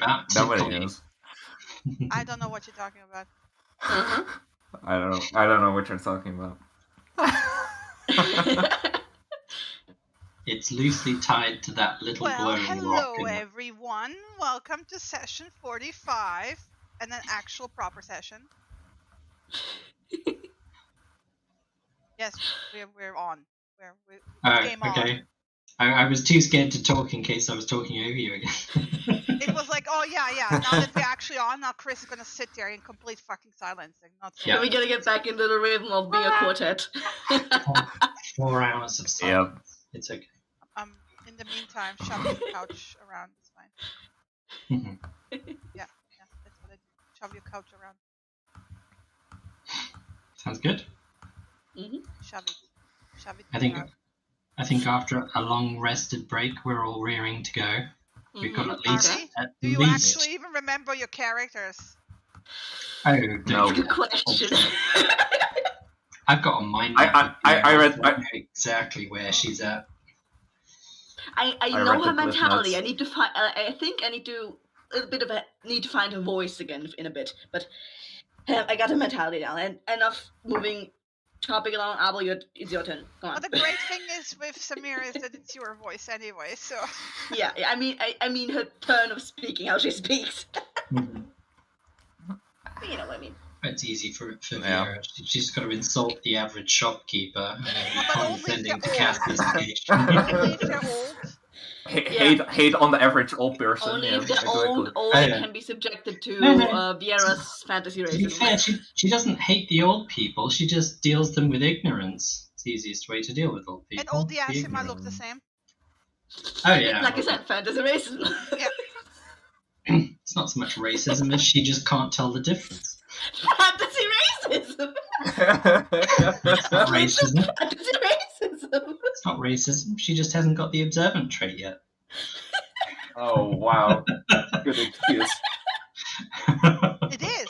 about. Nobody knows. I don't know what you're talking about. I don't know what you're talking about. It's loosely tied to that little Well, glowing rock. hello everyone. Welcome to session 45, and an actual proper session. Yes, we're on. We're game okay. on. I was too scared to talk in case I was talking over you again. It was like, oh yeah. Now that we're actually on, now Chris is gonna sit there in complete fucking silence and not. Yeah. We're gonna get back into the rhythm of being a quartet. 4 hours of silence. Yep. It's okay. In the meantime, shove the couch around. It's fine. Yeah, that's what I do. Shove your couch around. Sounds good. Shove it. I think after a long rested break, we're all rearing to go. We've got at least. Do you actually even remember your characters? Oh, No. Good question. I've got a mind. I read exactly where she's at. I know her mentality. I need to find. I think I need to need to find her voice again in a bit. But I got her mentality down. And enough moving topic along. Abel, it's your turn. Come on. Well, the great thing is with Samira is that it's your voice anyway. So. Yeah. I mean her turn of speaking, how she speaks. You know what I mean. It's easy for Vera. She's got to insult the average shopkeeper and then condescending to Cassie's stage. Only if they're old. Hate on the average old person. Only yeah, if the exactly. old can be subjected to Viera's fantasy To be racism. fair, she doesn't hate the old people. She just deals them with ignorance. It's the easiest way to deal with old people. And all the Asima look the same. Oh yeah. Like I said, fantasy racism. Yeah. It's not so much racism as she just can't tell the difference. Fantasy racism. It's not racism. Fantasy racism. It's not racism. She just hasn't got the observant trait yet. Oh wow, good excuse. It is.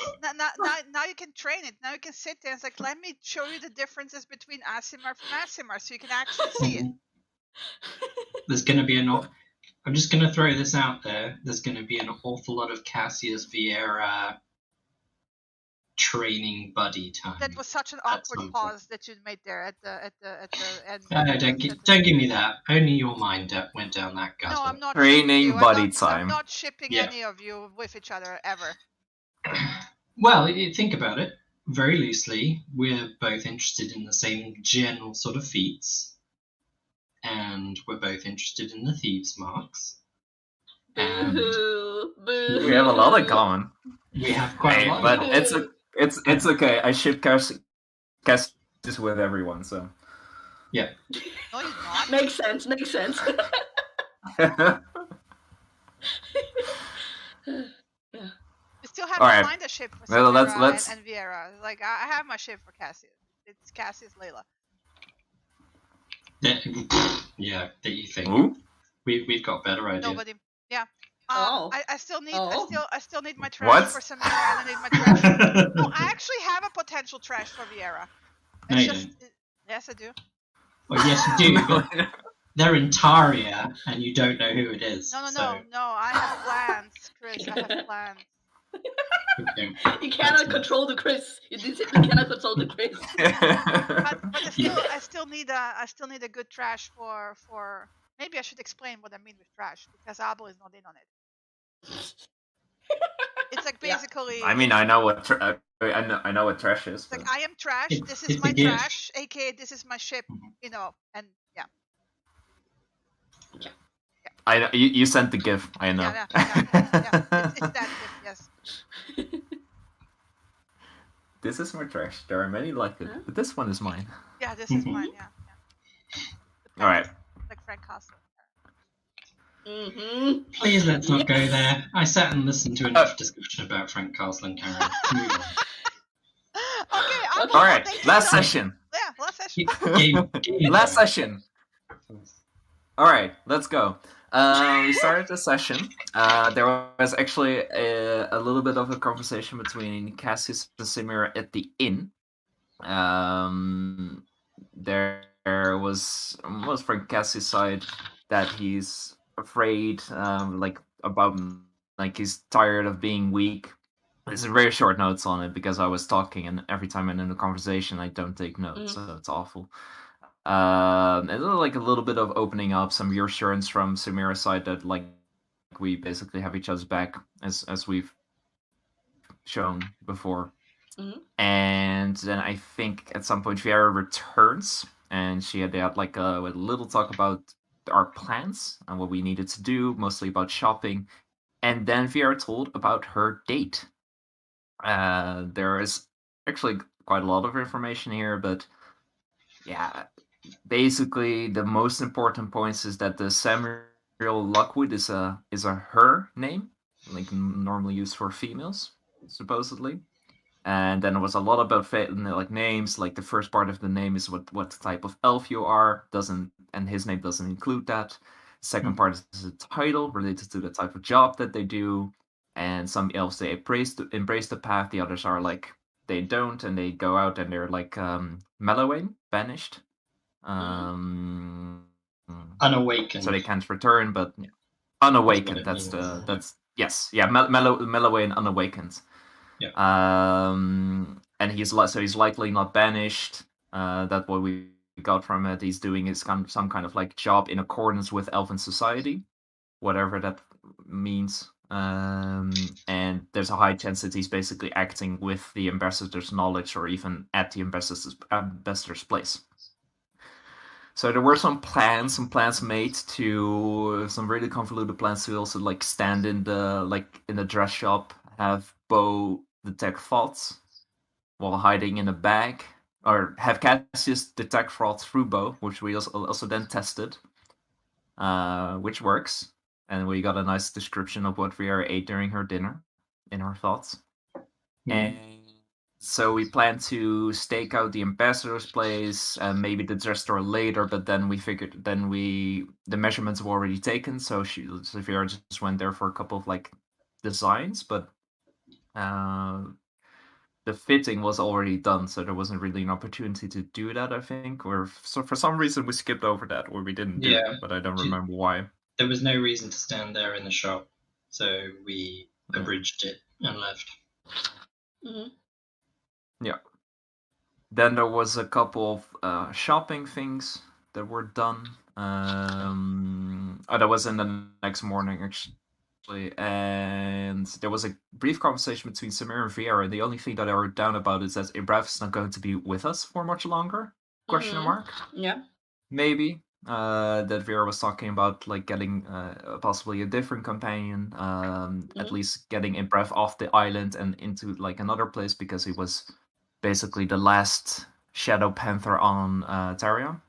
Now you can train it. Now you can sit there and it's like, let me show you the differences between Aasimar from Aasimar so you can actually see it. There's going to be I'm just going to throw this out there. There's going to be an awful lot of Cassius Vieira training buddy time. That was such an awkward pause that you made there at the end. Don't give me that. Only your mind went down that gutter. No, I'm not Training buddy I'm time. not shipping any of you with each other ever. Well, think about it very loosely. We're both interested in the same general sort of feats, and we're both interested in the thieves' marks. And Boo. We have a lot in common. we have quite a lot. But it's okay. I ship Cassius with everyone, so. No, you're not. Makes sense. You still have Alright. to find a ship for Well, Samira let's- and Viera. Like, I have my ship for Cassius. It's Cassius Layla. Yeah, that you think. Ooh? We've got better ideas. Nobody. Yeah. Oh. I still need. Oh. I still need my trash What? for Samira, and I need my trash. No, I actually have a potential trash for Viera. No, It's you just. don't. Yes, I do. Well, yes, you do. But they're in Taria, and you don't know who it is. No. so- I have plans, Chris. I have plans. Okay. You cannot control the Chris. You cannot control the Chris. But I still need a good trash for. Maybe I should explain what I mean with trash because Abo is not in on it. It's like basically. I mean, I know what I know what trash is. It's like but- I am trash. This is It's my a gift. trash, aka this is my ship. You know, and yeah. I know, you sent the GIF. I know. Yeah. It's that gift, yes. This is my trash. There are many like it, but this one is mine. Yeah, this is mine. Yeah. All right. Like Frank Castle. Please let's not go there. I sat and listened to enough discussion about Frank Castle and Karen. Move on. Okay. All right. Last session. Yeah, last session. Last session. All right. Let's go. We started the session. There was actually a little bit of a conversation between Cassius and Samira at the inn. There was from Cassius' side that he's afraid, about like he's tired of being weak. There's very short notes on it because I was talking, and every time I'm in a conversation, I don't take notes, so it's awful. And like a little bit of opening up, some reassurance from Samira's side that like we basically have each other's back, as we've shown before. And then I think at some point Viera returns, and she had like a little talk about our plans and what we needed to do, mostly about shopping. And then Viera told about her date. There is actually quite a lot of information here, but yeah, basically the most important points is that the Samuel Lockwood is a her name, like normally used for females, supposedly. And then it was a lot about like names. Like the first part of the name is what type of elf you are. And his name doesn't include that. Second part is a title related to the type of job that they do. And some elves they embrace the path. The others are like they don't, and they go out and they're like Mellowing, banished, unawakened. So they can't return, but unawakened. Mellowing, unawakened. Yeah. And he's likely not banished. That's what we got from it. He's doing some kind of like job in accordance with Elven society, whatever that means. And there's a high chance that he's basically acting with the ambassador's knowledge, or even at the ambassador's place. So there were some plans made to some really convoluted plans to also like stand in the dress shop, have Bo detect thoughts while hiding in a bag, or have Cassius detect thoughts through Bo, which we also then tested, which works, and we got a nice description of what Viera ate during her dinner in her thoughts. And so we plan to stake out the ambassador's place and maybe the dress store later, but then we figured the measurements were already taken, so Viera just went there for a couple of like designs, but the fitting was already done, so there wasn't really an opportunity to do that, I think. So for some reason we skipped over that, or we didn't do it, but I don't remember why. There was no reason to stand there in the shop, so we abridged it and left. Yeah. Then there was a couple of shopping things that were done. That was in the next morning, actually. And there was a brief conversation between Samira and Viera, and the only thing that I wrote down about it is that Ibrav is not going to be with us for much longer? Question mark? Yeah. Maybe. That Viera was talking about like getting possibly a different companion, at least getting Ibrav off the island and into like another place, because he was basically the last Shadow Panther on Tarion.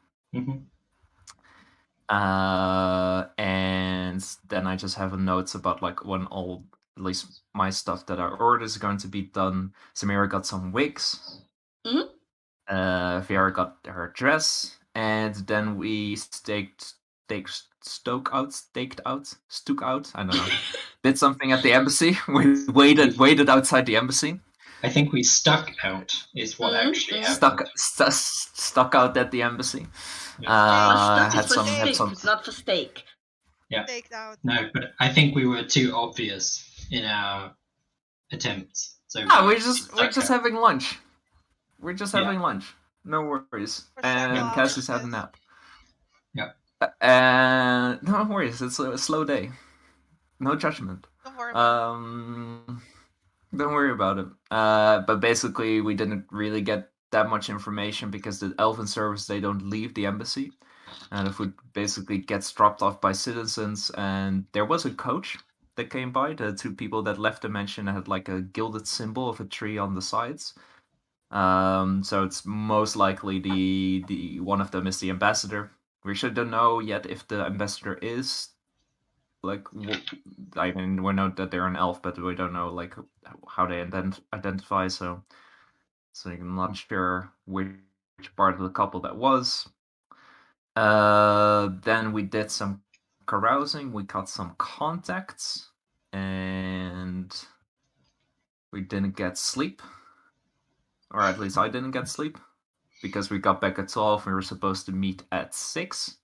And then I just have notes about like when all, at least my stuff that I ordered is going to be done. Samira got some wigs. Viera got her dress, and then we staked out. I don't know. Did something at the embassy. We waited outside the embassy. I think we stuck out is what actually happened. Stuck out at the embassy. Had some, not for steak. Yeah. Staked out. No, but I think we were too obvious in our attempts. So we're just having lunch. We're just having lunch. No worries. And Cassie's had a nap. Yeah. And no worries. It's a slow day. No judgment. Don't worry about it. Don't worry about it. But basically, we didn't really get that much information because the Elven service, they don't leave the embassy. And the food basically gets dropped off by citizens. And there was a coach that came by. The two people that left the mansion had like a gilded symbol of a tree on the sides. So it's most likely the one of them is the ambassador. We should don't know yet if the ambassador is like, I mean, we know that they're an elf, but we don't know like how they identify. So I'm not sure which part of the couple that was. Then we did some carousing. We got some contacts, and we didn't get sleep, or at least I didn't get sleep, because we got back at 12. We were supposed to meet at 6.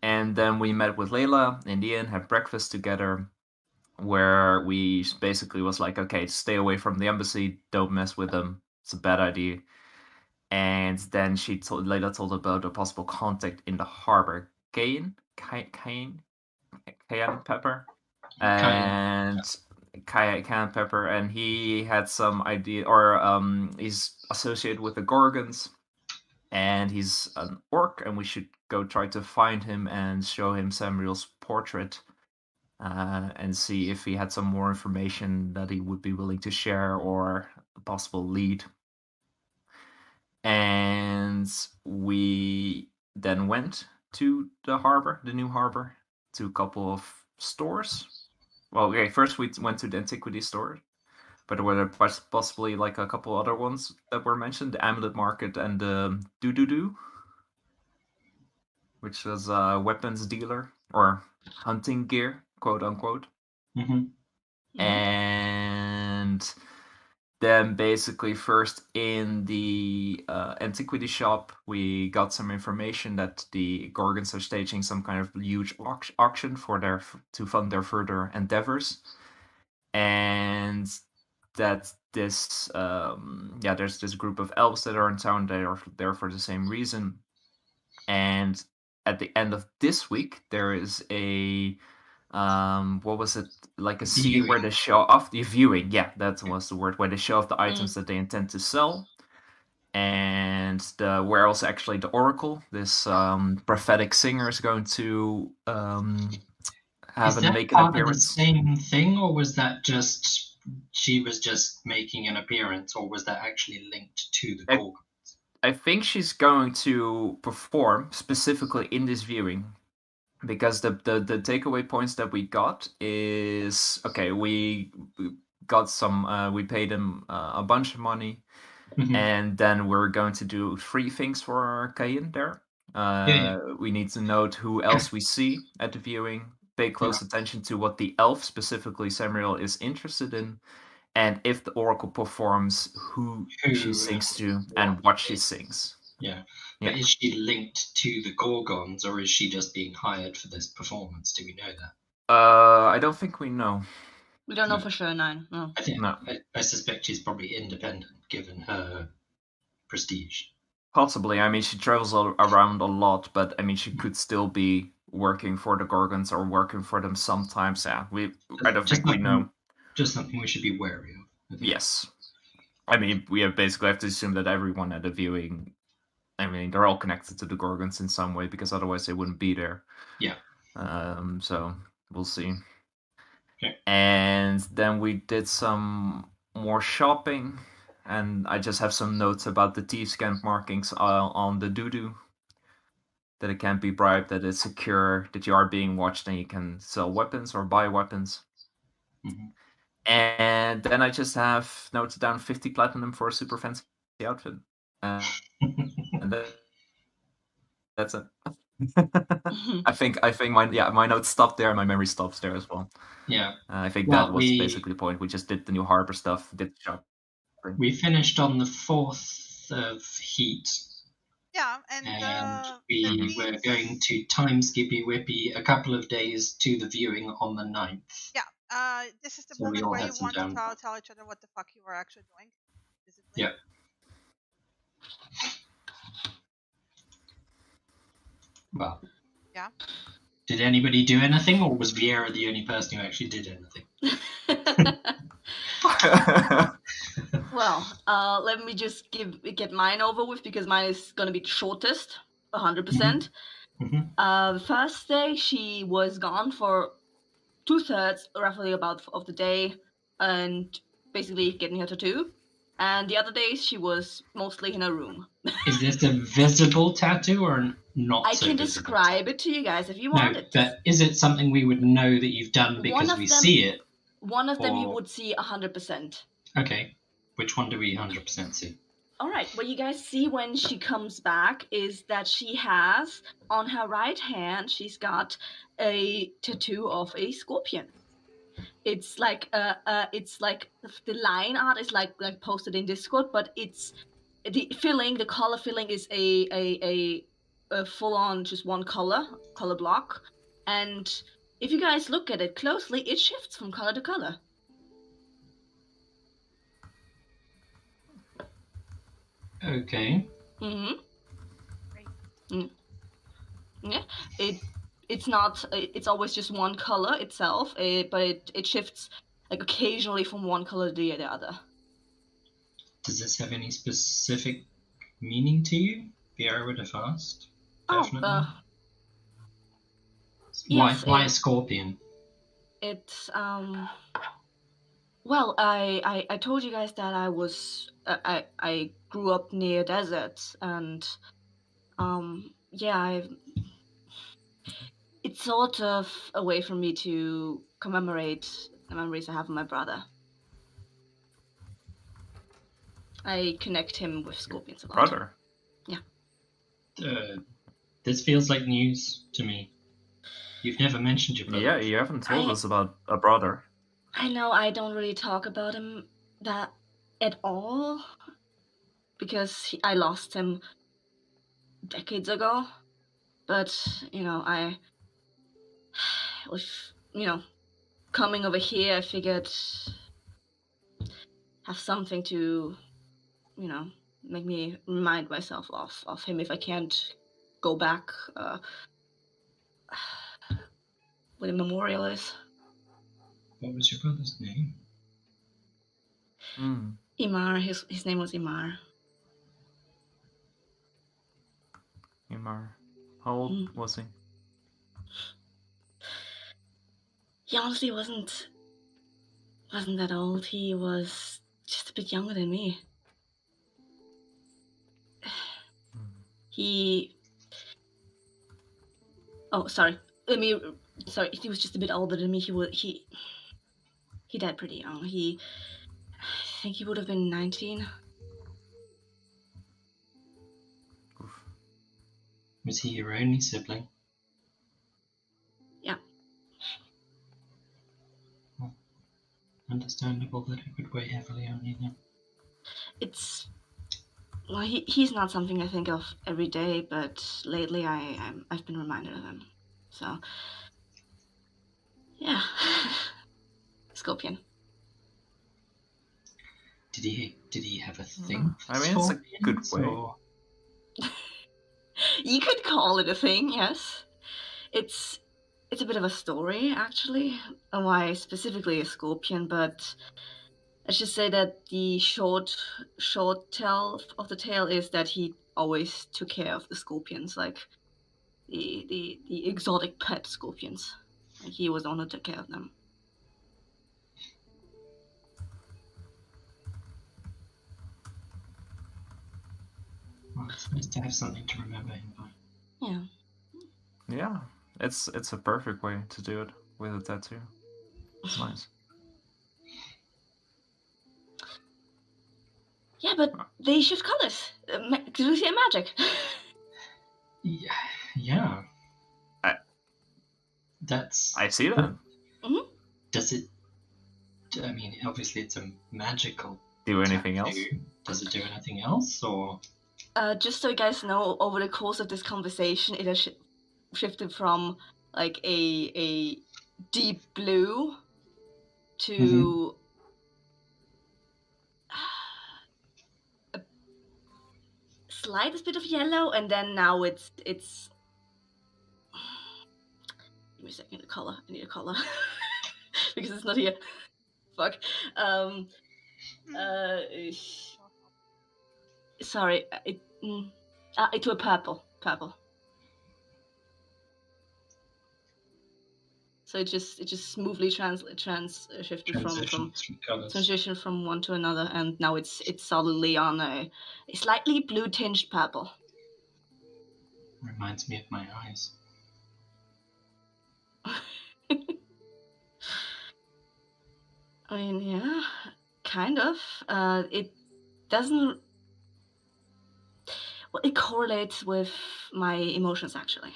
And then we met with Layla in the inn, had breakfast together, where we basically was like, okay, stay away from the embassy, don't mess with them, it's a bad idea. And then she later told about a possible contact in the harbor, Cayenne Pepper, and Cayenne Pepper, and he had some idea, or he's associated with the Gorgons, and he's an orc, and we should go try to find him and show him Samuel's portrait, and see if he had some more information that he would be willing to share or a possible lead. And we then went to the harbor, the new harbor, to a couple of stores. Well, okay, first we went to the antiquity store, but there were possibly like a couple other ones that were mentioned, the Amulet Market and the Doo, which was a weapons dealer or hunting gear, quote unquote. And then basically first in the antiquity shop, we got some information that the Gorgons are staging some kind of huge auction to fund their further endeavors, and that this there's this group of elves that are in town. They are there for the same reason, and at the end of this week there is a what was it, like a scene where they show off the viewing, that was the word, where they show off the items that they intend to sell, and where also actually the oracle, this prophetic singer, is going to make an appearance. The same thing, or was that just she was just making an appearance, or was that actually linked to the Gorgons? I think she's going to perform specifically in this viewing. Because the takeaway points that we got is, okay, we got some, we paid him a bunch of money, and then we're going to do 3 things for Cayenne there. We need to note who else we see at the viewing, pay close attention to what the elf, specifically Samuel, is interested in, and if the oracle performs, who she sings to and what she sings. But is she linked to the Gorgons, or is she just being hired for this performance? Do we know that? I don't think we know. We don't know for sure, no. I suspect she's probably independent, given her prestige. Possibly. I mean, she travels around a lot, but I mean, she could still be working for the Gorgons or working for them sometimes. I don't think we know. Just something we should be wary of. Yes. I mean, we basically have to assume that everyone at the viewing, I mean, they're all connected to the Gorgons in some way, because otherwise they wouldn't be there. So we'll see. Okay. And then we did some more shopping, and I just have some notes about the thieves' camp markings on the Doo, that it can't be bribed, that it's secure, that you are being watched, and you can sell weapons or buy weapons. And then I just have noted down 50 platinum for a super fancy outfit. And that's it. I think my notes stopped there, and my memory stops there as well. I think that was basically the point. We just did the new harbor stuff, did the shop. We finished on the 4th of Heat. And we were going to time Skippy Whippy a couple of days to the viewing on the 9th. This is the moment where you want to tell each other what the fuck you were actually doing. Visibly. Well. Did anybody do anything, or was Vieira the only person who actually did anything? Well, let me just get mine over with, because mine is going to be the shortest, 100%. The first day, she was gone for 2/3, roughly about, of the day, and basically getting her tattoo. And the other days, she was mostly in her room. Is this a visible tattoo or not? I can describe it to you guys if you want it. But is it something we would know that you've done because we see it? One of them you would see 100%. Okay. Which one do we 100% see? All right. What you guys see when she comes back is that she has, on her right hand, she's got a tattoo of a scorpion. It's like the line art is like posted in Discord, but it's the color filling is a full on just one color block, and if you guys look at it closely, it shifts from color to color. Okay. Yeah, it's not. It's always just one color itself, but it shifts like occasionally from one color to the other. Does this have any specific meaning to you? I would have asked. Definitely. Why a scorpion? It's Well, I told you guys that I grew up near deserts, and yeah, it's sort of a way for me to commemorate the memories I have of my brother. I connect him with scorpions a lot. Brother? Yeah. This feels like news to me. You've never mentioned your brother. Yeah, you haven't told us about a brother. I know I don't really talk about him that at all, because I lost him decades ago. But, coming over here, I figured have something to, make me remind myself of him if I can't go back where the memorial is. What was your brother's name? Imar. His name was Imar. Imar. How old was he? He honestly wasn't that old. He was just a bit younger than me. He was just a bit older than me. He died pretty young. I think he would have been 19. Was he your only sibling? Yeah. Well, understandable that it would weigh heavily on you then. He's not something I think of every day, but lately I've been reminded of him. So, yeah. Scorpion. Did he have a thing? I mean, it's a good way. Or... You could call it a thing, yes. It's a bit of a story, actually, and why specifically a scorpion, but let's just say that the short tale of the tale is that he always took care of the scorpions, like the exotic pet scorpions. Like he was the one who took care of them. Well, it's nice to have something to remember him by. Yeah. Yeah, it's a perfect way to do it with a tattoo. It's nice. Yeah, but they shift colors. Do you see magic? Yeah. I see that. Mm-hmm. Does it? I mean, obviously, it's a magical. Do anything tattoo. else? Does it do anything else, or? Just so you guys know, over the course of this conversation, it has shifted from like a deep blue to a slightest bit of yellow, and then now it's. Give me a second. I need a color because it's not here. Fuck. Sorry. To a purple. So it just smoothly shifted transition from one to another, and now it's solidly on a slightly blue tinged purple. Reminds me of my eyes. I mean, yeah, kind of. It doesn't. Well, it correlates with my emotions, actually.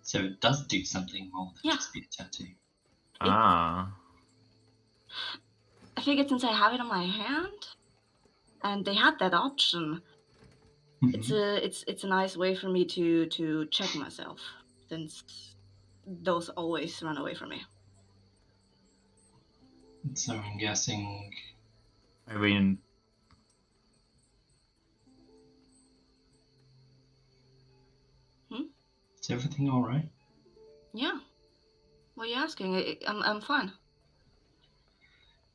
So it does do something more than just be a tattoo. I figured since I have it on my hand, and they had that option, it's a nice way for me to check myself, since those always run away from me. So I'm guessing. I mean, Is everything all right? Yeah. What are you asking? I'm fine.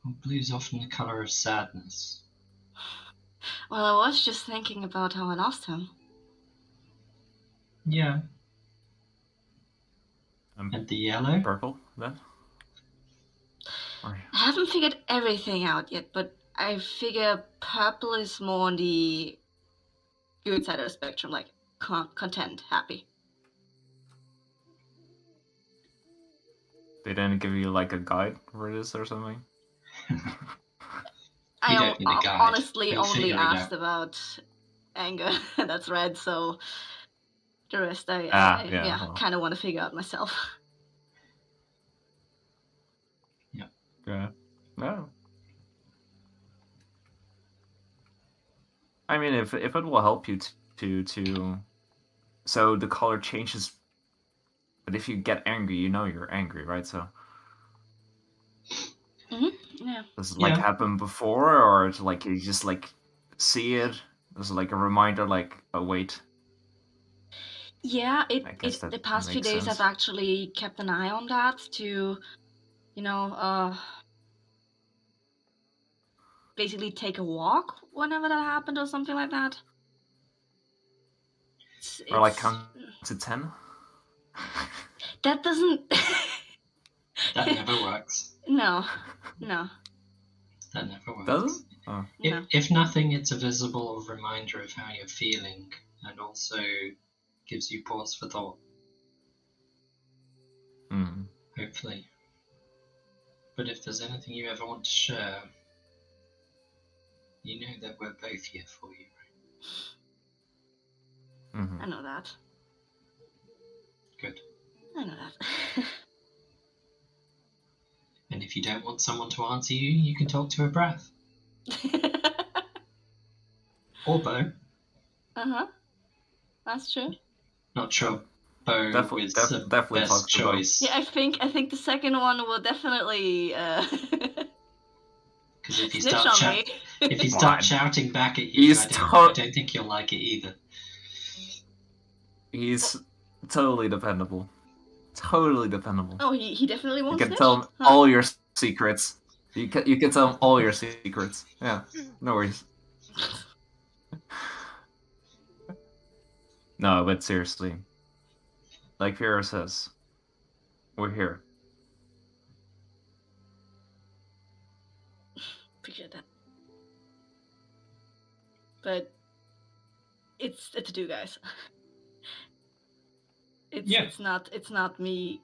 Well, blue's often the color of sadness. Well, I was just thinking about how I lost him. Yeah. And the yellow? Purple, then? Or... I haven't figured everything out yet, but I figure purple is more on the good side of the spectrum, like content, happy. They didn't give you like a guide for this or something? I honestly only asked about anger, that's red, so the rest I kind of want to figure out myself. Yeah. No. I mean, if it will help you to so the color changes, but if you get angry, you know you're angry, right? So. Yeah. Does it like happen before, or like you just like see it? Is it like a reminder, like, oh wait? Yeah, the past few days I've actually kept an eye on that to, basically take a walk whenever that happened or something like that. Or like count to 10? That doesn't... That never works. No. That never works. Doesn't? Oh. If nothing, it's a visible reminder of how you're feeling, and also gives you pause for thought. Hopefully. But if there's anything you ever want to share, you know that we're both here for you, right? Mm-hmm. I know that. Good. I know that. And if you don't want someone to answer you, you can talk to a breath. Or Bo. That's true. Not sure Bo definitely is the best choice. Yeah, I think the second one will definitely because if you start shouting back at you, I don't think you'll like it either. He's totally dependable. Totally dependable. Oh, he definitely won't. You can tell him all your secrets. You can tell him all your secrets. Yeah, no worries. No, but seriously, like Vera says, we're here. Appreciate that. But it's a to-do, guys. It's not me.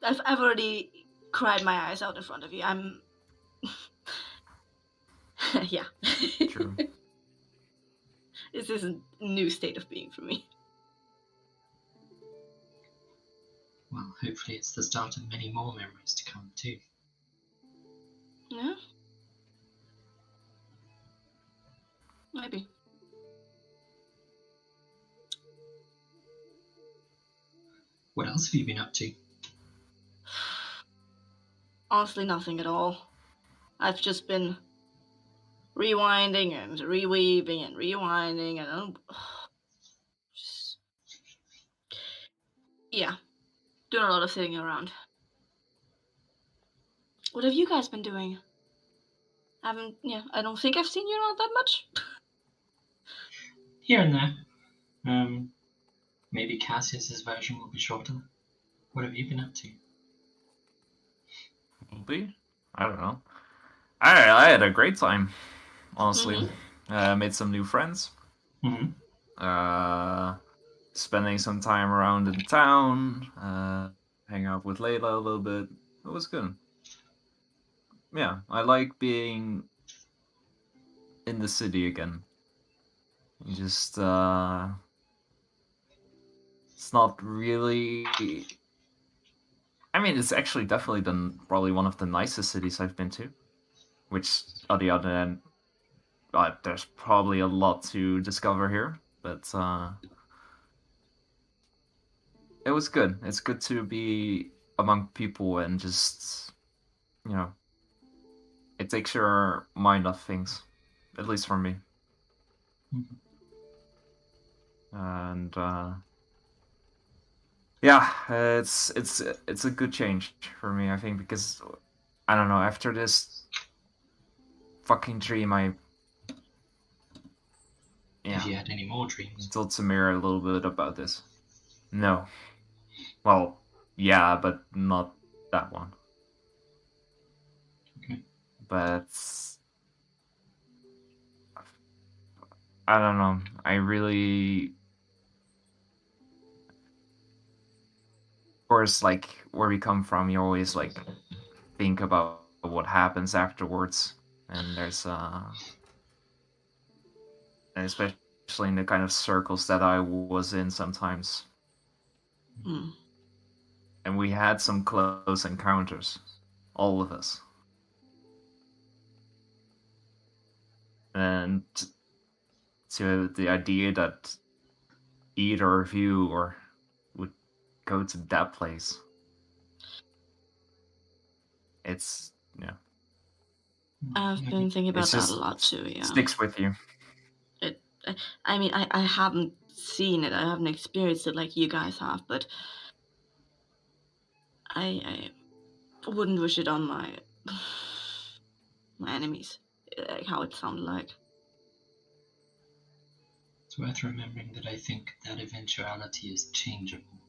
I've already cried my eyes out in front of you. I'm yeah. True. This is a new state of being for me. Well, hopefully it's the start of many more memories to come too. Yeah. Maybe. What else have you been up to? Honestly, nothing at all. I've just been rewinding and reweaving and rewinding and just doing a lot of sitting around. What have you guys been doing? I don't think I've seen you around that much. Here and there. Maybe Cassius's version will be shorter. What have you been up to? Will be? I don't know. I had a great time, honestly. Made some new friends. Spending some time around in town. Hang out with Layla a little bit. It was good. Yeah, I like being in the city again. Just, it's not really... I mean, it's actually definitely probably one of the nicest cities I've been to. Which, on the other hand, there's probably a lot to discover here. But, it was good. It's good to be among people and just, it takes your mind off things, at least for me. Mhm. And yeah, it's a good change for me, I think, because I don't know, after this fucking dream, Have you had any more dreams? told Samira a little bit about this. No. Well, yeah, but not that one. Okay. But I don't know. I really, of course, like where we come from, you always like think about what happens afterwards, and there's and especially in the kind of circles that I was in sometimes, and we had some close encounters, all of us, and to the idea that either of you would go to that place, it's I've been thinking about It's that just a lot too. Yeah. sticks with you. I mean, I haven't seen it. I haven't experienced it like you guys have, but I wouldn't wish it on my enemies. Like how it sounded like. It's worth remembering that I think that eventuality is changeable.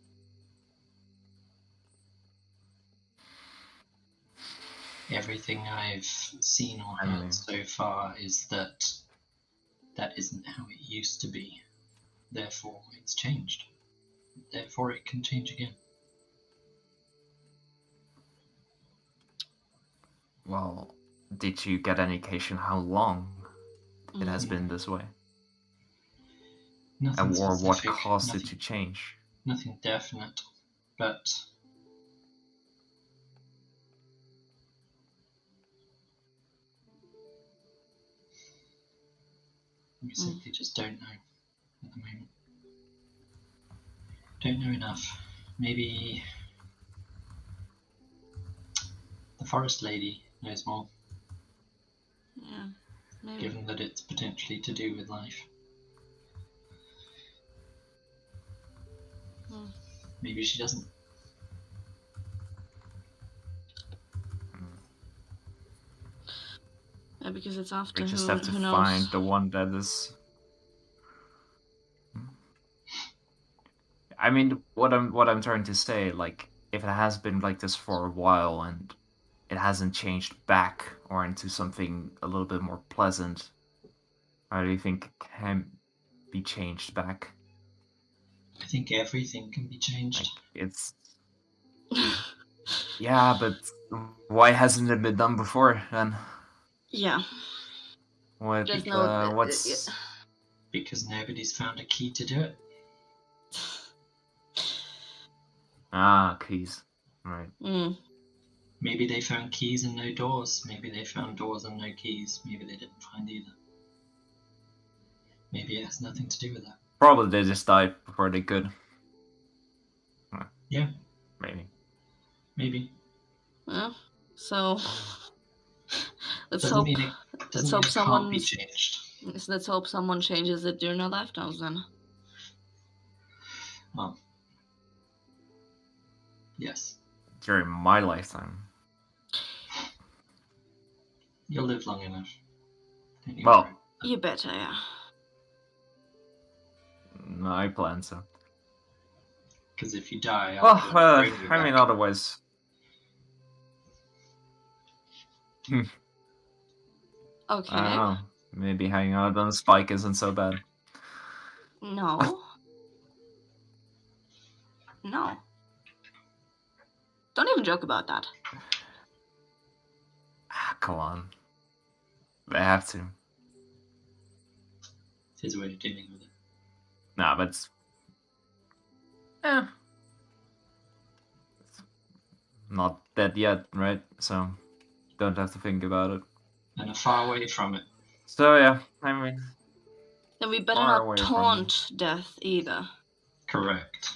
Everything I've seen or heard so far is that that isn't how it used to be. Therefore, it's changed. Therefore, it can change again. Well, did you get any indication how long it has been this way? Nothing or what specific, caused it to change? Nothing definite, but we simply just don't know at the moment. Don't know enough. Maybe the forest lady knows more. Yeah, maybe. Given that it's potentially to do with life. Maybe she doesn't. Yeah, because it's after We just who, have to who knows. find the one that is. I mean, what I'm trying to say, like, if it has been like this for a while and it hasn't changed back or into something a little bit more pleasant, how do you think it can be changed back? I think everything can be changed. Like, it's yeah, but why hasn't it been done before then? Yeah. What? There's no. What's? Because nobody's found a key to do it. Keys. Right. Maybe they found keys and no doors. Maybe they found doors and no keys. Maybe they didn't find either. Maybe it has nothing to do with that. Probably they just died before they could. Yeah. Maybe. Well, so let's Doesn't hope. mean it, Let's mean hope it someone. Can't be changed. Let's hope someone changes it during our lifetimes then. Well, yes. During my lifetime. You'll live long enough. Well, you better, yeah. No, I plan so. Because if you die, I mean, otherwise. Okay. I don't know. Maybe hanging out on a spike isn't so bad. No. No. Don't even joke about that. Come on. They have to. It's his way of dealing with it. Nah, but it's not dead yet, right? So don't have to think about it. And are far away from it. So yeah, I mean. Then we better not taunt death either. Correct.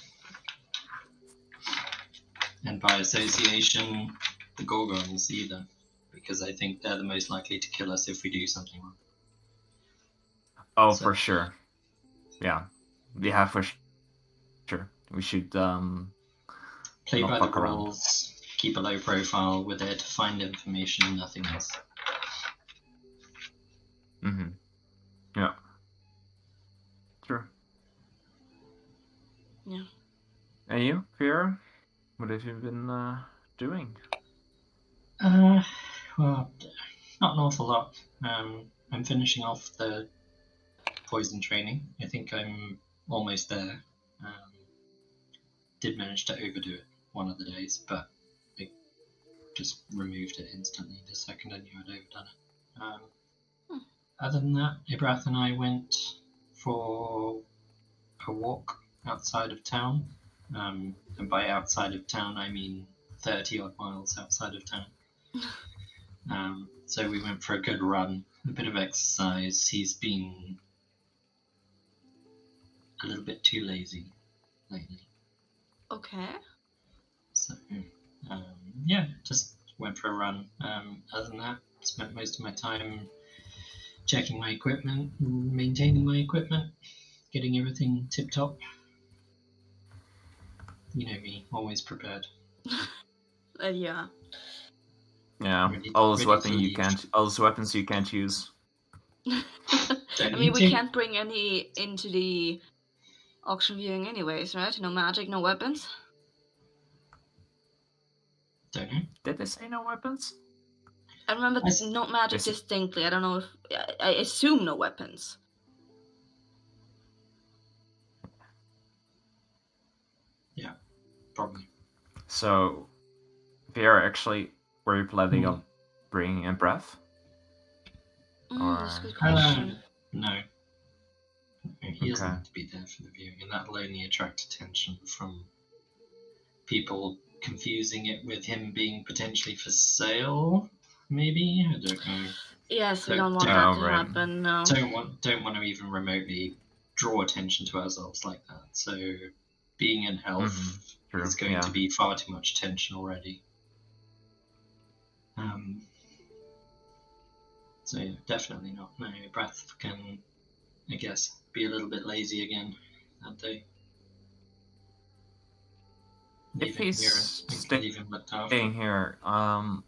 And by association, the Gorgons either, because I think they're the most likely to kill us if we do something wrong. Oh, So- for sure. Yeah, for sure. We should Play Not by the fuck around. rules, keep a low profile. We're there to find information and nothing else. Mm-hmm. Yeah. True. Yeah. And you, Vera? What have you been doing? Well, not an awful lot. I'm finishing off the poison training. I think I'm almost there. Did manage to overdo it one of the days, but I just removed it instantly the second I knew I'd overdone it. Other than that, Ibrath and I went for a walk outside of town. And by outside of town, I mean 30 odd miles outside of town. So we went for a good run, a bit of exercise. He's been a little bit too lazy lately. Okay. So, yeah, just went for a run. Other than that, spent most of my time checking my equipment, maintaining my equipment, getting everything tip-top. You know me, always prepared. Yeah. Yeah, Ready- all those ready to weapons you can't use. I Don't mean, need we to. can't bring any into the auction viewing anyways, right? No magic, no weapons. Don't know. Did they say no weapons? I remember I s- not magic I s- distinctly. I don't know if I assume no weapons. Probably. So, Vera, actually, were you planning Hmm. on bringing in breath? That's a good Or- question. No. He doesn't Okay. have to be there for the viewing, and that'll only attract attention from people confusing it with him being potentially for sale. Maybe, I don't know. Yes, we Don't- don't want don't- that to right. happen. No. Don't want to even remotely draw attention to ourselves like that. So, being an elf True. is going Yeah. to be far too much attention already. So yeah, definitely not. No, Breath can, I guess, be a little bit lazy again that day. If Leave him he's here, leave him looked after. staying here, I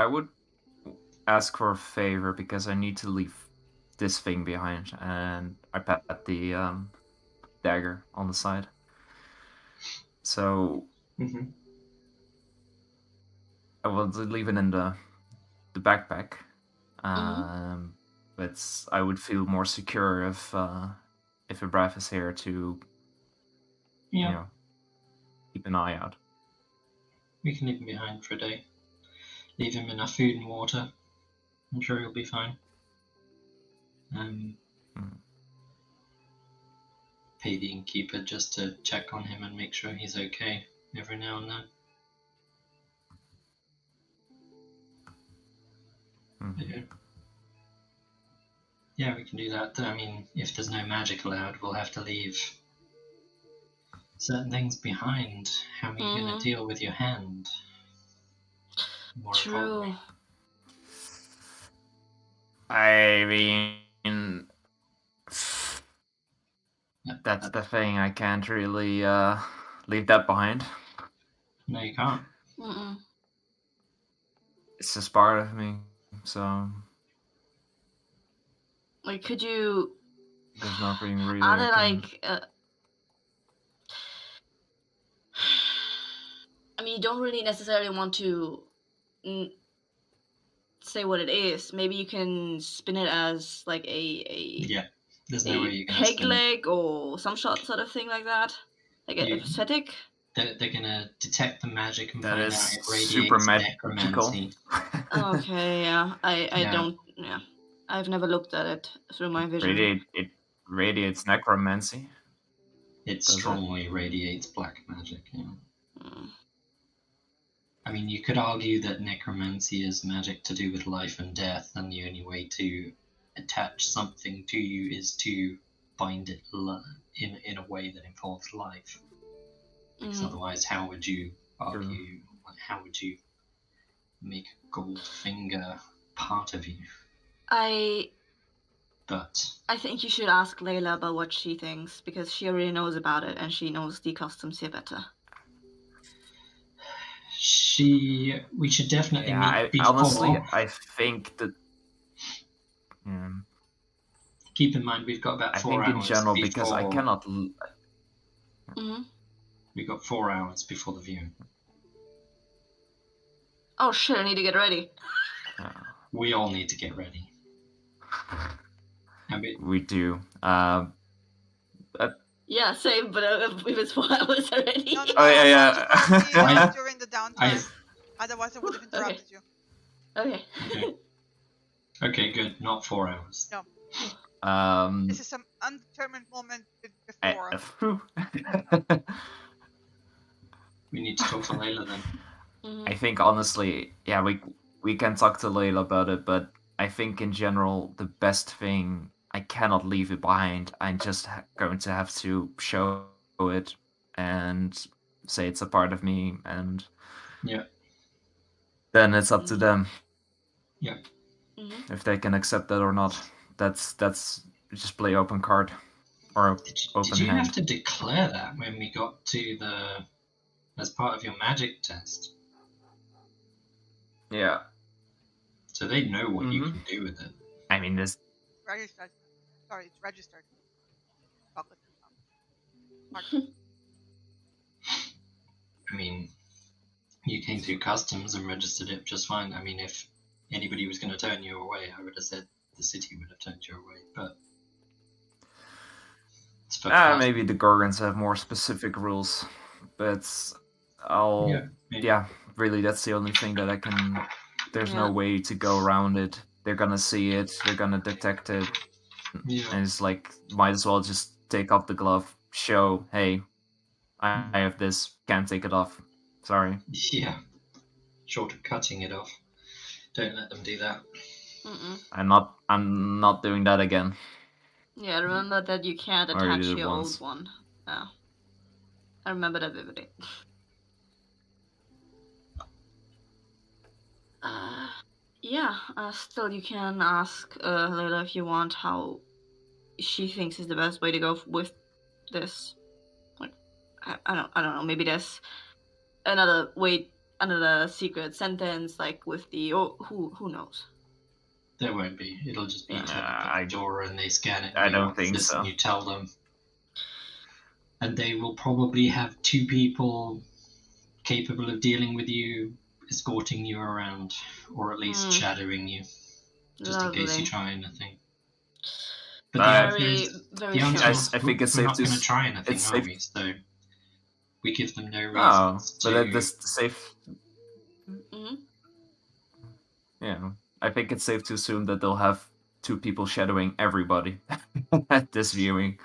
would ask for a favor because I need to leave this thing behind, and I pat the dagger on the side. So Mm-hmm. I will leave it in the backpack. Mhm. But I would feel more secure if a Braff is here to Yeah, keep an eye out. we can leave him behind for a day. Leave him enough food and water. I'm sure he'll be fine. Pay the innkeeper just to check on him and make sure he's okay every now and then. Mhm. Yeah, we can do that. I mean, if there's no magic allowed, we'll have to leave certain things behind. How are you going Mhm. to deal with your hand? More True. importantly. I mean, Yeah, that's the thing. I can't really leave that behind. No, you can't. Mm-mm. It's just part of me. So Like, could you? there's nothing really. Are there I can- like? I mean, you don't really necessarily want to say what it is. Maybe you can spin it as like a Yeah, there's no way you can peg spin it. leg or some sort of thing like that, like a You- aesthetic. They're going to detect the magic and That find is out it radiates super magical. necromancy. Okay, yeah. I Yeah. don't. Yeah, I've never looked at it through my vision. It radiates necromancy. It Does it? strongly radiates black magic. Yeah. Mm. I mean, you could argue that necromancy is magic to do with life and death, and the only way to attach something to you is to bind it in a way that involves life. Because otherwise, how would you argue? How would you make Goldfinger part of you? But I think you should ask Layla about what she thinks, because she already knows about it and she knows the customs here better. We should definitely meet before. Honestly, I think that. Keep in mind, we've got about 4 hours. I think in general, before... because I cannot. We've got 4 hours before the viewing. Oh shit! I need to get ready. We all need to get ready. We do. Yeah, same, but if it's 4 hours already. No, Oh, yeah. During the downtime. Otherwise, I would have interrupted you. Okay. Okay, good. Not 4 hours. No. This is some undetermined moment before. We need to talk to Layla then. I think honestly, yeah, we can talk to Layla about it, but I think in general the best thing, I cannot leave it behind. I'm just going to have to show it and say it's a part of me, and then it's up to them. Yeah. If they can accept that or not. That's just play open card or open hand. Did you have to declare that when we got to as part of your magic test? Yeah. So they know what you can do with it. I mean, this. Registered. Sorry, it's registered. I mean, you came through customs and registered it just fine. I mean, if anybody was going to turn you away, I would have said the city would have turned you away, but maybe the Gorgons have more specific rules, but really that's the only thing that I can. There's no way to go around it. They're gonna see it, they're gonna detect it, and it's like, might as well just take off the glove, show, hey, I have this, can't take it off, sorry. Yeah, short of cutting it off. Don't let them do that. I'm not doing that again. Yeah, remember that you can't attach your old one. No. I remember that vividly. Still you can ask Layla if you want how she thinks is the best way to go with this. Like, I don't know, maybe there's another secret sentence, like with the who knows. There won't be. It'll just be a door and they scan it. I don't think so. And you tell them. And they will probably have 2 people capable of dealing with you, escorting you around, or at least shadowing you, just in case you try anything. But the answer is, I think it's we're safe not to going to try anything, are we? So we give them no reason. But that's safe. Yeah. I think it's safe to assume that they'll have 2 people shadowing everybody at this viewing.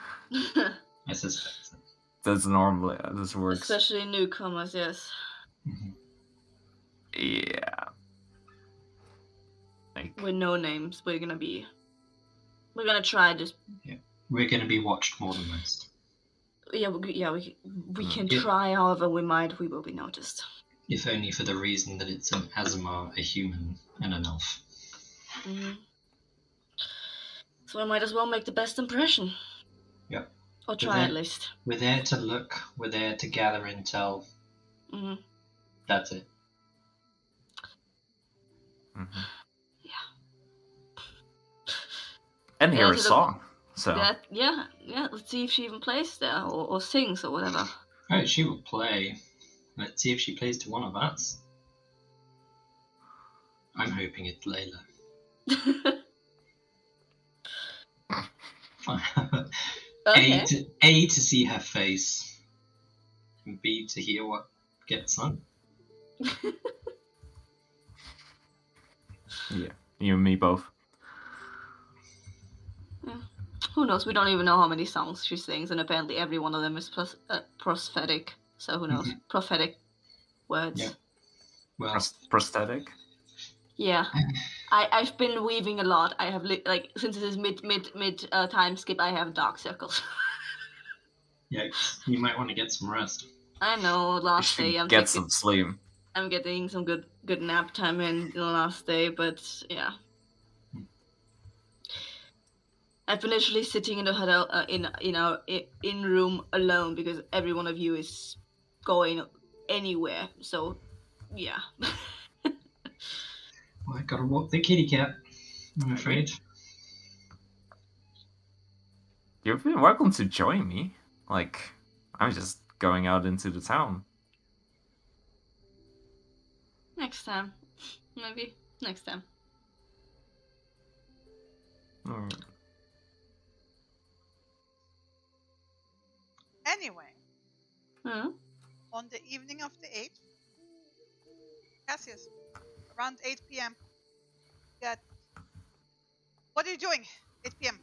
I suspect so. That's normally how this works. Especially newcomers, yes. Yeah. With no names, we're gonna try just. Yeah, we're gonna be watched more than most. Yeah, we can try. However, we will be noticed. If only for the reason that it's an Azamar, a human, and an elf. So I might as well make the best impression. Yep. Or try at least. We're there to look. We're there to gather intel. That's it. Yeah. And hear a song. So. Yeah. Let's see if she even plays there or sings or whatever. Oh, she will play. Let's see if she plays to one of us. I'm hoping it's Layla. Okay. A, to see her face, and B, to hear what gets sung. Yeah, you and me both. Yeah. Who knows? We don't even know how many songs she sings, and apparently every one of them is prosthetic. So who knows? Prophetic words. Yeah. Well, prosthetic. Yeah, I've been weaving a lot. I have since it is mid time skip, I have dark circles. Yeah, you might want to get some rest. I know, last day I'm Get some sleep. I'm getting some good nap time in the last day, but yeah. I've been literally sitting in the hotel in room alone because every one of you is going anywhere. So yeah. Well, I gotta walk the kitty cat, I'm afraid. You're welcome to join me. Like, I'm just going out into the town. Next time. Maybe next time. Anyway, Hmm? on the evening of the 8th, Cassius, around 8 p.m., got. What are you doing? 8 p.m.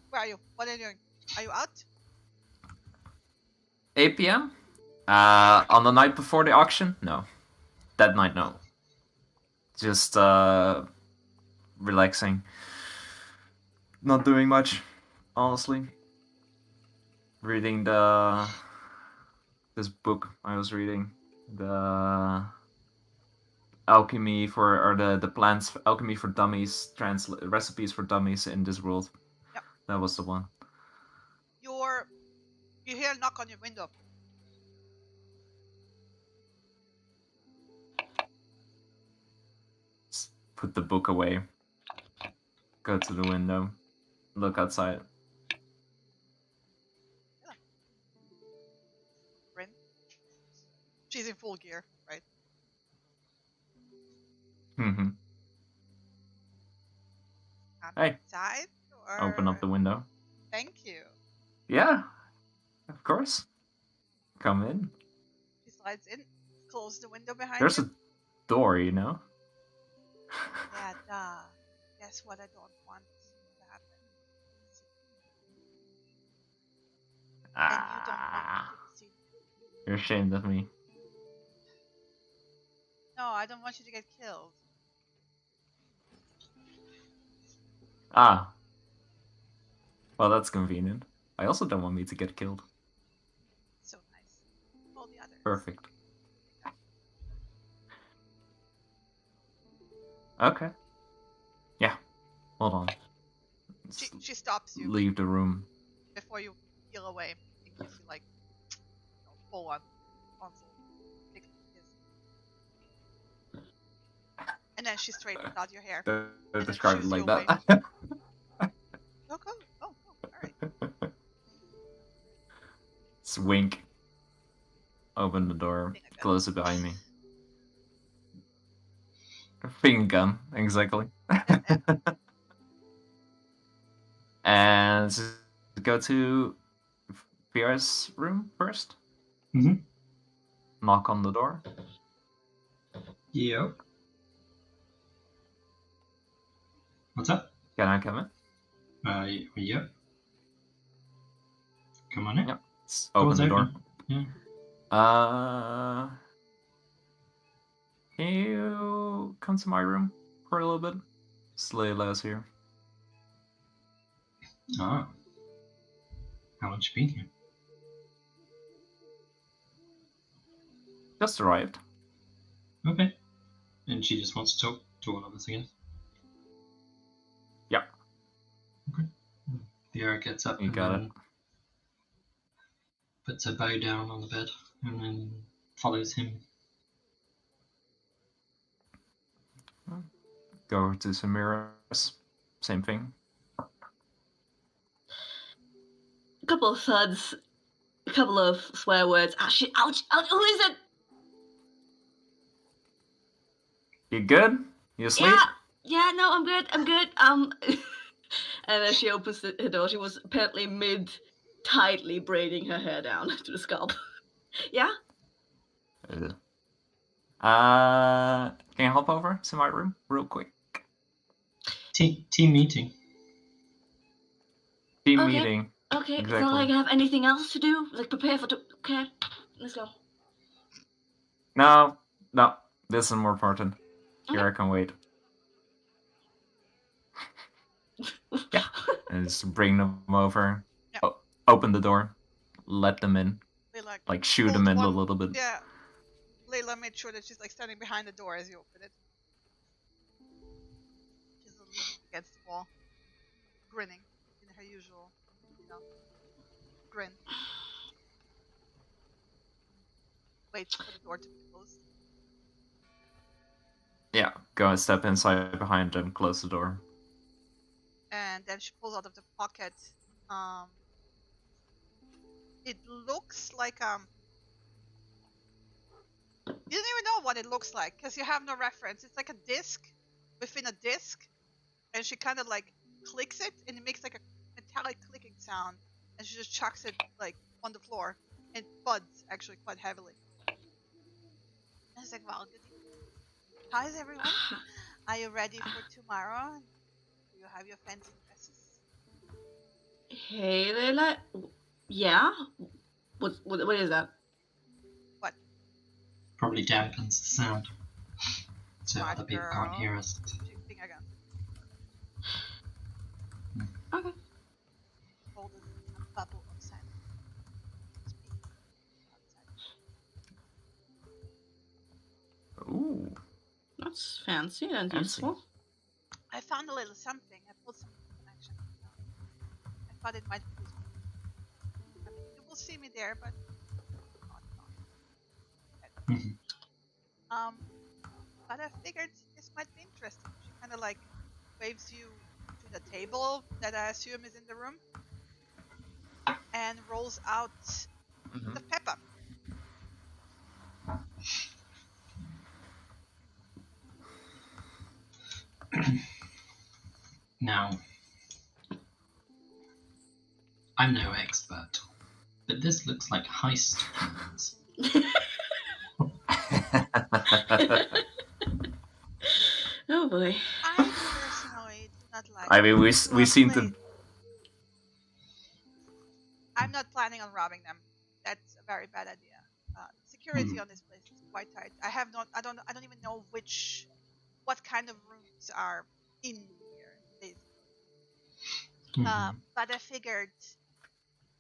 Where are you? What are you doing? Are you out? 8 p.m. On the night before the auction? No. That night, no. Just relaxing. Not doing much, honestly. Reading this book I was reading, the alchemy for the plants alchemy for dummies, recipes for dummies in this world. Yep. That was the one. You hear a knock on your window. Put the book away. Go to the window. Look outside. Yeah. Bryn. She's in full gear, right? Mm-hmm. Hey. Inside, or... Open up the window. Thank you. Yeah. Of course. Come in. She slides in. Close the window behind There's you. a door, you know? Yeah, duh. Guess what I don't want to happen. And you don't want me to see. You're ashamed of me. No, I don't want you to get killed. Ah. Well, that's convenient. I also don't want me to get killed. So nice. All the others. Perfect. Okay. Yeah. Hold on. She stops you Leave the room. before you peel away in case you like full on console. And then she straightens out your hair. Don't describe it like that. Oh, alright. It's wink. Open the door. Close it behind me. Finger gun, exactly. And go to Vera's room first. Mm-hmm. Knock on the door. Yep. What's up? Can I come in? Yep. Come on in. Yep. Open the door. Yeah. Can you come to my room for a little bit? Slayla's here. Ah. How long you been here? Just arrived. Okay. And she just wants to talk to all of us again? Yeah. Okay. Vera gets up You got it. Puts her bow down on the bed and then follows him. Go over to Samira's. Same thing. A couple of thuds, a couple of swear words. Ouch, ouch, ouch, who is it? You good? You asleep? Yeah, no, I'm good. And as she opens the door, she was apparently tightly braiding her hair down to the scalp. Yeah? Can you hop over to my room real quick? Team meeting. Team Okay. meeting. Okay, Exactly. it's not like I have anything else to do. Like prepare for okay, let's go. No, this is more important. Here, I can wait. Yeah. And just bring them over. Yeah. Open the door. Let them in. Like shoot him in a little bit. Yeah. Layla made sure that she's like standing behind the door as you open it. She's leaning against the wall, grinning in her usual, grin. Waits for the door to be closed. Yeah, go and step inside behind and close the door. And then she pulls out of the pocket. It looks like you don't even know what it looks like because you have no reference. It's like a disc within a disc, and she kind of like clicks it, and it makes like a metallic clicking sound, and she just chucks it like on the floor, and buds actually quite heavily. And it's like, well, good evening. How is everyone? Are you ready for tomorrow? Do you have your fancy dresses? Hey, Layla. Yeah. What is that? What? Probably dampens the sound, so Smart other people girl. can't hear us. Shooting again. Okay. Hold a bubble of silence. Speaking outside. Ooh. That's fancy and Fancy. useful. I found a little something. I pulled some connection. I thought it might be useful. I mean, you will see me there, but not. Mhm. But I figured this might be interesting. She kind of like waves you to the table that I assume is in the room, and rolls out the pepper. Now, I'm no expert, but this looks like heist plans. Oh boy. I personally do not like. I mean, we seem to. I'm not planning on robbing them. That's a very bad idea. Security on this place is quite tight. I don't even know what kind of rooms are in here. Basically. But I figured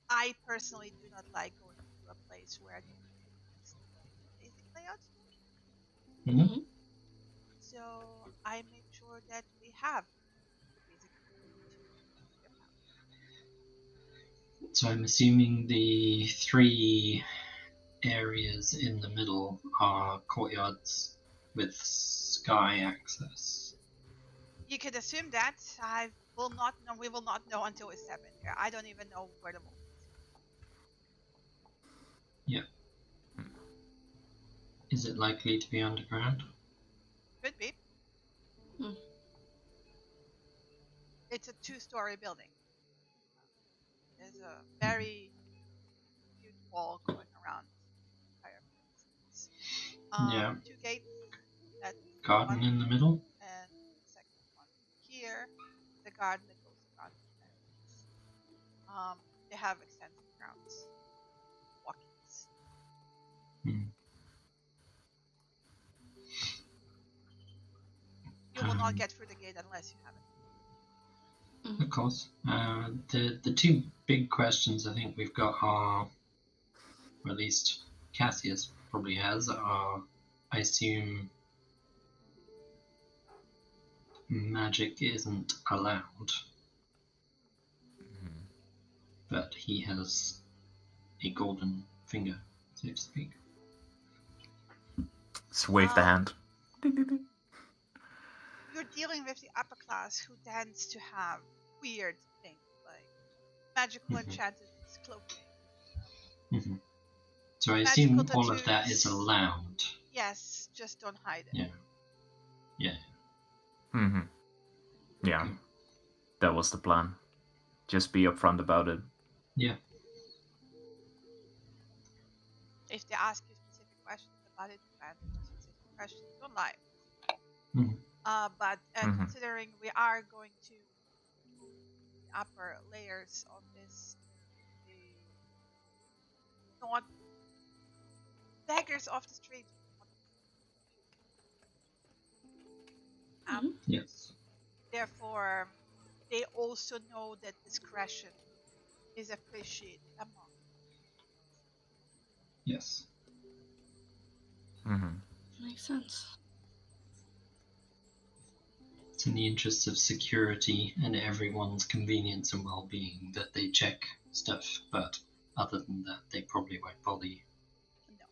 I personally do not like going to a place where I don't know the basic layout. Mhm. So I made sure that we have the basic layout. So I'm assuming the 3 areas in the middle are courtyards with sky access. You could assume that. We will not know until we step in here. I don't even know where the vault is. Yeah. Is it likely to be underground? Could be. It's a 2-story building. There's a very huge wall going around the entire place. 2 gates. Garden in the middle? And the second one here. The garden that goes around the place. They have extensive grounds. Walkings. You will not get through the gate unless you have it. Of course. The 2 big questions I think we've got are, or at least Cassius probably has, are, I assume magic isn't allowed, but he has a golden finger, so to speak. Just wave the hand. You're dealing with the upper class who tends to have weird things like magical enchantments, cloaking. So I assume all of that is allowed. Yes, just don't hide it. Yeah. Yeah. That was the plan. Just be upfront about it. Yeah. If they ask you specific questions about it, answer specific questions. Don't lie. But considering we are going to the upper layers of this, not beggars off the street. Yes. Therefore, they also know that discretion is appreciated among. Yes. Mm-hmm. Makes sense. It's in the interests of security and everyone's convenience and well-being that they check stuff, but other than that, they probably won't bother you. No.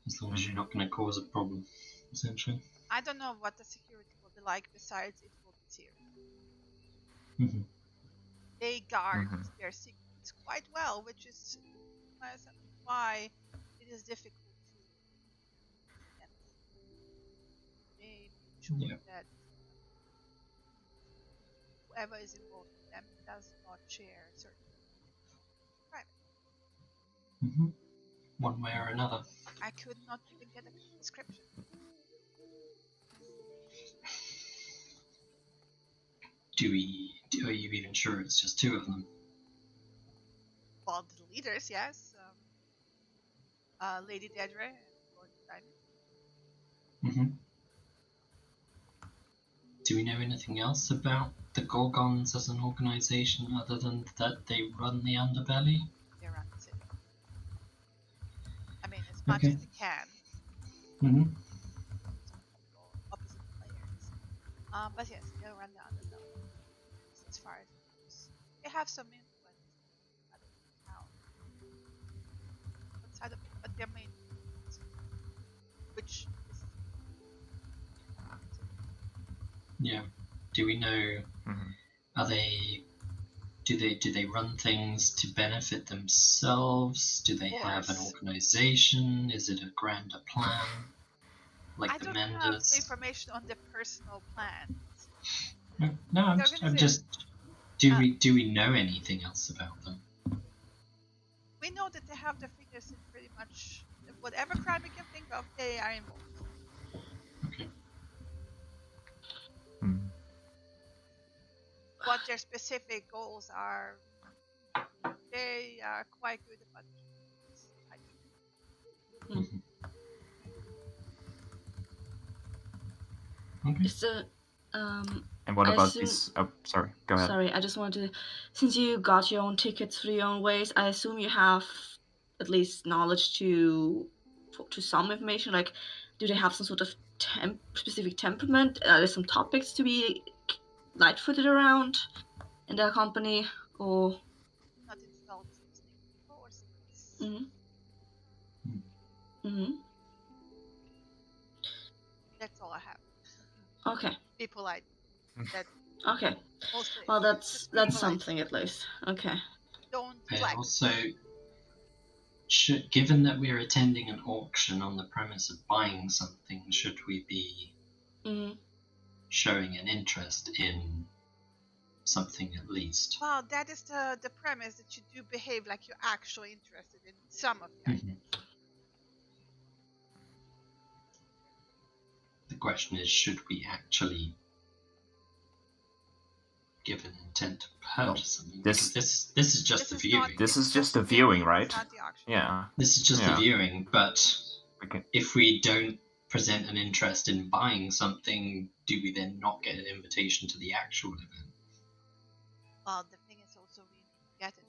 As long as you're not going to cause a problem, essentially. I don't know what the security will be like besides it will be serious. Mm-hmm. They guard Mhm. their secrets quite well, which is why it is difficult to get. They make sure Yeah. that whoever is involved with them does not share certain private. Mm-hmm. One way or another. I could not even get a description. Are you even sure it's just two of them? Well, the leaders, yes. Lady Dedre and Lord Diamond. Mm-hmm. Do we know anything else about the Gorgons as an organization other than that they run the underbelly? They run the city. I mean, as much Okay. as they can. Mm-hmm. Or opposite players. But yes, they run the underbelly. As far as it goes. They have some influence at the town. Outside of it, but their main influence, which is Yeah. Do we know? Mhm. Are they? Do they run things to benefit themselves? Do they have an course. organization? Is it a grander plan? Like I the don't have Menders? information on their personal plans. No, I'm The just. Do we know anything else about them? We know that they have their fingers in pretty much whatever crime you can think of, they are involved. Okay. Mm. What their specific goals are, they are quite good about it. Okay. Is the And what I about assume- these? Oh, sorry. Go ahead. Sorry, I just wanted to. Since you got your own tickets for your own ways, I assume you have at least knowledge to some information. Like, do they have some sort of specific temperament? Are there some topics to be light-footed around in their company, or? Not installed listening course. Mm-hmm. That's all I have. Okay. People like that. Okay. Mostly. Well, that's people like something at least. Okay. Don't And flag. also, given that we're attending an auction on the premise of buying something, should we be Mm-hmm. showing an interest in something at least? Well, that is the premise, that you do behave like you're actually interested in some of the items. The question is, should we actually give an intent to purchase something? this- Because this is just This the is viewing. not- This it's is just a the viewing, it's right? not the auction. Yeah. This is just Yeah. the viewing, but Okay. if we don't present an interest in buying something, do we then not get an invitation to the actual event? Well, the thing is also we need to get it.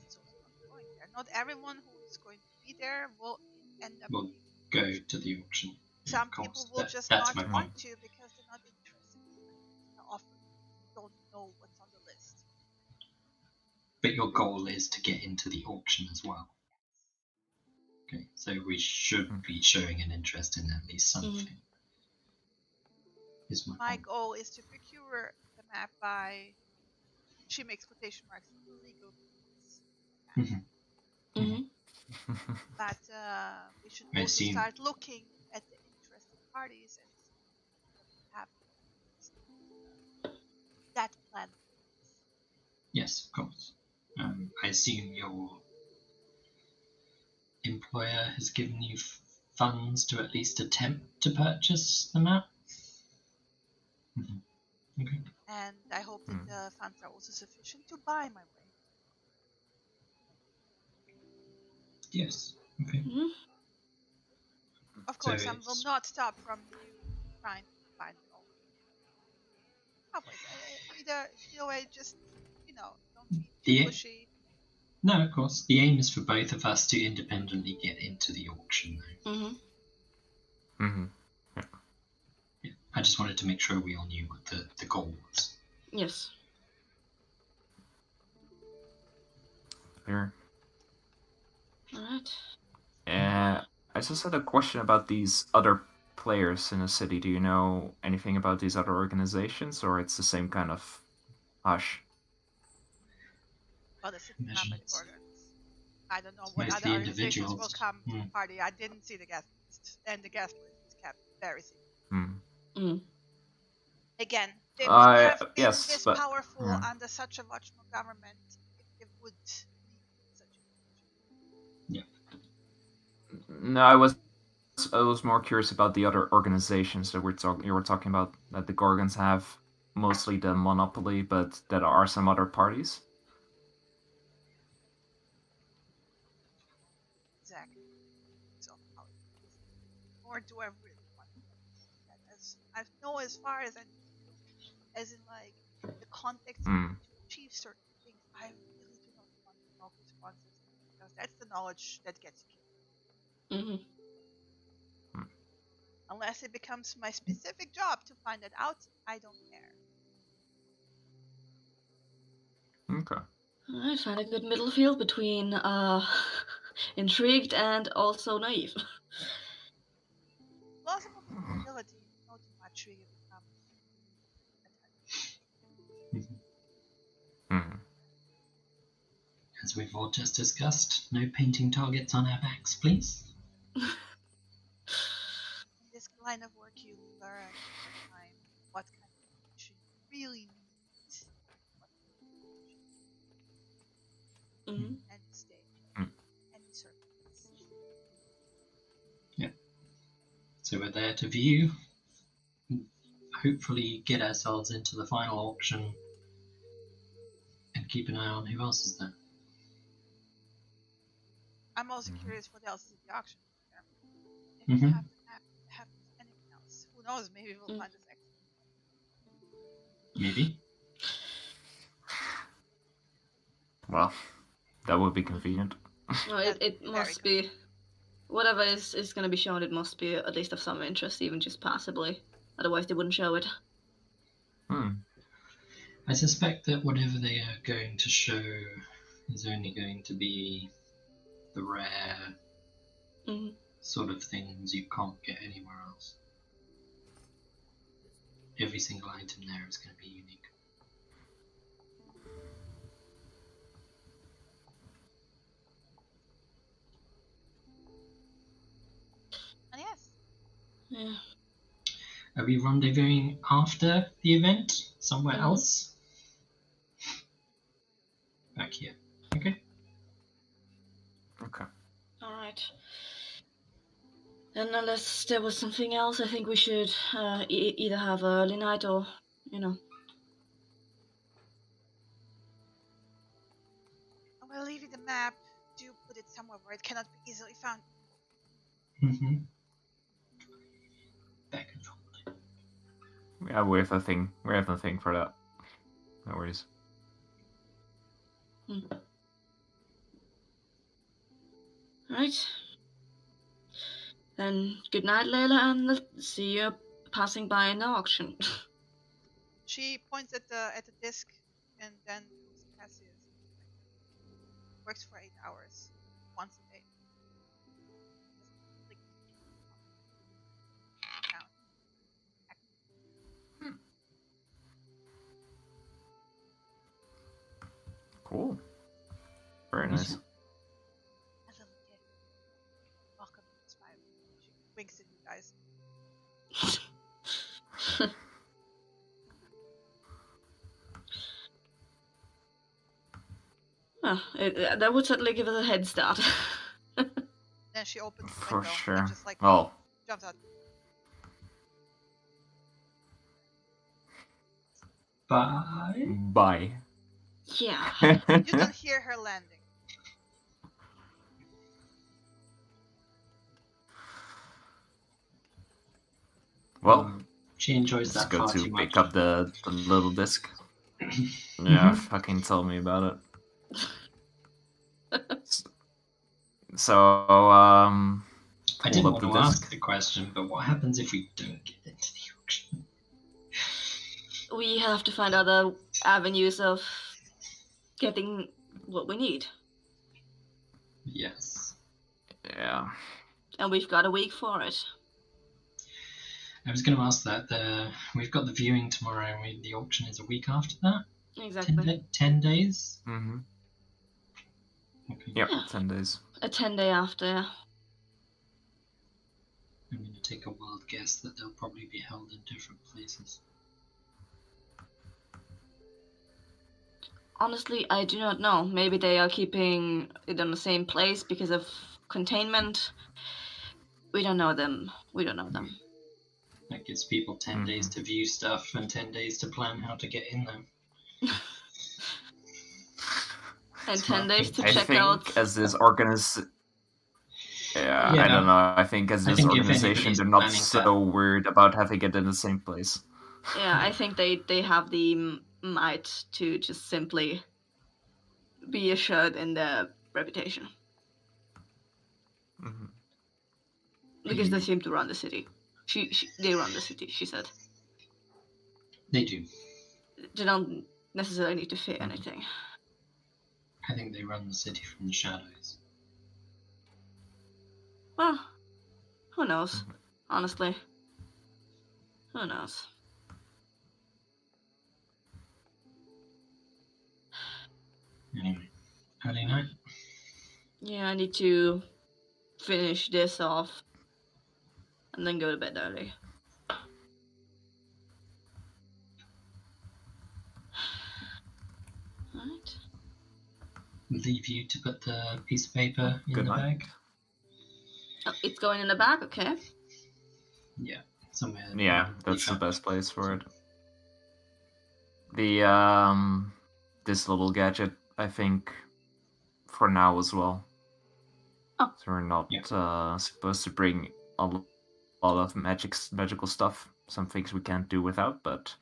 It's also not going there. Not everyone who is going to be there will end up. Will go to the auction. Some Of course, people will just that's not my point. want to because they're not interested in the offer. Don't know what's on the list. But your goal is to get into the auction as well. Okay, so we should be showing an interest in at least something. Is my My point. goal is to procure the map by, she makes quotation marks, legal means. Mm-hmm. But we should I also see. start looking at the interested parties and see what we have. That plan. Yes, of course. I assume your employer has given you funds to at least attempt to purchase the map? Okay. And I hope that the funds are also sufficient to buy my way. Yes. Okay. Mm-hmm. Of course, So some will it's- not stop from you trying to find it all. Either way, just, don't be too The- pushy. No, of course. The aim is for both of us to independently get into the auction, though. Mm-hmm. Mm-hmm. Yeah. I just wanted to make sure we all knew what the goal was. Yes. Clear. Alright. I just had a question about these other players in the city. Do you know anything about these other organizations, or it's the same kind of hush? Well, the city map and the Measurements. Gorgons. I don't know It's what other mostly organizations will individuals. come to Hmm. the party. I didn't see the guest list, and the guest list is kept very secret. Hmm. Mm. Again, they wouldn't have been Yes, this but- powerful yeah. under such a watchful government if they would be in such a position. No, I was more curious about the other organizations that you were talking about, that the Gorgons have mostly the monopoly, but there are some other parties. Exactly. So, or do I really want that? I know as far as I as in like the context Hmm. to achieve certain things, I really do not want to know responses because that's the knowledge that gets you killed. Mm-hmm. Unless it becomes my specific job to find it out, I don't care. Okay. Alright, find a good middle field between intrigued and also naive. Plausible deniability, no too much really becomes attached. Hmm. As we've all just discussed, no painting targets on our backs, please. In this line of work, you learn over time what kind of information you really need Mm-hmm. and stay Mm. and circumstance. So we're there to view, hopefully get ourselves into the final auction, and keep an eye on who else is there. I'm also Mhm. curious what else is at the auction. If you Mhm. have the map, have anything else. Who knows? Maybe we'll find a second. Maybe. Well, that would be convenient. No, That's it very must be. Whatever is going to be shown, it must be at least of some interest, even just passably. Otherwise, they wouldn't show it. Hmm. I suspect that whatever they are going to show is only going to be the rare Mhm. sort of things you can't get anywhere else. Every single item there is going to be unique. And yes, Yeah. Are we rendezvousing after the event somewhere Mhm. else? Back here. Okay. Okay. Alright. And unless there was something else, I think we should either have early night or, I will leave you the map. Do put it somewhere where it cannot be easily found. Mm-hmm. Back and forth. Yeah, we have a thing. We have a thing for that. No worries. Right. Then good night, Layla, and let's see you passing by in the auction. She points at the disc and then looks at Cassius. Works for 8 hours, once a day. Cool. Very nice. A little gift. Welcome to the spire. She winks at you guys. That would certainly give us a head start. Then she opens the For window sure. and just like Well, jumps out. Bye. bye. Yeah. You don't hear her landing. Well, She enjoys let's that go far to too pick much. up the little disc. Yeah, fucking tell me about it. So, I didn't pull up want the to disc. ask the question, but what happens if we don't get into the auction? We have to find other avenues of getting what we need. Yes. Yeah. And we've got a week for it. I was going to ask that. We've got the viewing tomorrow, and the auction is a week after that? Exactly. 10 days? Mm-hmm. Okay. Yep, Yeah. 10 days. A 10-day after. I'm going to take a wild guess that they'll probably be held in different places. Honestly, I do not know. Maybe they are keeping it in the same place because of containment. We don't know them. We don't know them. That gives people 10 days to view stuff and 10 days to plan how to get in there. And 10 days to I check think out. as this Yeah, Yeah. I don't know. I think as I this think if organization, anybody's they're not planning so weird about having it in the same place. Yeah, I think they have the might to just simply be assured in their reputation. Mm-hmm. Because they seem to run the city. They run the city, she said. They do. They don't necessarily need to fear anything. I think they run the city from the shadows. Well, who knows? Honestly. Who knows? Anyway, early night. Yeah, I need to finish this off and then go to bed early. Right. Leave you to put the piece of paper in Good the night. bag. Oh, it's going in the bag, okay. Yeah, somewhere. Yeah, that's the best place for it. The this little gadget, I think, for now as well. Oh. So we're not supposed to bring a lot of magical stuff. Some things we can't do without, but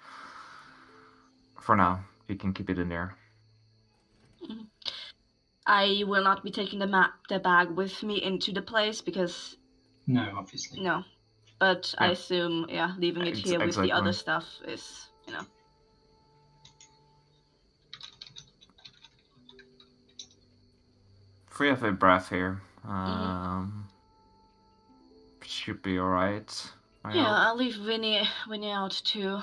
for now, we can keep it in there. Mm-hmm. I will not be taking the bag with me into the place because... No, obviously. No. But I assume, leaving it here with the other stuff is, Free of a breath here. Should be alright. I'll leave Winnie out too.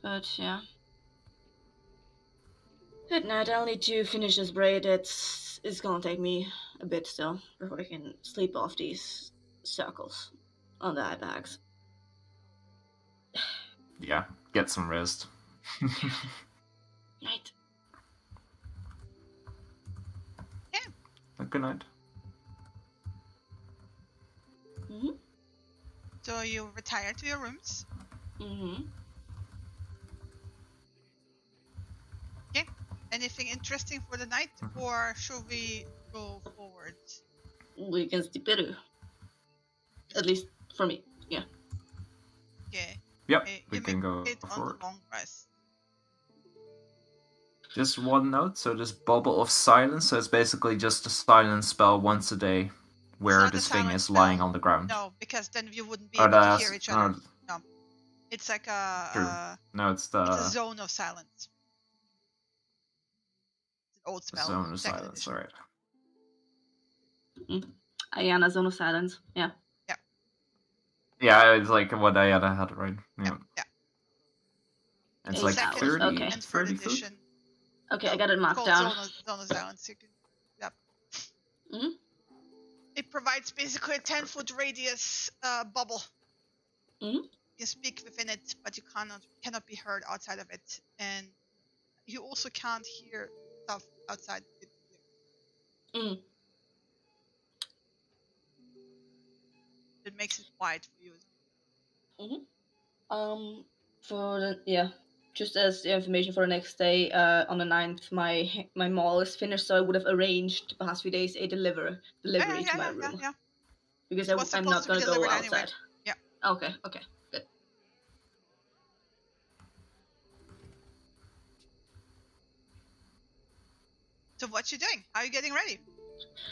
But yeah. At night I'll need to finish this braid. It's gonna take me a bit still before I can sleep off these circles on the eye bags. Yeah, get some rest. Night. Good night. Mm-hmm. So you retire to your rooms. Mm-hmm. Okay. Anything interesting for the night, or should we go forward? We can sleep better. At least for me. Yeah. Okay. Yep, we can go forward. On the long rest. Just one note, so this bubble of silence, so it's basically just a silence spell once a day, where this thing is lying on the ground. No, because then you wouldn't be able to hear each other. No. It's like it's a zone of silence. It's an old spell. Zone of silence, alright. Ayana, zone of silence, yeah. Yeah. Yeah, it's like what Ayana had, right? Yeah. It's like 30, okay. 30 foot? Okay, I got it marked down. Zone of silence. It provides basically a 10-foot radius bubble. You speak within it, but you cannot be heard outside of it, and you also can't hear stuff outside it. It makes it quiet for you. Just as the information for the next day, on the 9th, my mall is finished, so I would have arranged the past few days a delivery to my room. Yeah. Because I'm not going to go outside. Anyway. Yeah. Okay, good. So what you doing? How are you getting ready?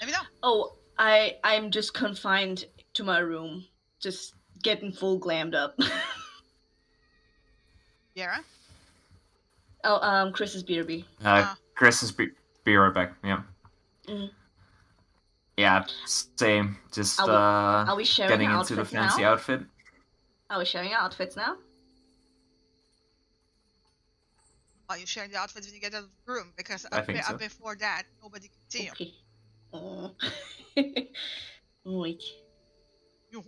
Let me know. Oh, I'm just confined to my room, just getting full glammed up. Yara? Oh, Chris is BRB. Chris is be right back. Yeah. Mhm. Yeah, same. Just Are we sharing getting into the outfits fancy now? outfit. Are we sharing outfits now? Well, you share the outfits when you get out of the room, because I think so. before that, nobody can see Okay. Oh. Wait. you.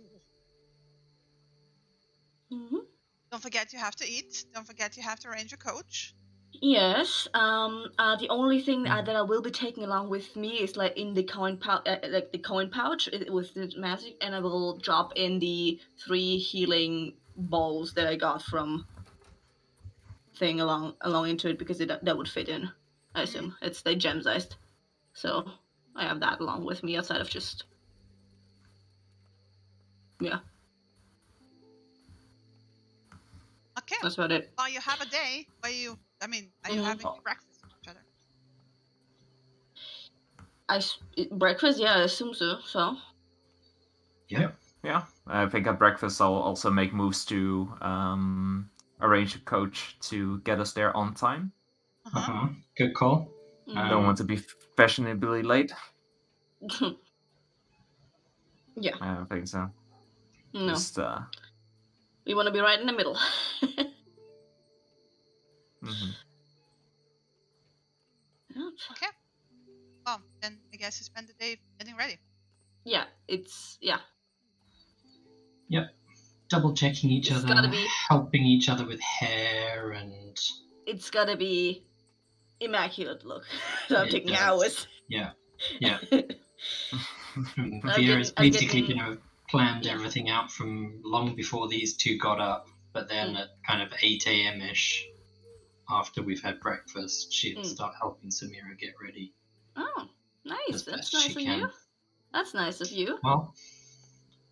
Mhm. Don't forget you have to eat. Don't forget you have to arrange your coach. Yes. The only thing that I will be taking along with me is like in the coin pouch, like the coin pouch with the magic, and I will drop in the 3 healing balls that I got from thing along into it, because that would fit in. I assume it's the gem sized, so I have that along with me outside of just yeah. Okay. That's about it. Well, you have a day where you. I mean, are you having breakfast with each other? Breakfast, yeah, I assume so. So. Yeah. Yeah, I think at breakfast I'll also make moves to arrange a coach to get us there on time. Good call. I don't want to be fashionably late. Yeah. I don't think so. No. Just, we want to be right in the middle. Okay. Well, then I guess you spend the day getting ready. Yeah, it's Yep. Double checking each It's other, gotta be- helping each other with hair, and it's gotta be immaculate look. So I'm It taking does. hours. yeah. I'm Vera's getting- basically planned everything out from long before these two got up, but then at kind of 8 a.m. ish, after we've had breakfast, she'll start helping Samira get ready. Oh, nice. As That's best nice she of can. you. That's nice of you. Well,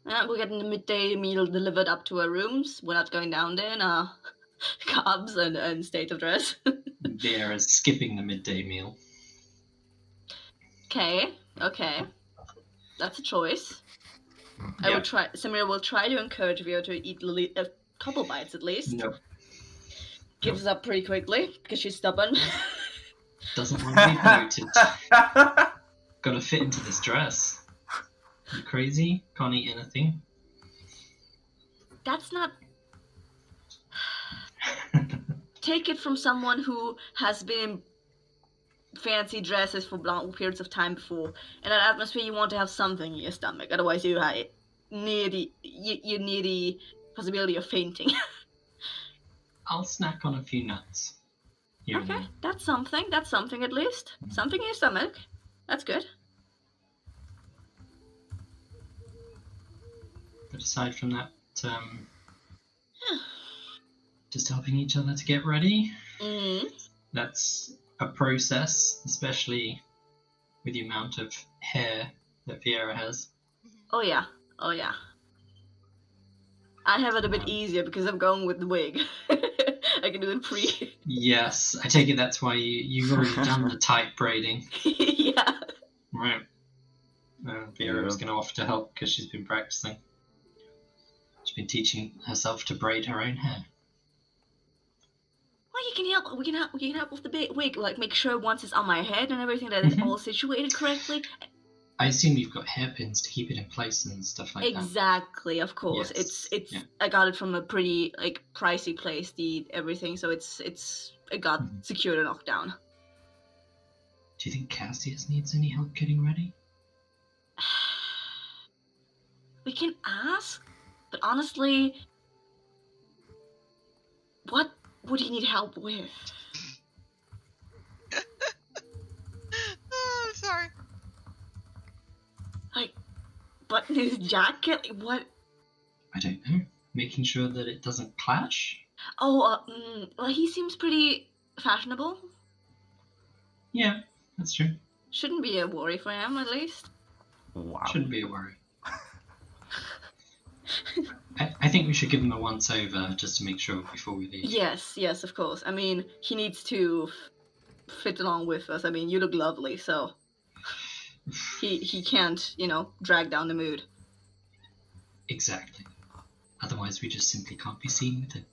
We're getting the midday meal delivered up to our rooms. We're not going down there in our cobs and state of dress. Vera's skipping the midday meal. Okay. That's a choice. I Yeah. will try. Samira will try to encourage Vera to eat a couple bites at least. Nope. Gives up pretty quickly because she's stubborn. Doesn't want to be bloated. Gotta fit into this dress. You crazy? Can't eat anything? That's not. Take it from someone who has been in fancy dresses for long periods of time before. In that atmosphere, you want to have something in your stomach. Otherwise, you're near the possibility of fainting. I'll snack on a few nuts. Here and Okay, there. that's something. That's something at least. Something in your stomach. That's good. But aside from that, just helping each other to get ready. That's a process, especially with the amount of hair that Viera has. Oh yeah. I have it a bit easier because I'm going with the wig. I can do it pre. Yes, I take it that's why you've already done the tight braiding. Yeah. Right. Viera was going to offer to help because she's been practicing. She's been teaching herself to braid her own hair. Well, you can help. We can help with the wig. Like make sure once it's on my head and everything that it's all situated correctly. I assume you've got hairpins to keep it in place and stuff like that. Exactly, of course. Yes. It's. Yeah. I got it from a pretty pricey place. Everything, so it got secured and locked down. Do you think Cassius needs any help getting ready? We can ask, but honestly, what would he need help with? Oh, I'm sorry. Button his jacket? What? I don't know. Making sure that it doesn't clash? Oh, well, he seems pretty fashionable. Yeah, that's true. Shouldn't be a worry for him, at least. Wow. Shouldn't be a worry. I think we should give him a once-over just to make sure before we leave. Yes, of course. I mean, he needs to fit along with us. I mean, you look lovely, so he can't, drag down the mood. Exactly. Otherwise, we just simply can't be seen with him.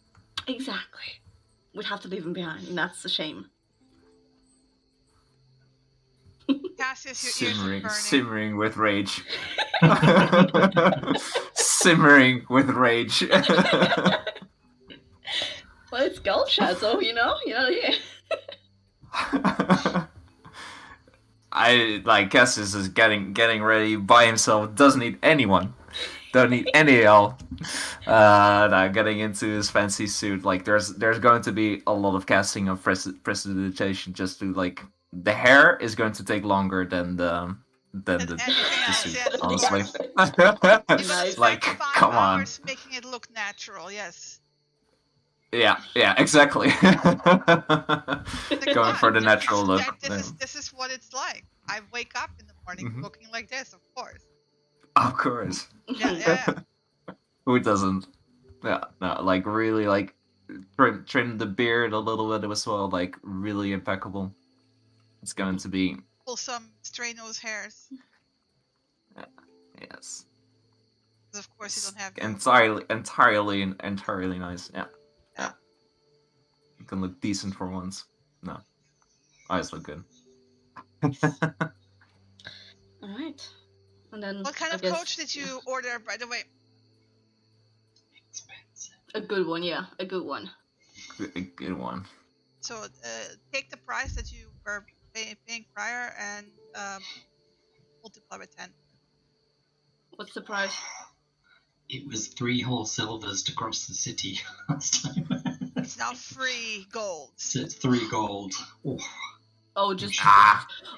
Exactly. We'd have to leave him behind, and that's a shame. Cassius, your ears are burning. Simmering with rage. Simmering with rage. Well, it's Gold Shadow, yeah. Cassius is getting ready by himself. Doesn't need anyone. Don't need any help. Getting into his fancy suit. Like there's going to be a lot of casting of prestidigitation just to the hair is going to take longer than the suit. Yes. Honestly, Nice. come on. Hours making it look natural. Yes. Yeah, exactly. Going for the natural look. This is what it's like. I wake up in the morning looking like this, of course. Of course. Yeah. Who doesn't? Yeah, no, really trim the beard a little bit as well, really impeccable. It's going to be. Pull some stray nose hairs. Yes. Of course, you don't have entirely nice. Yeah. You can look decent for once. No, eyes look good. All right. And then what kind of coach did you order, by the way? Expensive. A good one, yeah. A good one. A good one. So take the price that you were paying prior and multiply by 10. What's the price? It was 3 whole silvers to cross the city last time. It's now 3 gold. So it's 3 gold. Oh, just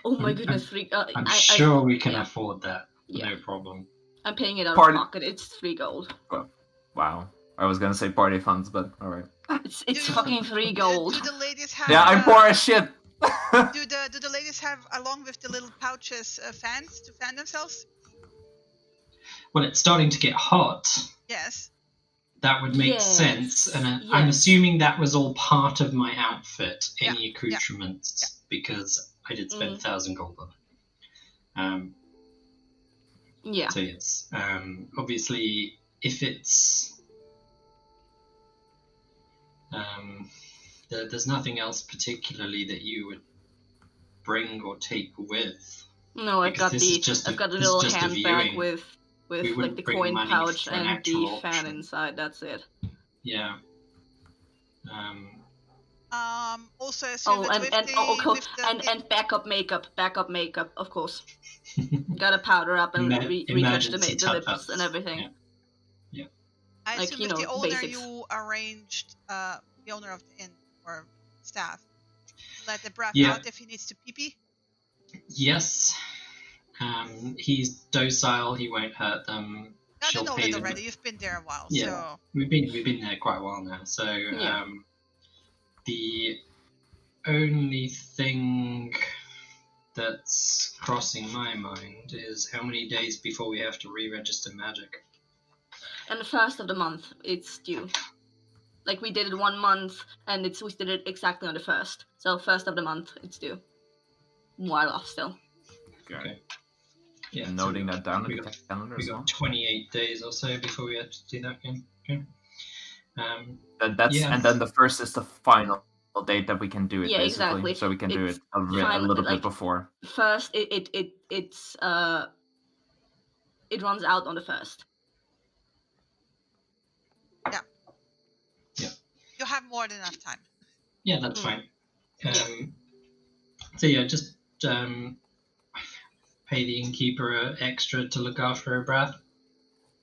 oh my goodness, 3. I'm sure we can afford that. Yeah. No problem. I'm paying it out of pocket. It's 3 gold. Oh, wow. I was gonna say party funds, but alright. It's fucking 3 gold. Do the ladies have? Yeah, I'm poor as shit. do the ladies have, along with the little pouches, fans to fan themselves? Well, it's starting to get hot. Yes. That would make sense, and I'm assuming that was all part of my outfit, any accoutrements, because I did spend 1,000 gold on it. So yes, obviously, if it's there's nothing else particularly that you would bring or take with. No, I've got a little handbag with the coin pouch and the fan inside. That's it. Yeah. Also, and backup makeup, of course. Gotta powder up and retouch the lips and everything. Yeah. I assume with the owner basics. You arranged the owner of the inn or staff let the brat out if he needs to pee-pee. Yes. He's docile. He won't hurt them. I don't know that already. You've been there a while. Yeah, so. we've been there quite a while now. So the only thing that's crossing my mind is how many days before we have to re-register magic. And the 1st of the month, it's due. We did it 1 month, and we did it exactly on the 1st. So 1st of the month, it's due. While off still. Okay. Yeah, noting that down in the calendar. We got 28 days or so before we have to do that again. Okay. And then the 1st is the final date that we can do it. Yeah, basically. Exactly. So we can do it a little bit before. First, it runs out on the 1st. Yeah. Yeah. You'll have more than enough time. Yeah, that's fine. So yeah, just pay the innkeeper extra to look after her breath.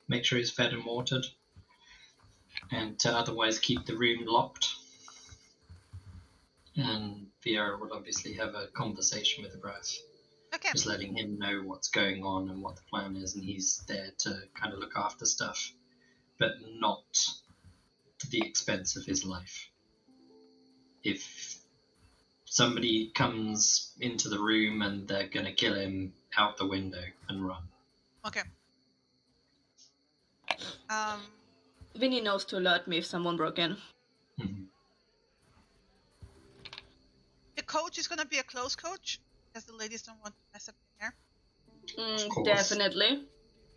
Make sure he's fed and watered. And to otherwise keep the room locked. And Viera will obviously have a conversation with the brass. Okay. Just letting him know what's going on and what the plan is, and he's there to kind of look after stuff, but not to the expense of his life. If somebody comes into the room and they're going to kill him, out the window and run. Okay. Vinny knows to alert me if someone broke in. The coach is gonna be a close coach because the ladies don't want to mess up their hair. course. Definitely.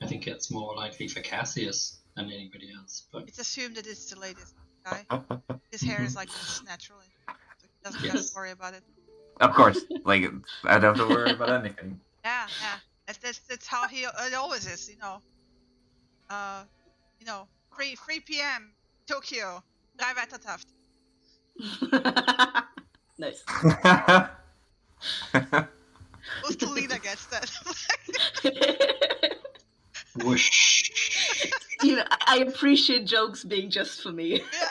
I think it's more likely for Cassius than anybody else, but It's assumed that it's the ladies, not the guy. His hair is like this naturally, so he doesn't have Yes. to worry about it. Of course, like I don't have to worry about anything. Yeah. That's how it always is, you know. 3 p.m. Tokyo, drive at Taft. Nice. Most leader gets that. whoosh, You know, I appreciate jokes being just for me. Yeah.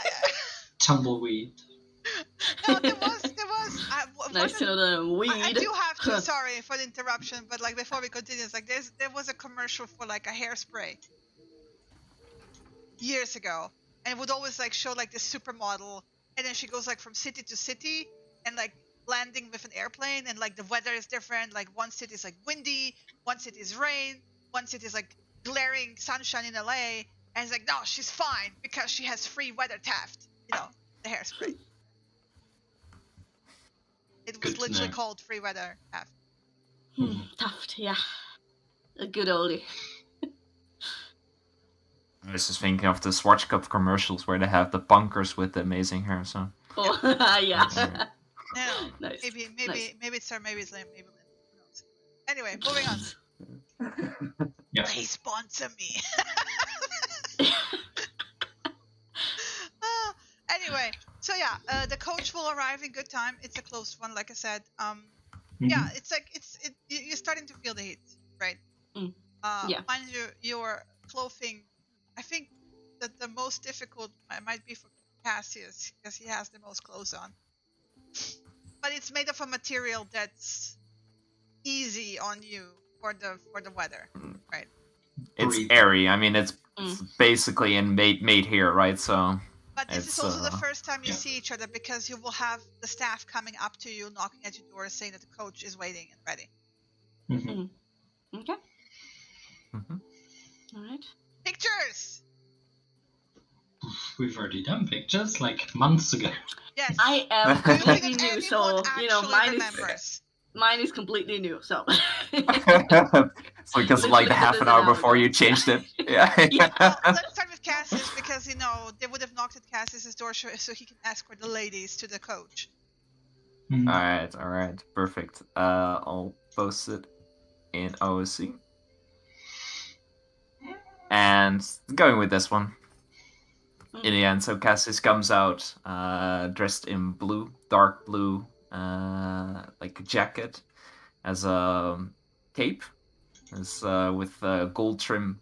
tumbleweed. No, there was. Nice to know that I'm weed. I do have to. Sorry for the interruption, but like before we continue, it's like there was a commercial for like a hairspray years ago, and it would always like show like this supermodel, and then she goes like from city to city, and like landing with an airplane, and like the weather is different. Like one city is like windy, one city is rain, one city is like glaring sunshine in LA, and it's like no, she's fine because she has free weather Taft. You know, the hairspray. It was Good to literally know. called free weather Taft. Taft, yeah. A good oldie. I was just thinking of the Swatch Cup commercials where they have the punkers with the amazing hair. So Oh, yeah. No, Nice. maybe Nice. maybe it's her, maybe it's Liam, maybe Lynn. Who knows? Anyway, moving on. Yeah. Please sponsor me. Anyway, so yeah, the coach will arrive in good time. It's a close one, like I said. Yeah, it's like you're starting to feel the heat, right? Yeah. Mind you, your clothing. I think that the most difficult might be for Cassius because he has the most clothes on. But it's made of a material that's easy on you for the weather, right? it's Breathe. airy. I mean, it's basically made here, right? So But this is It's, also the first time you yeah. see each other because you will have the staff coming up to you, knocking at your door, saying that the coach is waiting and ready. Mhm. Okay. Mhm. All right. Pictures. We've already done pictures like months ago. Yes. I am Do you think completely that new, so anyone you know, actually remembers? mine is completely new. So. it's like because like the Literally, half this an is hour an hour before ago. you changed it. Yeah. Well, let's start with Cassius because you know they would have knocked at Cassius's door so he can escort the ladies to the coach. Mhm. All right, perfect. I'll post it in OSC. And going with this one. In the end, so Cassius comes out dressed in blue, dark blue, like a jacket, as a cape, as with gold trim.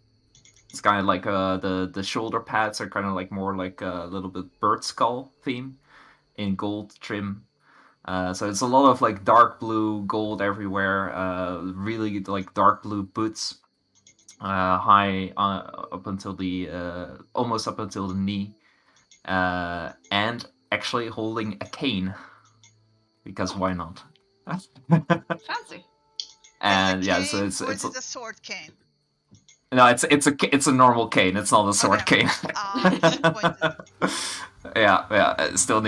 It's kind of like the shoulder pads are kind of like more like a little bit bird skull theme in gold trim. So it's a lot of like dark blue, gold everywhere. Really like dark blue boots, high up until the almost up until the knee, and actually holding a cane because why not? Fancy. And Is it a yeah, cane so it's or is it a sword cane? no, it's a normal cane. It's not a sword Okay. cane. Disappointed. yeah. Still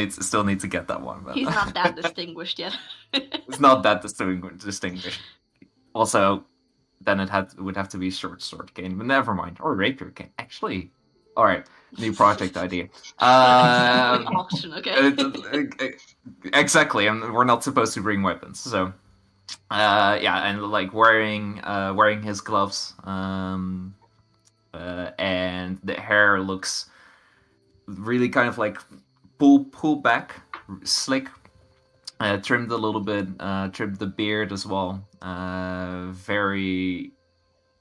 need to get that one. But He's not that distinguished yet. it's not that distinguished. Also, then would have to be short sword cane, but never mind. Or rapier cane. Actually, all right. New project idea. Auction, okay. Exactly, and we're not supposed to bring weapons, so yeah, and like wearing his gloves, and the hair looks really kind of like pull back, slick, trimmed a little bit, trimmed the beard as well, very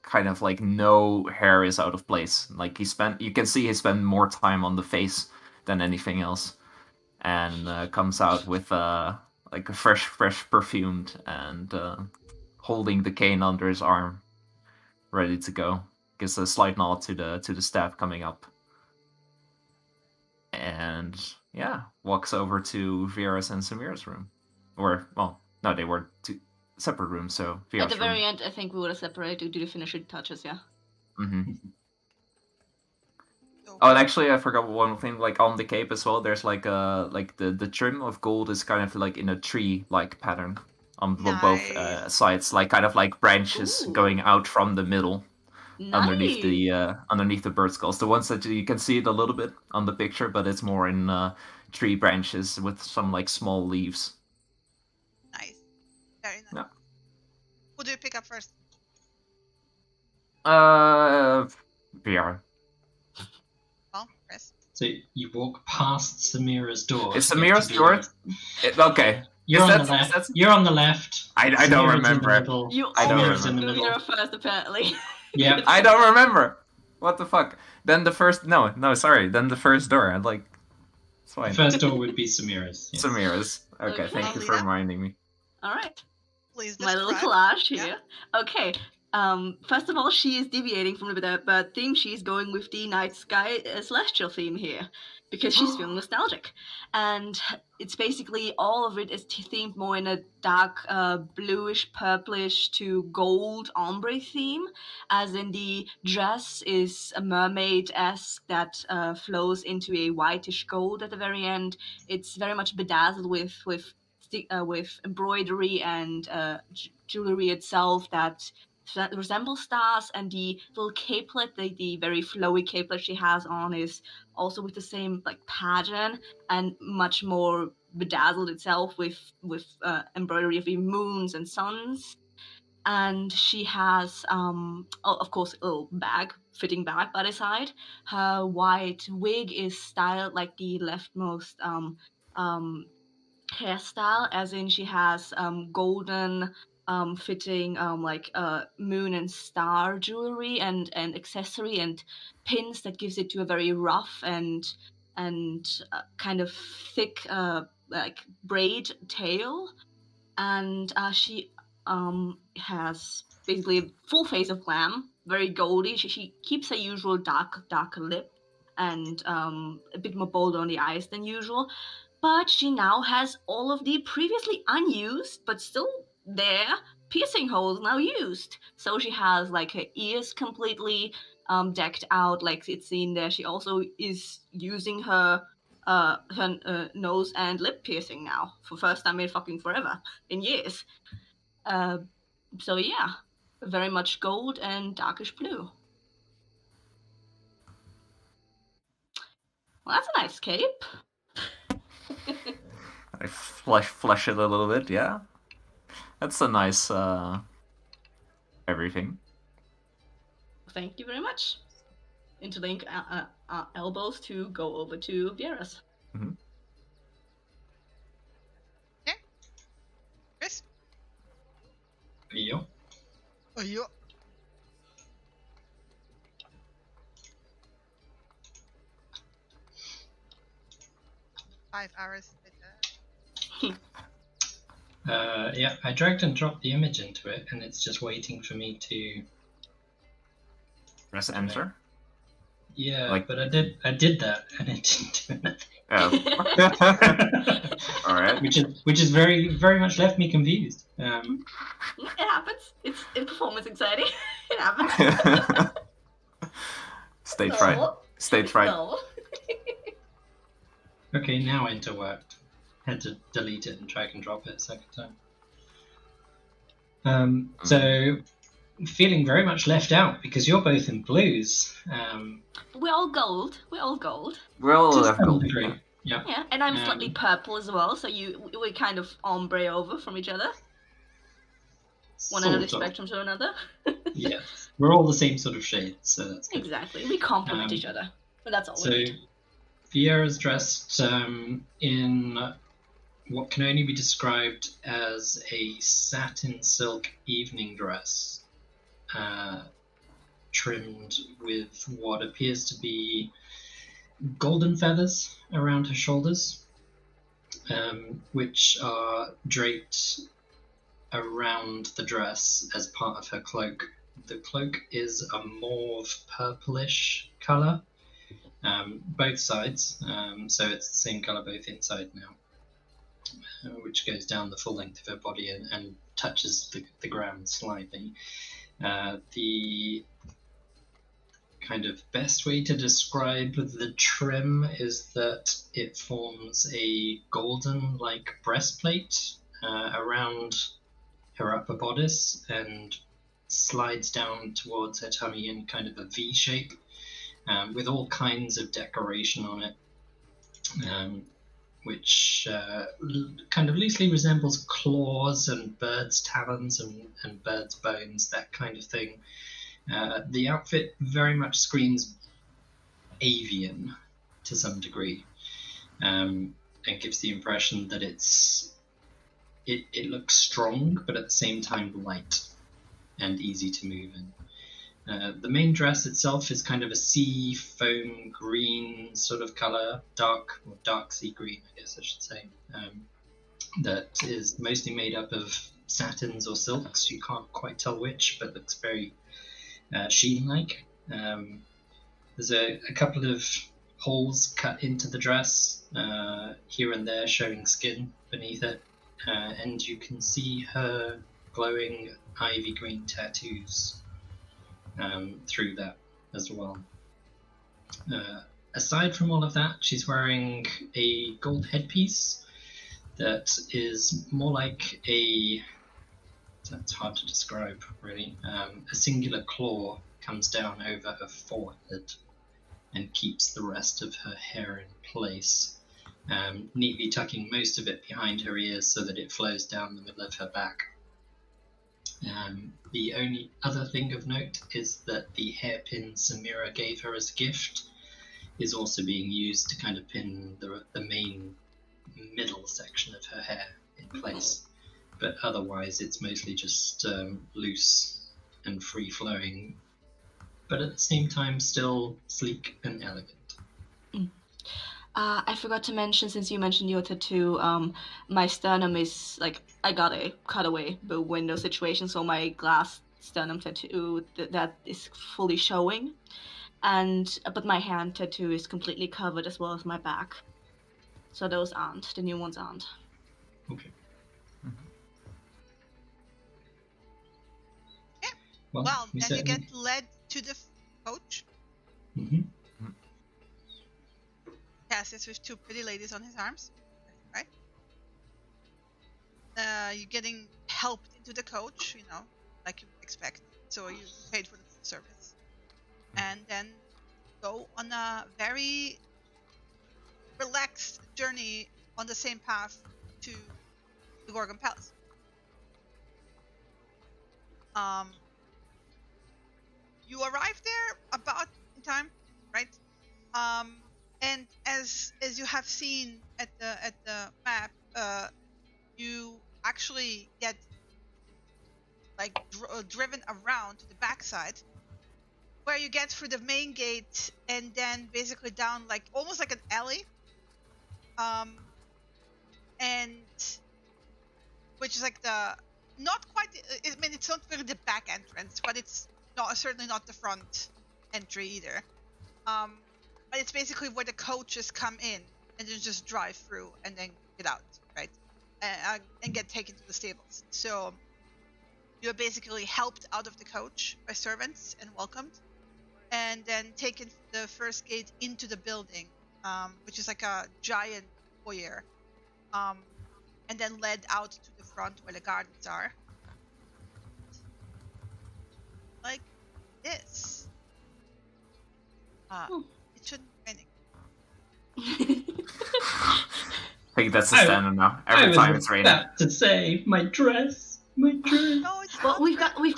kind of like no hair is out of place. Like you can see he spent more time on the face than anything else, and comes out with like a fresh perfumed and holding the cane under his arm, ready to go. Gives a slight nod to the staff coming up, and yeah, walks over to Vera's and Samira's room, or well, no, they were two separate rooms. So Vera's At the room. very end, I think we would have separated to do the finishing touches, yeah. Mm-hmm. So So Oh, and actually, I forgot one thing. Like on the cape as well, there's like the trim of gold is kind of like in a tree-like pattern on both Nice. sides, like kind of like branches Ooh. going out from the middle underneath Nice. the bird skulls. The ones that you can see it a little bit on the picture, but it's more in tree branches with some like small leaves. Nice. Very nice. Yeah. Who do you pick up first? VR. Well, Chris. So you walk past Samira's door. Is to get Samira's to door? Vera's. Okay. You're Is on that- the left. that's- You're on the left. I don't Samira's in the remember. middle. You I don't Samira's in the always middle. do first, apparently. Yeah. I don't remember. What the fuck? Then the first sorry. Then the first door. I'm like, it's The fine. first door would be Samira's. Yes. Samira's. Okay, Okay. thank you for Alita? reminding me. All right. Please My little describe. collage Yeah. here. Okay. First of all, she is deviating from the bird theme. She's going with the night sky celestial theme here because she's feeling nostalgic, and it's basically all of it is themed more in a dark bluish, purplish to gold ombre theme, as in the dress is a mermaid-esque that flows into a whitish gold at the very end. It's very much bedazzled with embroidery and jewelry itself that resembles stars, and the little capelet, the very flowy capelet she has on, is also with the same like pattern and much more bedazzled itself with embroidery of the moons and suns. And she has of course a little fitting bag by the side. Her white wig is styled like the leftmost hairstyle, as in she has golden fitting like moon and star jewelry and accessory and pins that gives it to a very rough and kind of thick like braid tail. And she has basically a full face of glam, very goldy. She keeps her usual darker lip and a bit more bold on the eyes than usual. But she now has all of the previously unused, but still there, piercing holes now used. So she has like her ears completely decked out, like it's seen there. She also is using her nose and lip piercing now for first time in fucking forever, in years. So yeah, very much gold and darkish blue. Well, that's a nice cape. I flush it a little bit, yeah. That's a nice everything. Thank you very much. Interlink elbows to go over to Vieras. Mm-hmm. Okay. Chris? Yeah. Oh, you. Five hours later. Yeah, I dragged and dropped the image into it, and it's just waiting for me to. Press enter. Yeah, Like- but I did that, and it didn't do anything. Oh. All right. which is very very much left me confused. It happens. It's performance anxiety. It happens. Stage fright. Normal. Stage fright. Normal. Okay, now enter worked. Had to delete it and drag and drop it a second time. So feeling very much left out because you're both in blues. We're all gold. We're all gold. We're all To left some gold. degree. Yeah. Yeah, and I'm slightly purple as well, so we kind of ombre over from each other. One end of the Sort of. spectrum to another. Yes. We're all the same sort of shade, so that's good. Exactly. We complement each other. But that's all So we need. Vieira's dressed in what can only be described as a satin silk evening dress, trimmed with what appears to be golden feathers around her shoulders, which are draped around the dress as part of her cloak. The cloak is a mauve purplish colour, both sides, so it's the same colour both inside now, which goes down the full length of her body and touches the ground slightly. The kind of best way to describe the trim is that it forms a golden-like breastplate around her upper bodice and slides down towards her tummy in kind of a V shape, with all kinds of decoration on it, which kind of loosely resembles claws and birds' talons and birds' bones, that kind of thing. The outfit very much screams avian to some degree, and gives the impression that it looks strong, but at the same time light and easy to move in. The main dress itself is kind of a sea foam green sort of color, dark sea green, I guess I should say, that is mostly made up of satins or silks. You can't quite tell which, but looks very sheen-like. There's a couple of holes cut into the dress here and there, showing skin beneath it, and you can see her glowing ivy green tattoos through that as well. Aside from all of that, she's wearing a gold headpiece that is more like it's hard to describe really. A singular claw comes down over her forehead and keeps the rest of her hair in place, neatly tucking most of it behind her ears so that it flows down the middle of her back. The only other thing of note is that the hairpin Samira gave her as a gift is also being used to kind of pin the main middle section of her hair in place. But otherwise it's mostly just loose and free-flowing, but at the same time still sleek and elegant. I forgot to mention, since you mentioned your tattoo, my sternum is like, I got a cutaway window situation, so my glass sternum tattoo that is fully showing, but my hand tattoo is completely covered as well as my back. So those aren't, the new ones aren't. Okay. Yeah. Well, then you get led to the coach. Mm-hmm. Cassius with two pretty ladies on his arms, right? You're getting helped into the coach, like you would expect. So you paid for the service, and then go on a very relaxed journey on the same path to the Gorgon Palace. You arrive there about in time, right? And as you have seen at the map, you actually get like driven around to the backside, where you get through the main gate and then basically down like almost like an alley, and which is like the not quite. I mean, it's not really the back entrance, but it's certainly not the front entry either. But it's basically where the coaches come in and then just drive through and then get out, right? And get taken to the stables. So you're basically helped out of the coach by servants and welcomed, and then taken the first gate into the building, which is like a giant foyer, and then led out to the front where the gardens are. Like this. It shouldn't be raining. I think that's the standard now. Every time it's raining. About to say my dress. No, it's Well, not we've raining.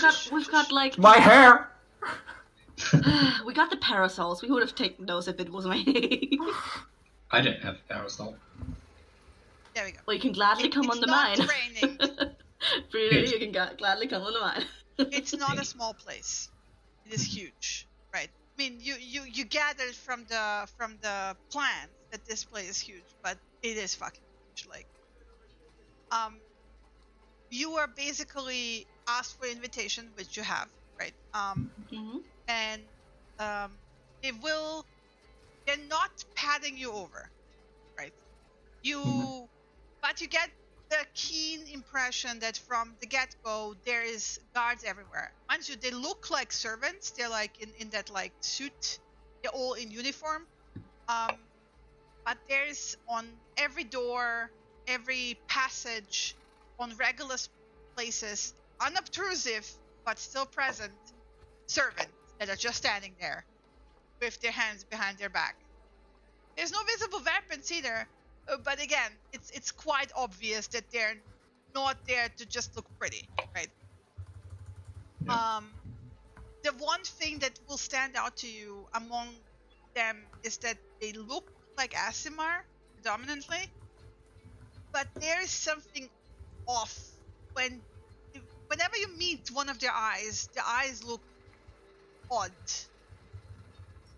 got like My hair. we got the parasols. We would have taken those if it was raining. I don't have a parasol. There we go. Well, you can gladly come on the mine. It's not raining. Really, you can gladly come on the mine. It's not a small place. It is huge, right? I mean, you gathered from the plans that this place is huge, but it is fucking huge. Like, you are basically asked for invitation, which you have, right? And they're not patting you over, right? But you get the keen impression that from the get-go there is guards everywhere. Mind you, they look like servants. They're like in that like suit. They're all in uniform. But there's on every door, every passage, on regular places, unobtrusive but still present servants that are just standing there with their hands behind their back. There's no visible weapons either, but again, it's quite obvious that they're not there to just look pretty, right? Yeah. The one thing that will stand out to you among them is that they look like Aasimar predominantly, but there is something off whenever you meet one of their eyes. The eyes look odd,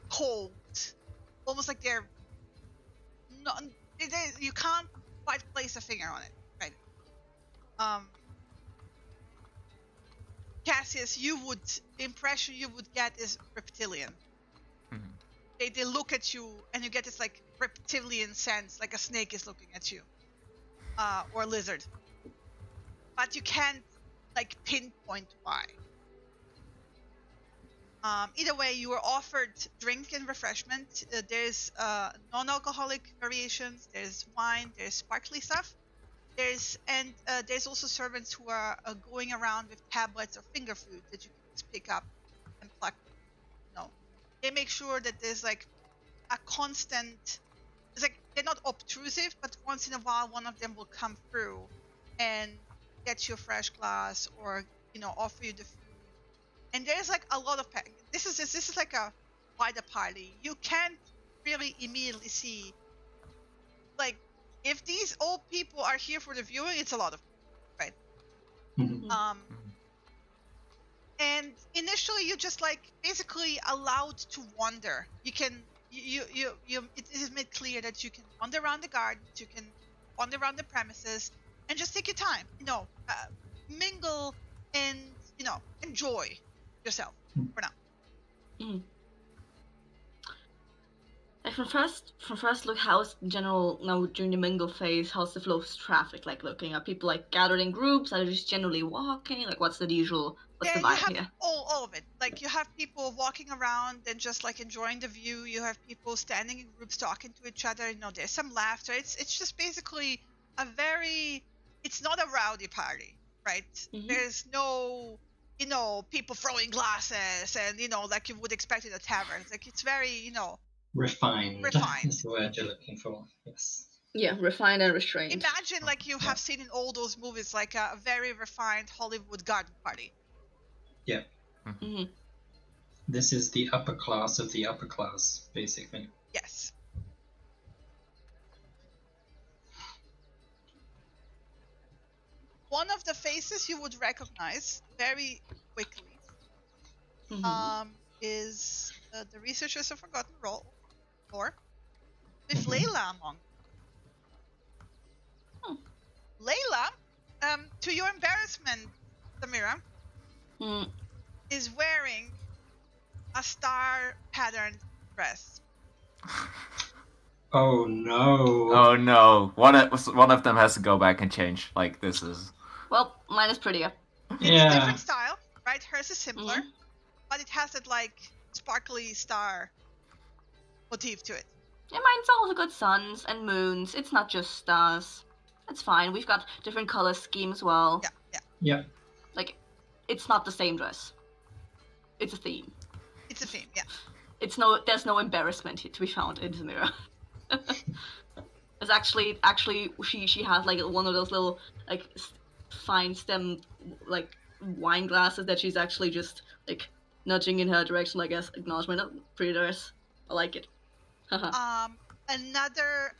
cold, almost like they're not. You can't quite place a finger on it, right? Cassius, the impression you would get is reptilian. Mhm. They look at you and you get this like reptilian sense, like a snake is looking at you, or a lizard. But you can't like pinpoint why. Either way, you were offered drink and refreshment. There's non-alcoholic variations. There's wine. There's sparkly stuff. There's also servants who are going around with tablets or finger food that you can just pick up and pluck. They make sure that there's like a constant. It's like they're not obtrusive, but once in a while, one of them will come through and get you a fresh glass or offer you the food. And there's like a lot of this is like a wider party. You can't really immediately see like if these old people are here for the viewing, it's a lot of people, right? Mhm. And initially you just like basically allowed to wander. You can it is made clear that you can wander around the gardens, you can wander around the premises and just take your time, mingle and enjoy yourself for now. Like from first look, how's in general now during the mingle phase? How's the flow of traffic like looking? Are people like gathered in groups? Are they just generally walking? Like what's the usual? What's the You vibe have here? all of it. Like you have people walking around and just like enjoying the view. You have people standing in groups talking to each other. There's some laughter. It's just basically it's not a rowdy party, right? Mhm. There's no people throwing glasses and like you would expect in a tavern. Like it's very Refined Refined. is the word you're looking for. Yes. Yeah, refined and restrained. Imagine like you have seen in all those movies, like a very refined Hollywood garden party. Yeah. Hmm. This is the upper class of the upper class, basically. Yes. One of the faces you would recognize very quickly is the Researchers of Forgotten Lore with Layla among them. Layla, to your embarrassment, Samira, is wearing a star patterned dress. Oh no! Oh no! One of them has to go back and change. Like this is. Well, mine is prettier. It's a different style, right? Hers is simpler, but it has that like sparkly star motif to it. Yeah, mine's also got suns and moons. It's not just stars. It's fine. We've got different color scheme as well. Yeah. Like, it's not the same dress. It's a theme. It's a theme, yeah. There's no embarrassment here to be found in Samira. It's actually she has like one of those little like fine stem like wine glasses that she's actually just like nudging in her direction, like as acknowledgement. Oh, pretty dress. I like it.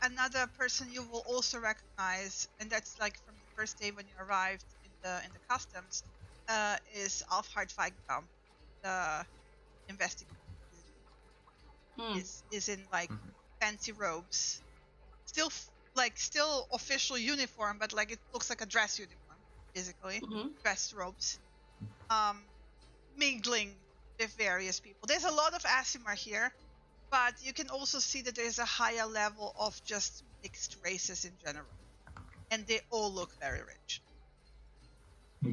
Another person you will also recognize, and that's like from the first day when you arrived in the customs, is Alfhard Feigenbaum, the investigator. Is in like fancy robes, still official uniform, but like it looks like a dress uniform, basically dress robes, mingling with various people. There's a lot of Aasimar here, but you can also see that there's a higher level of just mixed races in general. and they all look very rich. Hmm.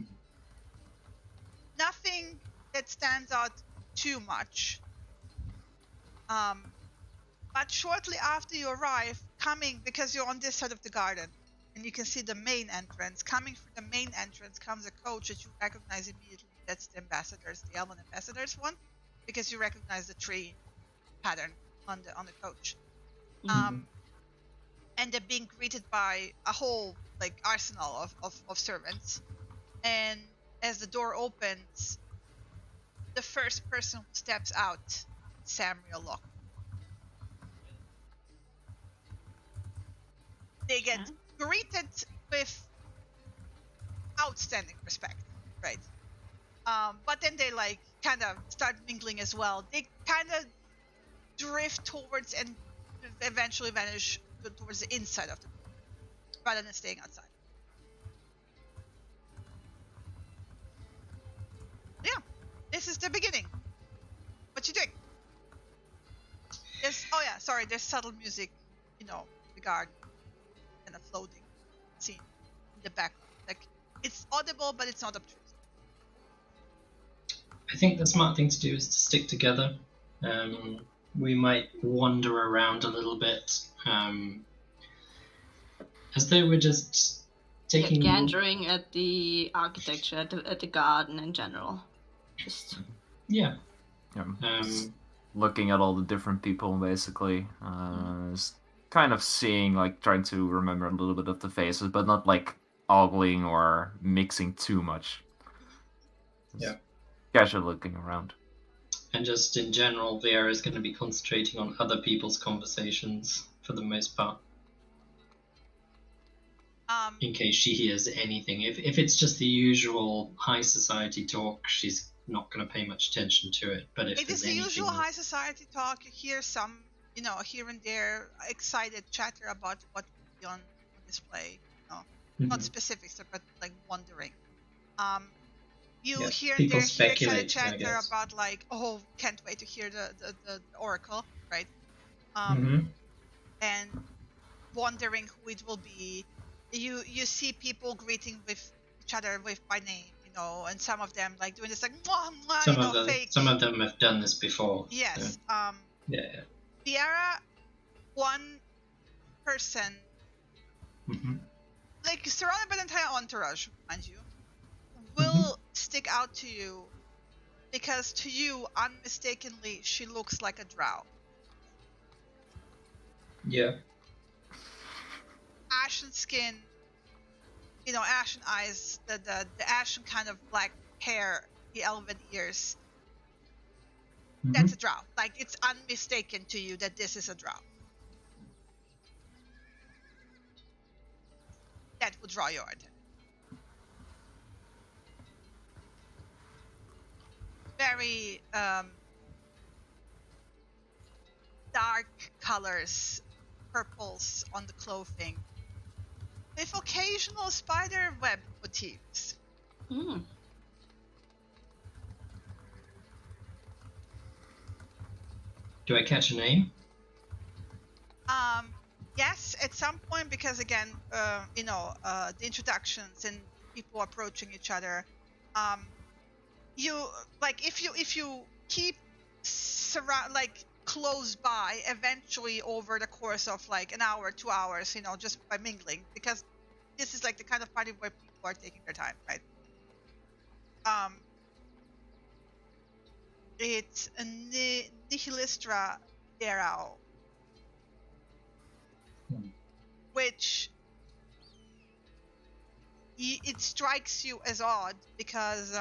Nothing that stands out too much. But shortly after you arrive, because you're on this side of the garden, and you can see the main entrance. Coming from the main entrance comes a coach that you recognize immediately. That's the ambassadors, the Elven ambassadors one, because you recognize the tree pattern on the coach. And they're being greeted by a whole arsenal of servants. And as the door opens, the first person who steps out, Samuel Locke. They get greeted with outstanding respect, right? But then they kind of start mingling as well. They kind of drift towards and eventually vanish towards the inside of the room, rather than staying outside. Yeah, this is the beginning. What you doing? There's subtle music, the garden, and a floating scene in the background. It's audible, but it's not obtrusive. I think the smart thing to do is to stick together. We might wander around a little bit, as though we're just taking... Gandering at the architecture, at the garden in general. Just... Yeah. Looking at all the different people, basically. Just kind of seeing, trying to remember a little bit of the faces, but not, ogling or mixing too much. Yeah. Casual looking around. And just in general, Vera is going to be concentrating on other people's conversations for the most part. In case she hears anything. If it's just the usual high society talk, she's not going to pay much attention to it. But if it is the usual high society talk, you hear some, here and there, excited chatter about what will be on display. Not specifics, but wondering. You hear and there hear excited chatter about can't wait to hear the oracle, right? And wondering who it will be. You see people greeting with each other by name, and some of them doing this mwah, mwah, fake. Some of them have done this before. Yes. Yeah. Viera, one person, surrounded by the entire entourage, mind you, will stick out to you because to you, unmistakably, she looks like a drow. Yeah. Ashen skin, ashen eyes, the ashen kind of black hair, the elven ears. That's a drow. It's unmistaken to you that this is a drow. That would draw your attention. Very dark colors, purples on the clothing, with occasional spider web motifs. Do I catch a name? Yes, at some point, because again, the introductions and people approaching each other. You if you keep close by, eventually over the course of an hour, 2 hours, just by mingling, because this is the kind of party where people are taking their time, right? It's a Nihilistra Derao, which it strikes you as odd because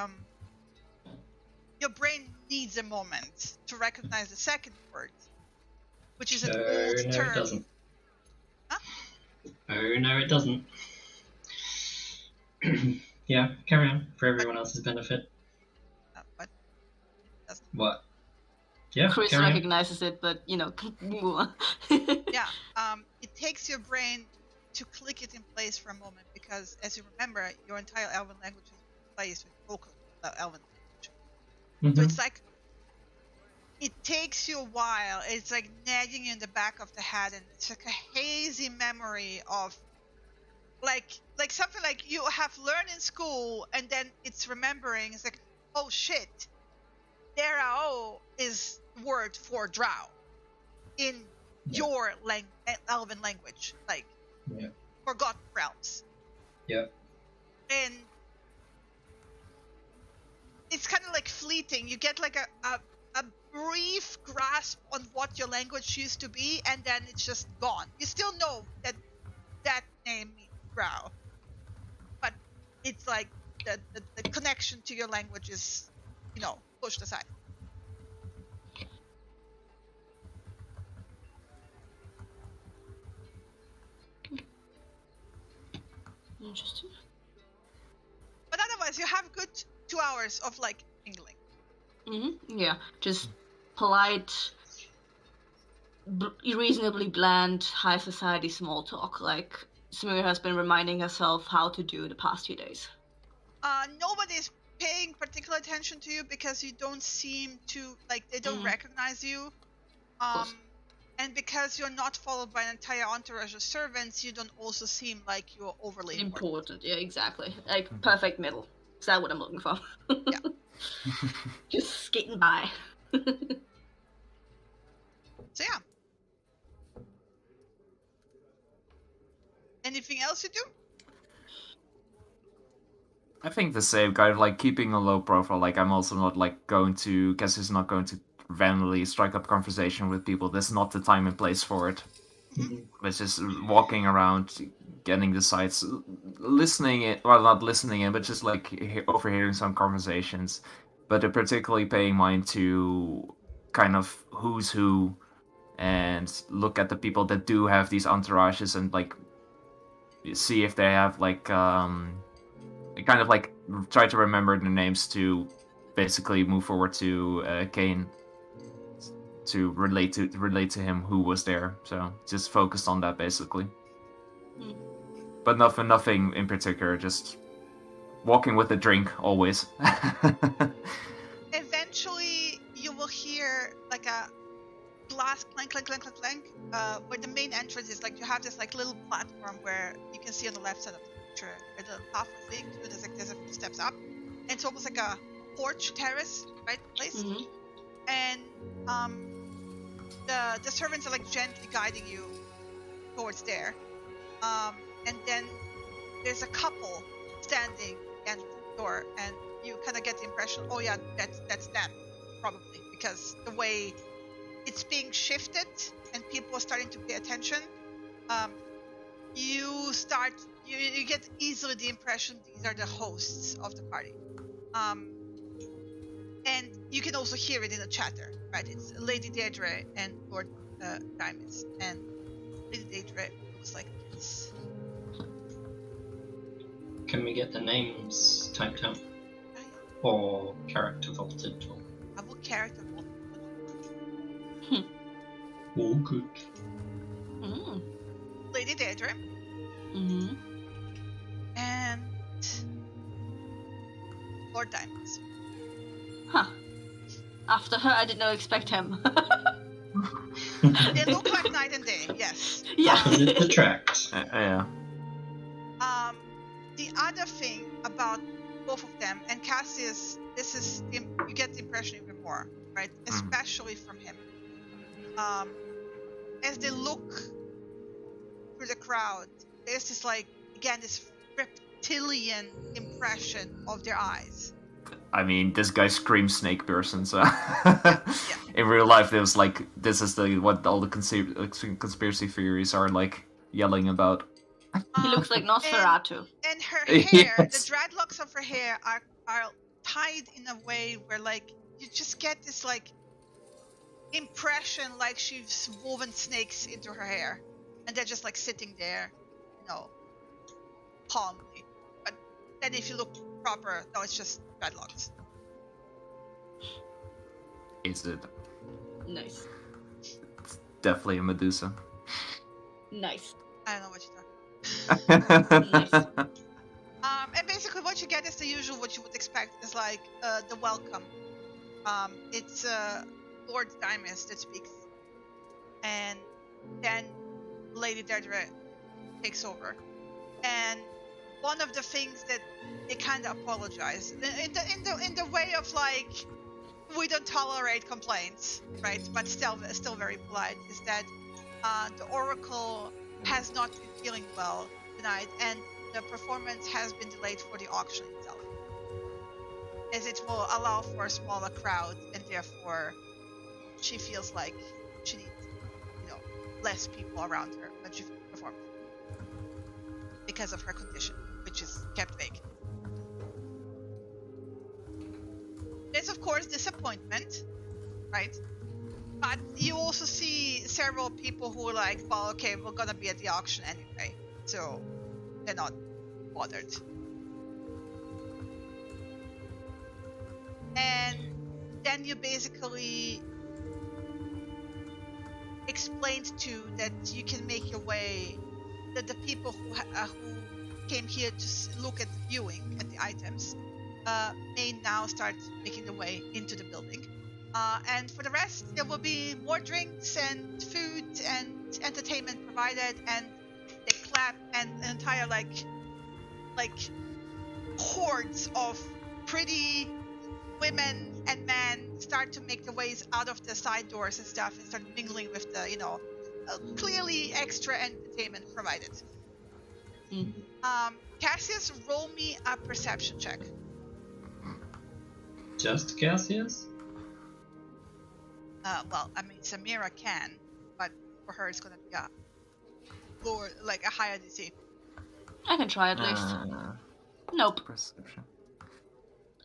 your brain needs a moment to recognize the second word, which is an old term. It doesn't. Huh? Oh, no, it doesn't. Yeah, carry on for everyone else's benefit. What? What? Yeah, Chris carry on. recognizes it, but Yeah, it takes your brain to click it in place for a moment because, as you remember, your entire Elven language is replaced with vocal Elven language. So it's it takes you a while. It's nagging you in the back of the head, and it's a hazy memory of like something like you have learned in school, and then it's remembering. It's like, oh shit, Derao is word for drow in your elven language, like Forgotten Realms. Yeah. And it's kind of like fleeting. You get like a brief grasp on what your language used to be, and then it's just gone. You still know that name means drow, but it's like the connection to your language is, pushed aside. Interesting. But otherwise, you have good 2 hours of like mingling. Yeah, just polite, reasonably bland, high society small talk, like Samira has been reminding herself how to do the past few days. Nobody's paying particular attention to you because you don't seem to, like, they don't recognize you. And because you're not followed by an entire entourage of servants, you don't also seem like you're overly important. Yeah, exactly. Like, perfect middle. Is that what I'm looking for? Yeah. Just skating by. So yeah. Anything else you do? I think the same, kind of like keeping a low profile. Like, I'm also not like going to, Cassie's not going to randomly strike up conversation with people. There's not the time and place for it. It's just walking around, getting the sights, listening in, well, not listening in, but just like overhearing some conversations. But particularly paying mind to kind of who's who, and look at the people that do have these entourages and like see if they have like kind of like try to remember the names to basically move forward to Kane to relate to him who was there. So just focused on that basically. But nothing in particular, just walking with a drink always. Eventually you will hear like a glass clank clank clank clank clank, where the main entrance is. Like, you have this like little platform where you can see on the left side of the picture where the path is leading to. There's a few steps up, and it's almost like a porch terrace, right, place. And the servants are like gently guiding you towards there, and then there's a couple standing at the door, and you kind of get the impression, oh yeah, that's them, probably, because the way it's being shifted and people are starting to pay attention. You get easily the impression these are the hosts of the party. And you can also hear it in the chatter, right? It's Lady Deirdre and Lord Diamonds, and Lady Deirdre looks like this. Can we get the names typed out? Or character vaulted? Or... I will character vault. All good. Lady Deirdre. And Lord Diamonds. Huh. After her, I did not expect him. They look like night and day, yes. Yeah. The tracks. Yeah. The other thing about both of them, and Cassius, you get the impression even more, right? Especially from him. As they look through the crowd, there's this like, again, this reptilian impression of their eyes. I mean, this guy screams snake person, so in real life, there was like, this is what all the conspiracy theories are like yelling about. He looks like Nosferatu. And her hair, the dreadlocks of her hair are tied in a way where like you just get this like impression like she's woven snakes into her hair, and they're just like sitting there, calmly. But then if you look proper, no, it's just dreadlocks. Is it? Nice. It's definitely a Medusa. Nice. I don't know what you're talking about. Nice. And basically what you get is the usual, what you would expect is like the welcome. It's Lord Diamonds that speaks, and then Lady Deirdre takes over, and one of the things that they kind of apologize in the way of like, we don't tolerate complaints, right? But still very polite. Is that the Oracle has not been feeling well tonight, and the performance has been delayed for the auction itself, as it will allow for a smaller crowd, and therefore she feels like she needs, less people around her when she performs because of her condition, which is kept vague. There's of course disappointment, right? But you also see several people who are like, well, okay, we're gonna be at the auction anyway, so they're not bothered. And then you basically explained to that you can make your way, that the people who came here to look at the viewing at the items may now start making their way into the building. And for the rest, there will be more drinks and food and entertainment provided, and they clap, and an entire like hordes of pretty women and men start to make their ways out of the side doors and stuff, and start mingling with the clearly extra entertainment provided. Cassius, roll me a perception check. Just Cassius? Well, I mean, Samira can, but for her it's gonna be a lower, like a higher DC. I can try at least. Nope. Perception.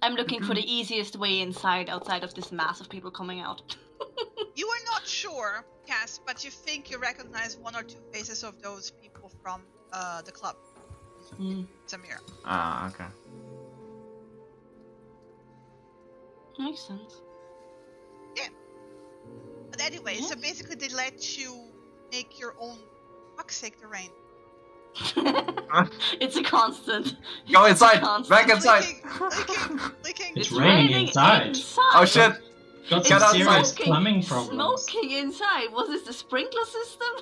I'm looking for the easiest way outside of this mass of people coming out. You are not sure, Cass, but you think you recognize one or two faces of those people from the club. Samira. Okay. Makes sense. But anyway, so basically they let you make your own toxic terrain. It's a constant. Go inside! Constant. Back inside! Leaking. It's raining inside. Oh shit! Got Get some serious outside. plumbing problems. Smoking inside. Was this the sprinkler system?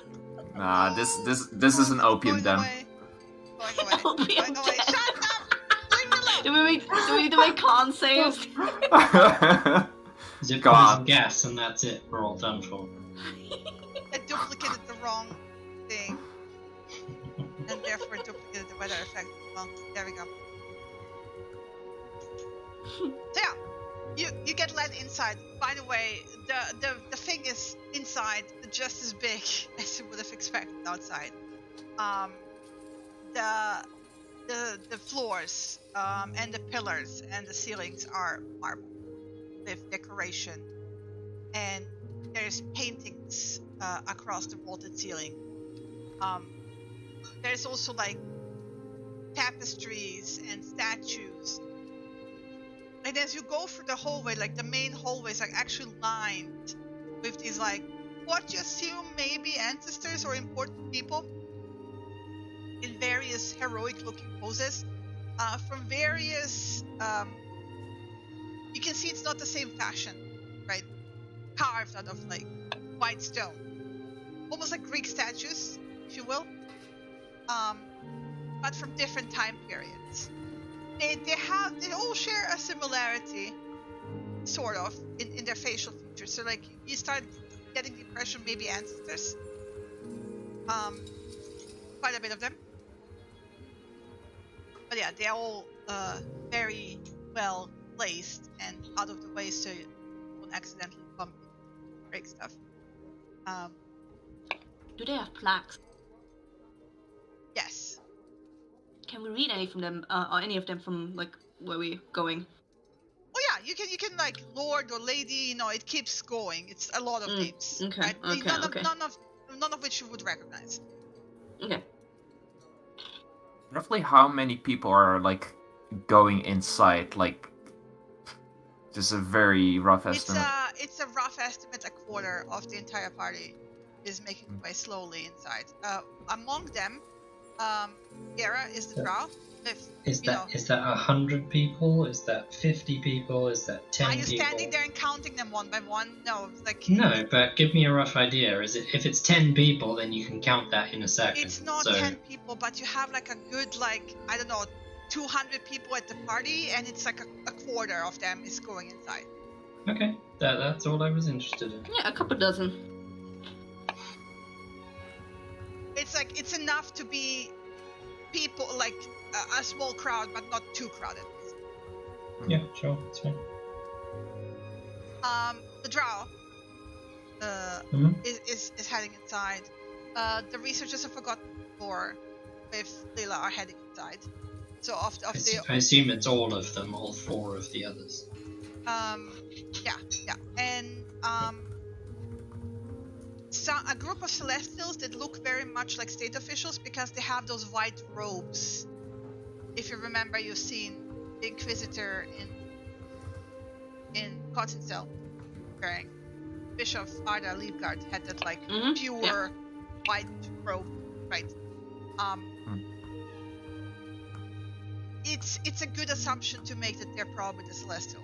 Nah, this is an opium den. Going away. Shut up! Leave me alone! Do we need to make con saves? Is it Go on. poison gas and that's it? We're all done for. I duplicated the wrong thing. And therefore duplicated the weather effect. Well, there we go. So yeah, you get led inside. By the way, the thing is inside just as big as you would have expected outside. The floors and the pillars and the ceilings are marble with decoration, and there's paintings across the vaulted ceiling. There's also like tapestries and statues. And as you go through the hallway, like the main hallways are actually lined with these like what you assume may be ancestors or important people in various heroic looking poses from various you can see it's not the same fashion, right? Carved out of like white stone, almost like Greek statues, if you will, but from different time periods. They all share a similarity, sort of, in their facial features. So like you start getting the impression maybe ancestors, quite a bit of them. But yeah, they're all very well placed and out of the way, so you won't accidentally bump and break stuff. Do they have plaques? Yes. Can we read any from them, or any of them from like where we're going? Oh yeah, you can like Lord or Lady. It keeps going. It's a lot of names. Okay. Right? Okay. None of which you would recognize. Okay. Roughly how many people are like going inside? Like, just a very rough estimate. It's a rough estimate. A quarter of the entire party is making their way slowly inside. Among them, Gera is the drow. Is that 100 people? Is that 50 people? Is that 10 people? Are you standing there and counting them one by one? No, like. No, but give me a rough idea. Is it if it's 10 people, then you can count that in a second. It's not 10 people, but you have like a good 200 people at the party, and it's like a quarter of them is going inside. Okay, that's all I was interested in. Yeah, a couple dozen. It's enough to be people, like a small crowd, but not too crowded. Yeah, sure, it's fine. The drow is heading inside. The researchers have forgotten before if Lila are heading inside. So I assume it's all of them, all 4 of the others. Yeah, and a group of Celestials that look very much like state officials because they have those white robes. If you remember, you've seen the Inquisitor in Cottontail wearing. Bishop Arda Leibgard had that pure white robe, right? It's a good assumption to make that they're probably the Celestial.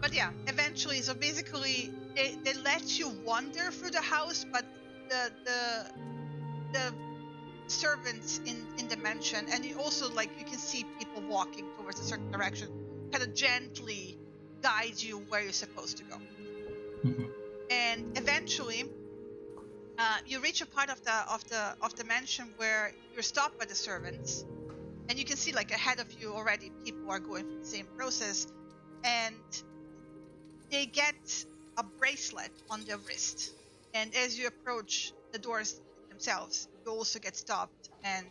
But yeah, eventually, so basically, they let you wander through the house, but the servants in the mansion, and you also you can see people walking towards a certain direction, kind of gently guide you where you're supposed to go. Mm-hmm. And eventually, you reach a part of the mansion where you're stopped by the servants, and you can see ahead of you already people are going through the same process, and they get a bracelet on their wrist, and as you approach the doors themselves, you also get stopped, and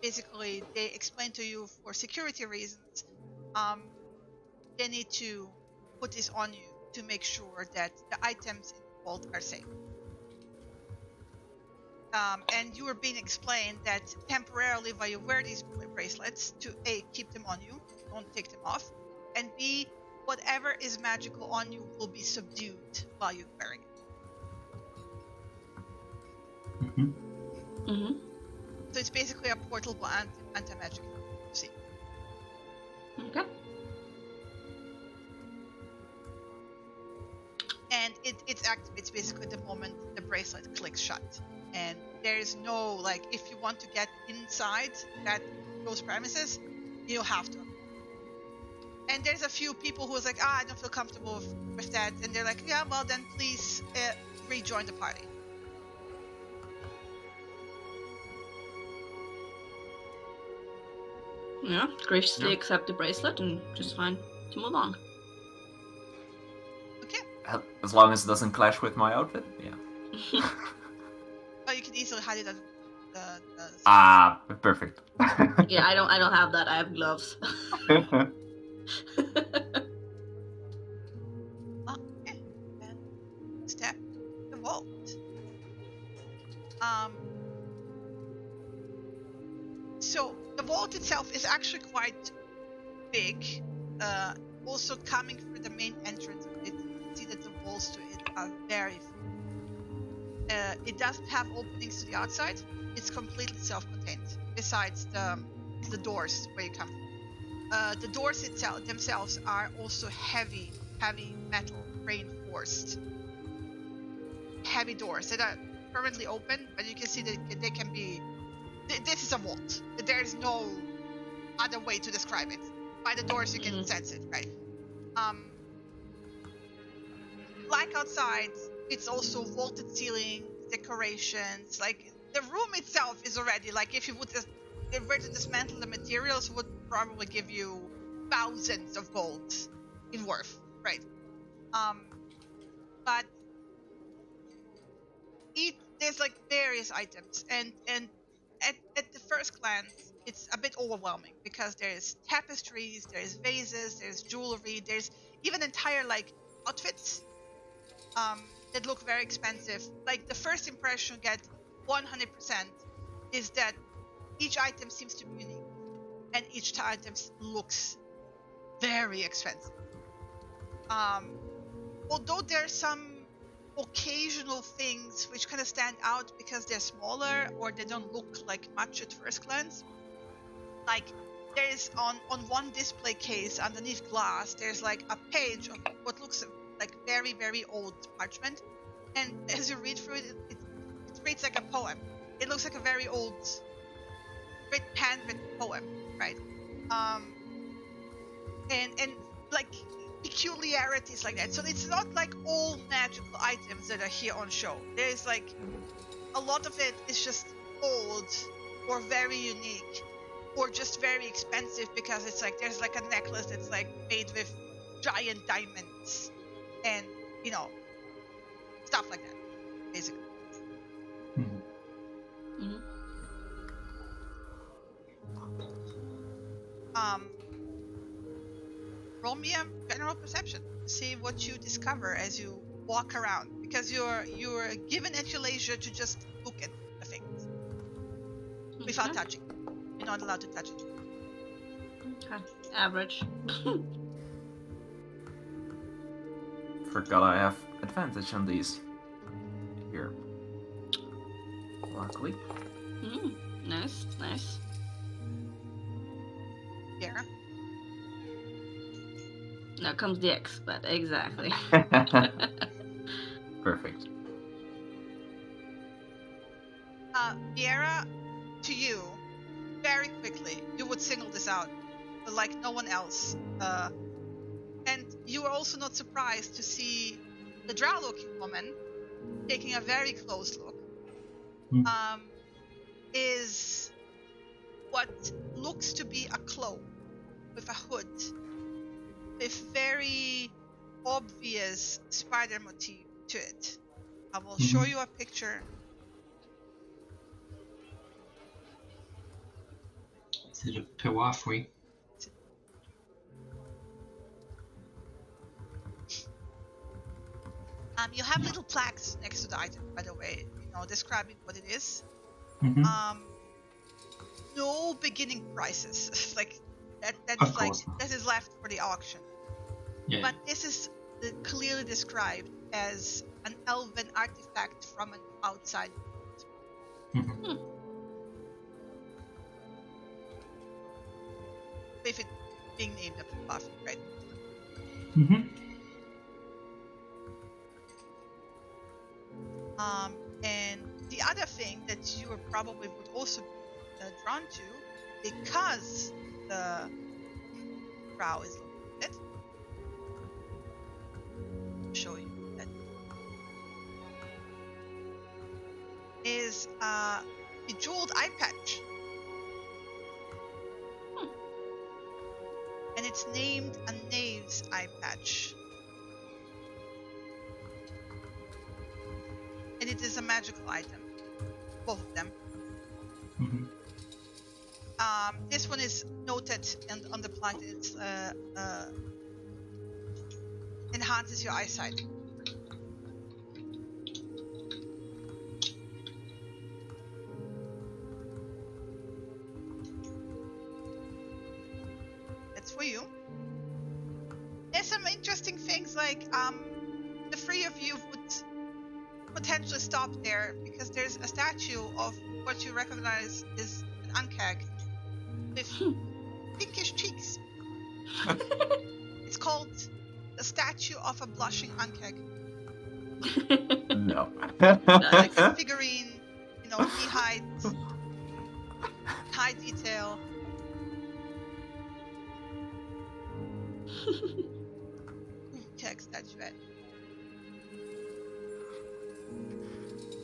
basically they explain to you for security reasons they need to put this on you to make sure that the items in the vault are safe. And you are being explained that temporarily while you wear these bracelets, to A, keep them on you, don't take them off, and B, whatever is magical on you will be subdued while you're wearing it. Mm-hmm. So it's basically a portable anti-magic. See. Okay. And it activates basically the moment the bracelet clicks shut. And there is no if you want to get inside those premises, you have to. And there's a few people who's I don't feel comfortable with that, and they're like, yeah, well then please rejoin the party. Yeah, graciously accept the bracelet and just fine to move on. Okay. As long as it doesn't clash with my outfit, yeah. Oh, you can easily hide it at the perfect. Yeah, I don't have that. I have gloves. Okay. And step the vault. So the vault itself is actually quite big. Also coming through the main entrance, you can see that the walls to it are very thin. It doesn't have openings to the outside. It's completely self-contained. Besides the doors where you come from. The doors themselves are also heavy metal, reinforced. Heavy doors that are currently open, but you can see that they can be. This is a vault. There is no other way to describe it. By the doors, you can sense it, right? Like outside, it's also vaulted ceiling, decorations. The room itself is already if you were to dismantle the materials, would probably give you thousands of gold in worth, right? But there's various items, and at the first glance, it's a bit overwhelming because there's tapestries, there's vases, there's jewelry, there's even entire outfits that look very expensive. The first impression you get 100% is that each item seems to be unique, and each item looks very expensive. Although there's some occasional things which kind of stand out because they're smaller or they don't look like much at first glance. Like there is on one display case underneath glass, there's like a page of what looks like very, very old parchment, and as you read through it, it reads like a poem. It looks like a very old, handwritten poem, right? And like peculiarities like that. So it's not like all magical items that are here on show. There's like a lot of it is just old or very unique or just very expensive because it's like there's like a necklace that's like made with giant diamonds and stuff like that, basically. Mhm. Roll me a general perception to see what you discover as you walk around, because you're given at your leisure to just look at the things without Okay. touching. You're not allowed to touch it. Okay. Average. Forgot I have advantage on these. Here. Luckily. Nice. Yeah. Now comes the expert. Exactly. Perfect. Viera, to you, very quickly, you would single this out, like no one else. And you are also not surprised to see the drow-looking woman taking a very close look. Is what looks to be a cloak with a hood with very obvious spider motif to it. I will show you a picture. Is it a Pewafwi? You have little plaques next to the item, by the way, describing what it is. No beginning prices, like that is left for the auction. Yeah. But this is clearly described as an elven artifact from an outside world. With it being named after Buffy, right? And the other thing that you probably would also be drawn to, because the brow is looking at it, I'll show you that, is a bejeweled eye patch. And it's named a Knave's eye patch. And it is a magical item, both of them. This one is noted and on the plaque. It's enhances your eyesight. That's for you. There's some interesting things like the three of you would potentially stop there because there's a statue of what you recognize is an Ankag with pinkish cheeks. It's called the statue of a blushing Ankag. No. Like a figurine, knee height, high detail. Ankag statuette.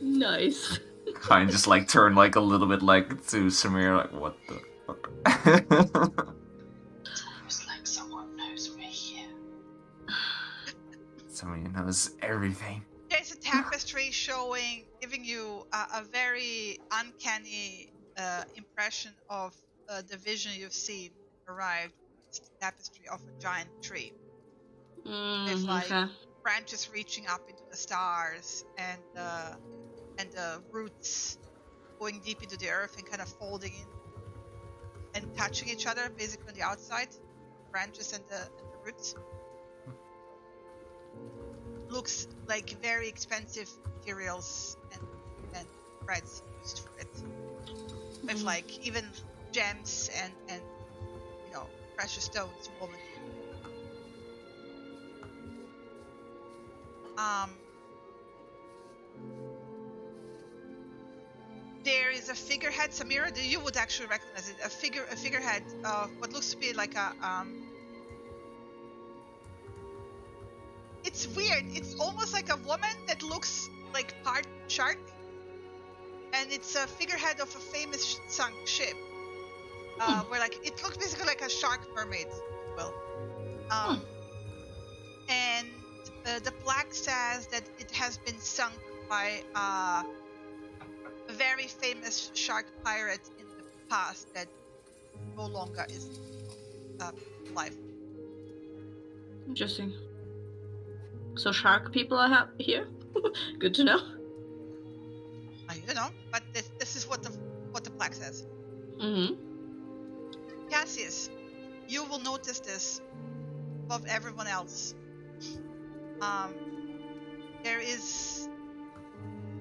Nice. I just turn a little bit to Samir, what the fuck? It's like someone knows we're here. Someone knows everything. There's a tapestry giving you a very uncanny impression of the vision you've seen arrived. It's the tapestry of a giant tree. With Okay. branches reaching up into the stars and the roots going deep into the earth and kind of folding in and touching each other, basically on the outside, branches and the roots. looks like very expensive materials and threads used for it. With like even gems and you know, precious stones woven. There is a figurehead, Samira. You would actually recognize it. A figurehead of what looks to be like a It's weird. It's almost like a woman that looks like part shark, and it's a figurehead of a famous sunk ship. Where like it looks basically like a shark mermaid, well. And the plaque says that it has been sunk by a very famous shark pirate in the past that no longer is alive. Interesting. So shark people are here? Good to know. I don't know, but this is what the plaque says. Mm-hmm. Cassius, you will notice this above everyone else. There is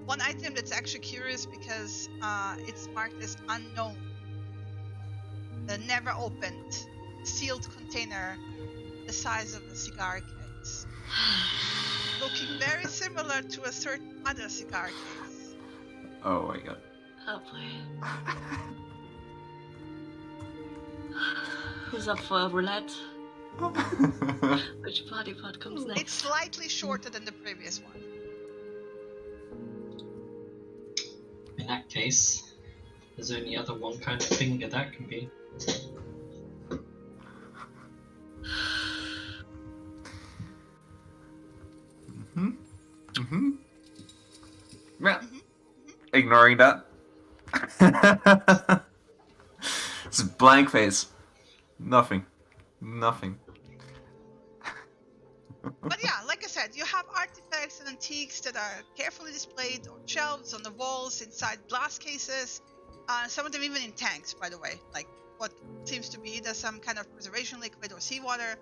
one item that's actually curious because it's marked as unknown. The never opened, sealed container the size of a cigar case. Looking very similar to a certain other cigar case. Oh my god. Oh boy. Who's up for a roulette? Which body part comes next? It's slightly shorter than the previous one. In that case, there's only other one kind of finger that can be. Yeah. Ignoring that. It's a blank face. Nothing. But yeah, like I said, you have artifacts and antiques that are carefully displayed on shelves, on the walls, inside glass cases. Some of them even in tanks, by the way. Like what seems to be either some kind of preservation liquid or seawater.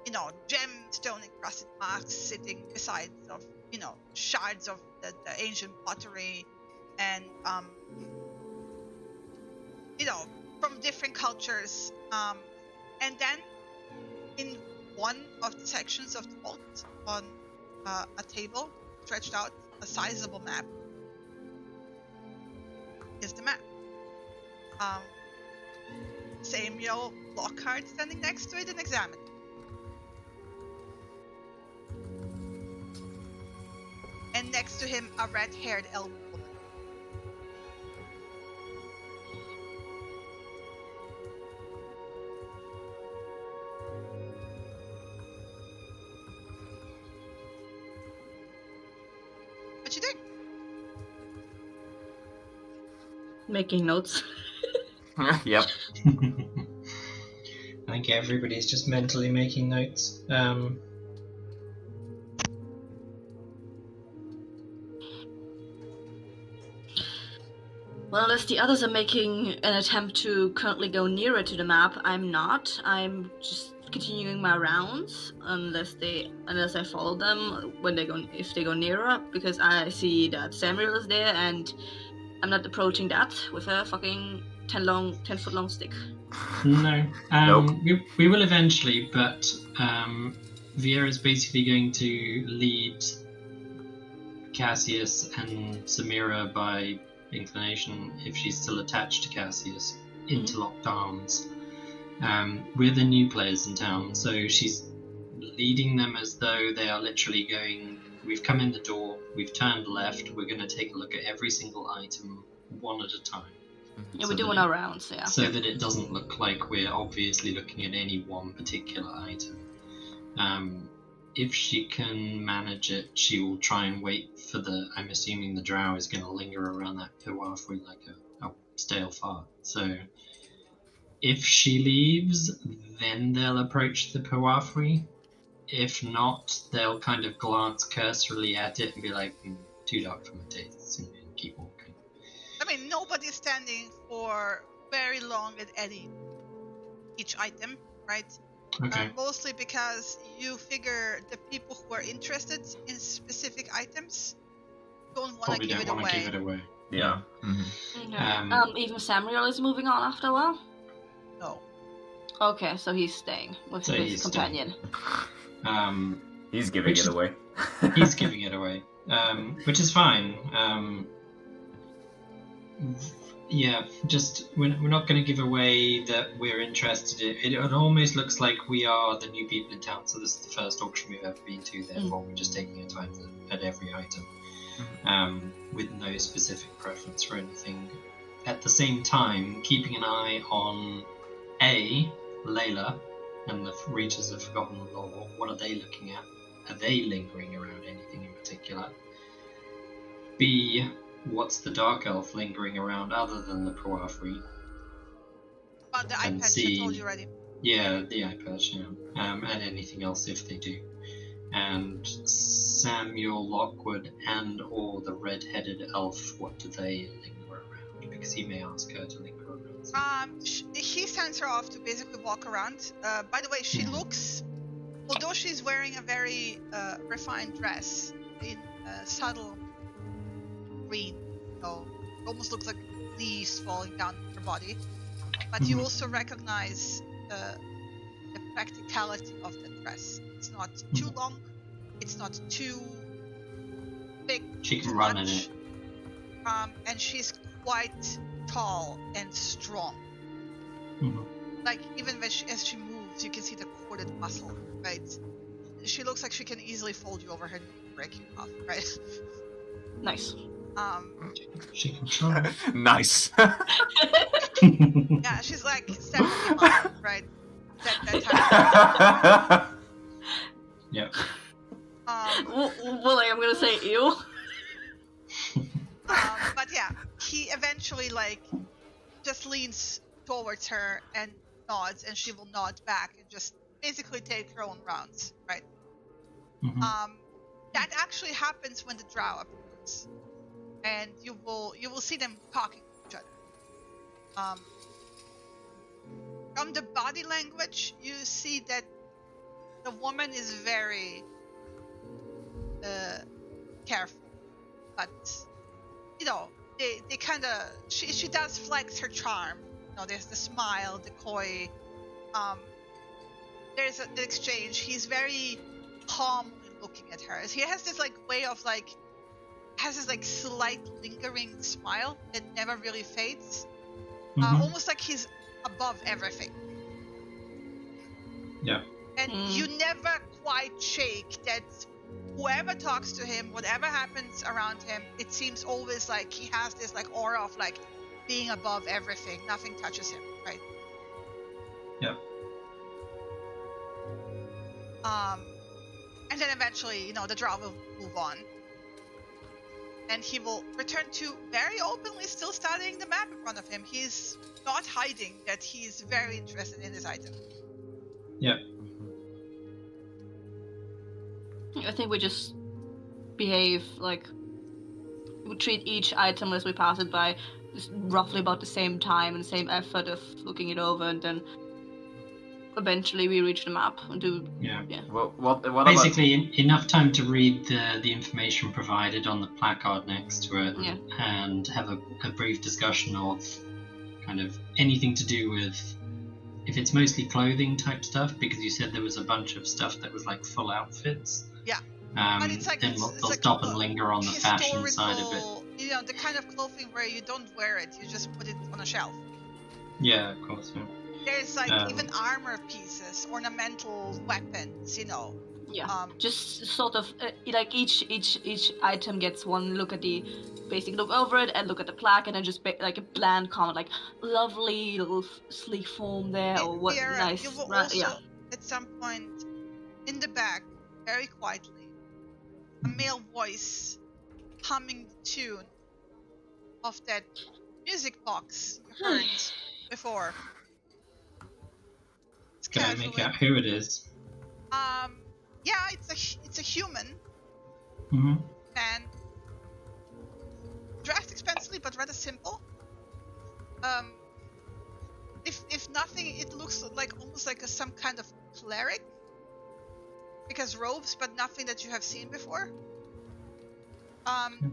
You know, gemstone encrusted masks sitting beside of, you know, shards of the ancient pottery and you know, from different cultures. And then in one of the sections of the vault on a table stretched out a sizable map is the map. Samuel Lockhart standing next to it and examining. And next to him, a red-haired elven woman. What you doing? Making notes. Yep. I think everybody's just mentally making notes. Well, as the others are making an attempt to currently go nearer to the map, I'm not. I'm just continuing my rounds unless I follow them if they go nearer, because I see that Samuel is there and I'm not approaching that with a fucking 10-foot long stick. No. Nope. We will eventually, but Vieira's basically going to lead Cassius and Samira by inclination, if she's still attached to Cassius, into locked arms. We're the new players in town, so she's leading them as though they are literally going, we've come in the door, we've turned left, we're going to take a look at every single item one at a time. Yeah, we're doing our rounds, yeah. So that it doesn't look like we're obviously looking at any one particular item. If she can manage it, she will try and wait for I'm assuming the drow is going to linger around that Pewafri like a stale fart. So if she leaves, then they'll approach the Pewafri. If not, they'll kind of glance cursorily at it and be like, too dark for my tastes, and keep walking. I mean, nobody's standing for very long at each item, right? Okay. Mostly because you figure the people who are interested in specific items don't want to Probably give don't it want to away. give it away. Yeah. Okay. Even Samuel is moving on after a while? No. Okay, so he's staying with So his he's companion. He's giving Which it is- away. He's giving it away, which is fine. Yeah, just we're not going to give away that we're interested in. It almost looks like we are the new people in town, so this is the first auction we've ever been to. Therefore, we're just taking our time at every item, with no specific preference for anything. At the same time, keeping an eye on Layla and the Reaches of Forgotten Lore. What are they looking at? Are they lingering around anything in particular? B, what's the Dark Elf lingering around other than the Proafri? But the And iPad, see- I told you already. Yeah, the iPads, yeah. And anything else if they do. And Samuel Lockwood and or the red-headed elf, what do they linger around? Because he may ask her to linger around. He sends her off to basically walk around. By the way, she looks, although she's wearing a very refined dress in subtle green, so it almost looks like leaves falling down her body. But you also recognize the practicality of the dress. It's not too long. It's not too big. She can too run in much. it. And she's quite tall and strong. Like even as she moves, you can see the corded muscle, right? She looks like she can easily fold you over her knee and break you off, right? Nice. She can try. Nice. Yeah, she's like Stephanie Meyer, right? That type. Yep. Well, I'm gonna say ew. But yeah, he eventually just leans towards her and nods, and she will nod back and just basically take her own rounds, right? That actually happens when the drow appears, and you will see them talking to each other. From the body language, you see that the woman is very careful, but they kind of she does flex her charm. There's the smile, the coy. There's the exchange. He's very calmly looking at her. He has this way of has this slight lingering smile that never really fades. Almost like he's above everything. Yeah. And you never quite shake that whoever talks to him, whatever happens around him, it seems always like he has this aura of being above everything. Nothing touches him, right? Yeah. And then eventually, the drow will move on. And he will return to very openly still studying the map in front of him. He's not hiding that he's very interested in this item. Yeah. I think we just behave we treat each item as we pass it by just roughly about the same time and same effort of looking it over, and then eventually we reach the map and do. Yeah. What Basically, enough time to read the information provided on the placard next to it, and have a brief discussion of kind of anything to do with, if it's mostly clothing type stuff, because you said there was a bunch of stuff that was full outfits. Yeah. But it's then they'll stop and linger on the fashion side of it. The kind of clothing where you don't wear it, you just put it on a shelf. Yeah, of course. Yeah. There's even armor pieces, ornamental weapons, Yeah. Just sort of each item gets one look at the basic look over it and look at the plaque, and then just a bland comment lovely little sleek form there, or what nice. You will also at some point in the back, very quietly, a male voice humming the tune of that music box you heard before. Can I make out who it is? Yeah, it's a human man, dressed expensively but rather simple. If nothing, it looks almost like some kind of cleric, because robes, but nothing that you have seen before.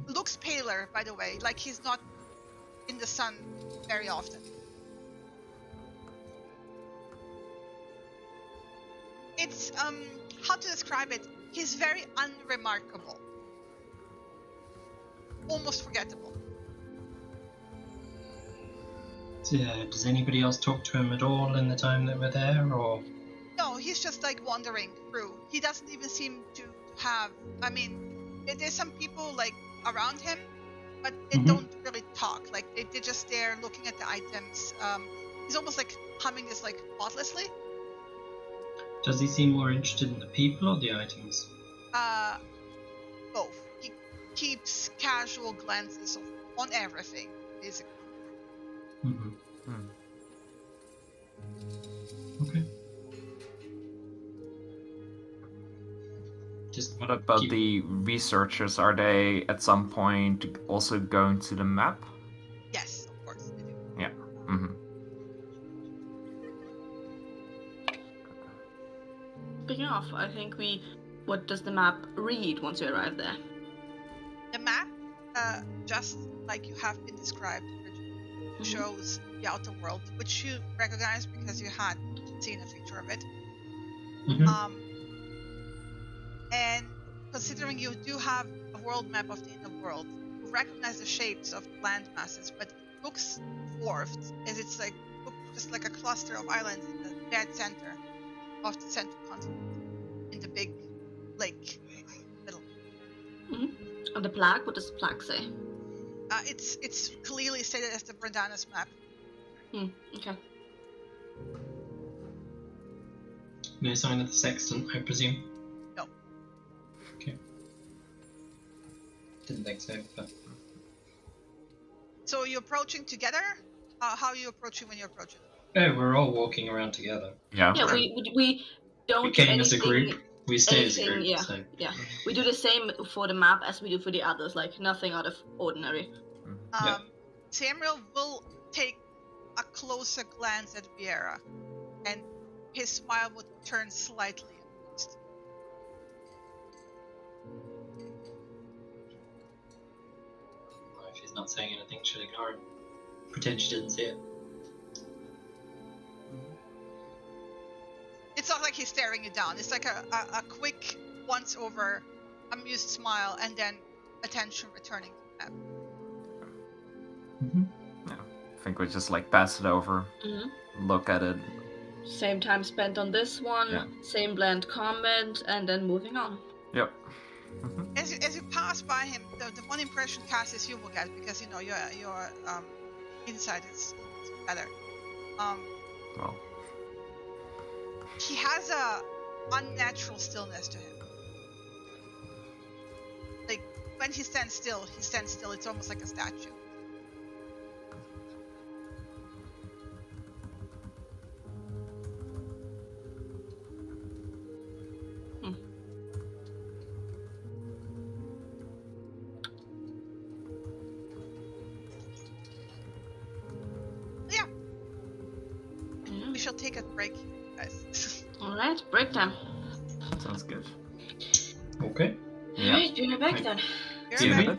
Looks paler, by the way, like he's not in the sun very often. It's how to describe it? He's very unremarkable, almost forgettable. Does anybody else talk to him at all in the time that we're there, or? No, he's just like wandering through. He doesn't even seem to have. I mean, there's some people like around him, but they don't really talk. Like they're just there looking at the items. He's almost like humming this like thoughtlessly. Does he seem more interested in the people or the items? Both. He keeps casual glances on everything, basically. Okay. Just What about the researchers? Are they at some point also going to the map? Yes, of course they do. Yeah. Speaking of, I think what does the map read once you arrive there? The map, just like you have been described, shows the outer world, which you recognize because you had seen a picture of it. And considering you do have a world map of the inner world, you recognize the shapes of the land masses, but it looks dwarfed, as it's like just like a cluster of islands in the dead center of the central continent, in the big lake middle. On the plaque, what does the plaque say? It's clearly stated as the Brandanis map. Okay. No sign of the sextant, I presume? No. Okay. Didn't think so, but... So you're approaching together? How are you approaching when you're approaching? Oh, we're all walking around together. Yeah, we don't We came do as a group, we stay as a anything, group, yeah, so... yeah. We do the same for the map as we do for the others, like nothing out of ordinary. Samuel will take a closer glance at Viera, and his smile would turn slightly amused. Well, if he's not saying anything, she'll ignore him. Pretend she didn't see it. It's not like he's staring you down. It's like a quick once-over, amused smile, and then attention returning to them. Yeah. I think we just like pass it over, look at it. Same time spent on this one, same bland comment, and then moving on. Yep. As you pass by him, the one impression Cassius you will get, because you know your insight is better. Well. He has a unnatural stillness to him. Like when he stands still. It's almost like a statue. Yeah. We shall take a break, guys. Alright, break time. Sounds good. Okay. Yeah. Alright, be right back then. You're Yeah. back.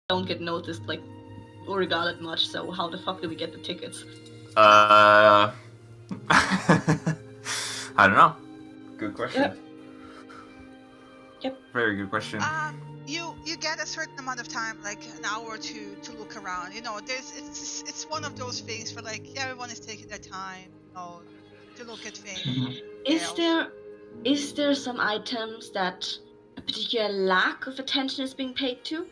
don't get noticed, like, or regarded much, so how the fuck do we get the tickets? I don't know. Good question. Yep. Very good question. You get a certain amount of time, like an hour or two, to look around. You know, it's one of those things where like everyone is taking their time, you know, to look at things. Mm-hmm. Is there some items that a particular lack of attention is being paid to?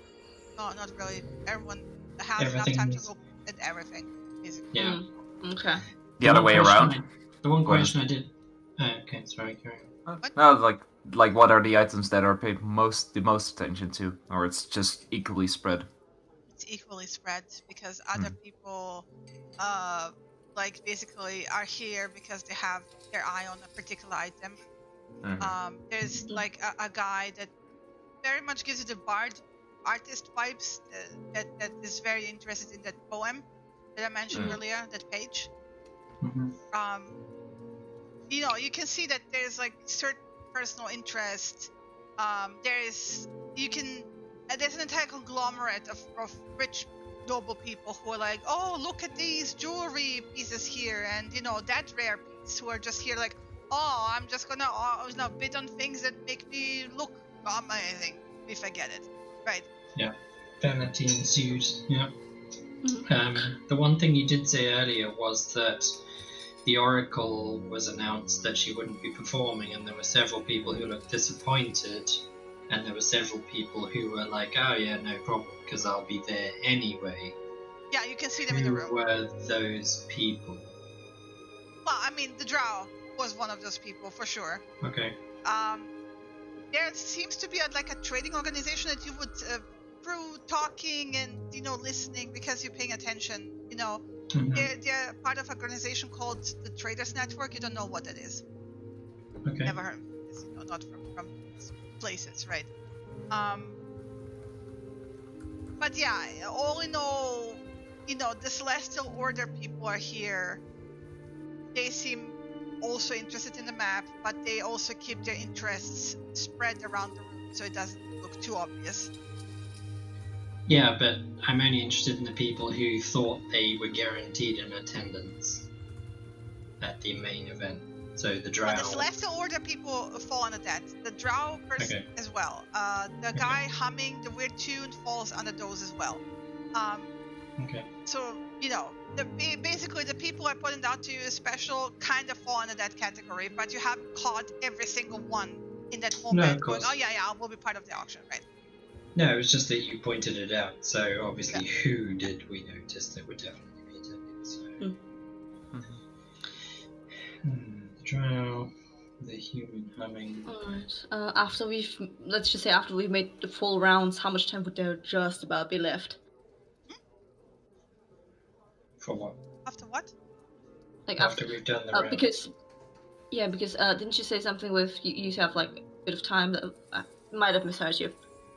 No, not really. Everyone has enough time to look at everything, basically. Yeah. Okay. The other way around. The one question I did. Okay, sorry, carry on. No, like what are the items that are paid the most attention to, or it's just equally spread? It's equally spread because other people, like basically are here because they have their eye on a particular item. There's like a guy that very much gives you the bard artist vibes that is very interested in that poem that I mentioned earlier, that page. You know, you can see that there's like certain personal interest. There's an entire conglomerate of rich noble people who are like, oh, look at these jewelry pieces here, and you know that rare piece, who are just here like, oh, I'm just gonna bid on things that make me look amazing if I get it, right? Yeah, vanity ensues. Yeah. The one thing you did say earlier was that the Oracle was announced that she wouldn't be performing, and there were several people who looked disappointed, and there were several people who were like, oh yeah, no problem, because I'll be there anyway. Yeah, you can see them in the room. Who were those people? Well, I mean, the Drow was one of those people, for sure. Okay. There seems to be like a trading organization that you would, through talking and, you know, listening, because you're paying attention, you know, they're part of an organization called the Traders Network. You don't know what that is. Okay. Never heard of this, you know, not from places, right? But yeah, all in all, you know, the Celestial Order people are here. They seem also interested in the map, but they also keep their interests spread around the room so it doesn't look too obvious. Yeah, but I'm only interested in the people who thought they were guaranteed an attendance at the main event. So the Drow. Well, the Celestial Order people fall under that. The Drow person as well. The guy humming the weird tune falls under those as well. So, you know, basically the people I pointed out to you as special kind of fall under that category, but you haven't caught every single one in that moment going, oh yeah, we'll be part of the auction, right? No, it was just that you pointed it out, so obviously who did we notice that would definitely be attending, so... The Drow, the human humming... Alright, after we've made the full rounds, how much time would there just about be left? For what? After what? Like after we've done the round. Because didn't you say something with you have like a bit of time that I might have misheard you?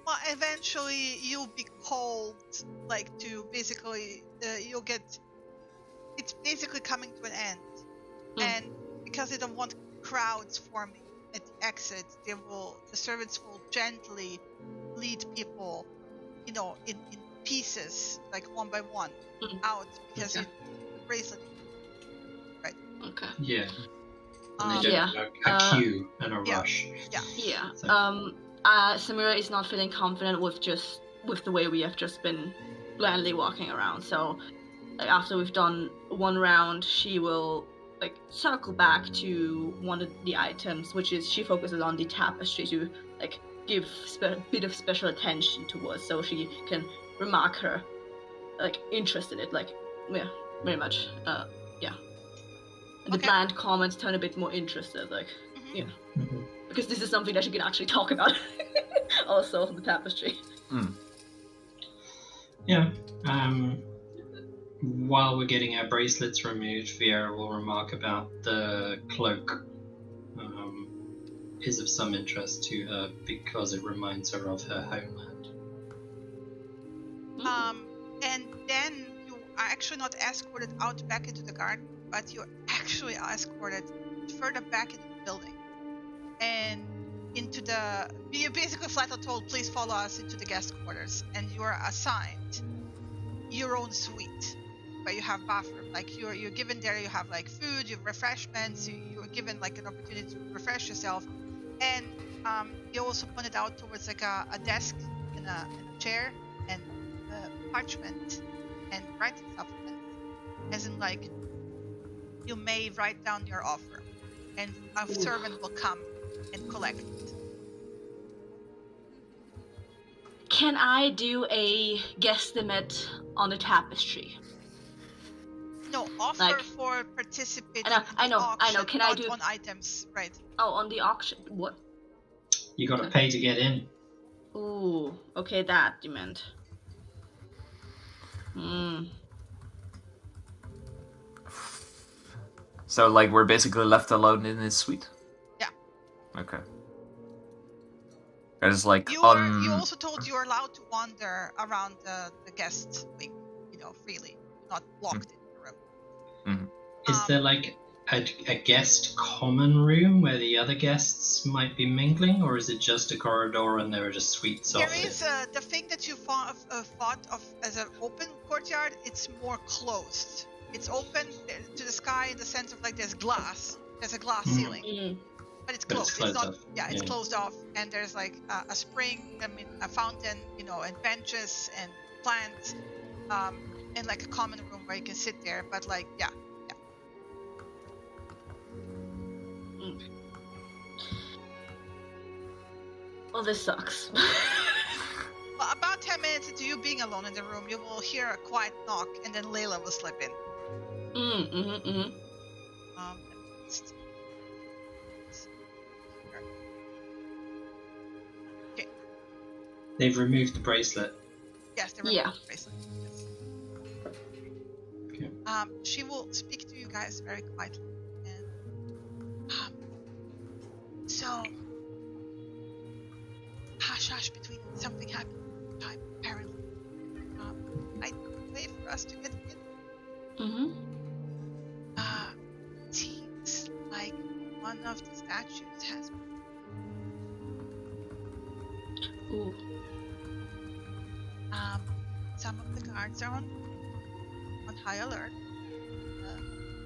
Well, eventually you'll be called, like, to basically, you'll get, it's basically coming to an end. And because they don't want crowds forming at the exit, the servants will gently lead people, you know, in pieces, like one by one, out, because you bracelet. Right. Okay. Yeah. And they don't a queue and a rush. Yeah. So. Samira is not feeling confident with the way we have just been blindly walking around. So, like, after we've done one round, she will like circle back to one of the items, which is she focuses on the tapestry to like give a bit of special attention towards, so she can remark her like interest in it, like very much. The bland comments turn a bit more interested, like because this is something that you can actually talk about. Also, the tapestry. Yeah. While we're getting our bracelets removed, Viera will remark about the cloak. Is of some interest to her because it reminds her of her homeland. And then you are actually not escorted out back into the garden, but you actually are escorted further back into the building. And into the. You basically flat out told, please follow us into the guest quarters, and you are assigned your own suite, where you have bathroom. Like you're given there, you have like food, you have refreshments. You're given like an opportunity to refresh yourself, and you also pointed out towards like a desk and a chair and parchment and writing supplements, as in like you may write down your offer, and a servant will come and collect it. Can I do a guesstimate on the tapestry? No, offer Like- for participating I in know, the auction, Can I not do- on items, right? Oh, on the auction. What? You got to pay to get in. Ooh, okay, that you meant. So, like, we're basically left alone in his suite? Yeah. Okay. It's like You also told you're allowed to wander around the guest wing, freely, not locked in the room. Is there like a guest common room where the other guests might be mingling, or is it just a corridor and there are just suites off There it? is the thing that you thought of as an open courtyard. It's more closed. It's open to the sky in the sense of like there's glass. There's a glass ceiling, but it's But closed. it's closed not. off. Yeah, it's Yeah. closed off, and there's like a spring. I mean, a fountain. And benches and plants, and like a common room where you can sit there. But like, yeah. Well, this sucks. Well, about 10 minutes into you being alone in the room, you will hear a quiet knock, and then Layla will slip in. Okay. They've removed the bracelet. Yes, they're Yeah. bracelet. Yes. Okay. She will speak to you guys very quietly, and so hush between something happened time apparently. I wait for us to get in. Seems like one of the statues has been. Ooh. Some of the guards are on high alert.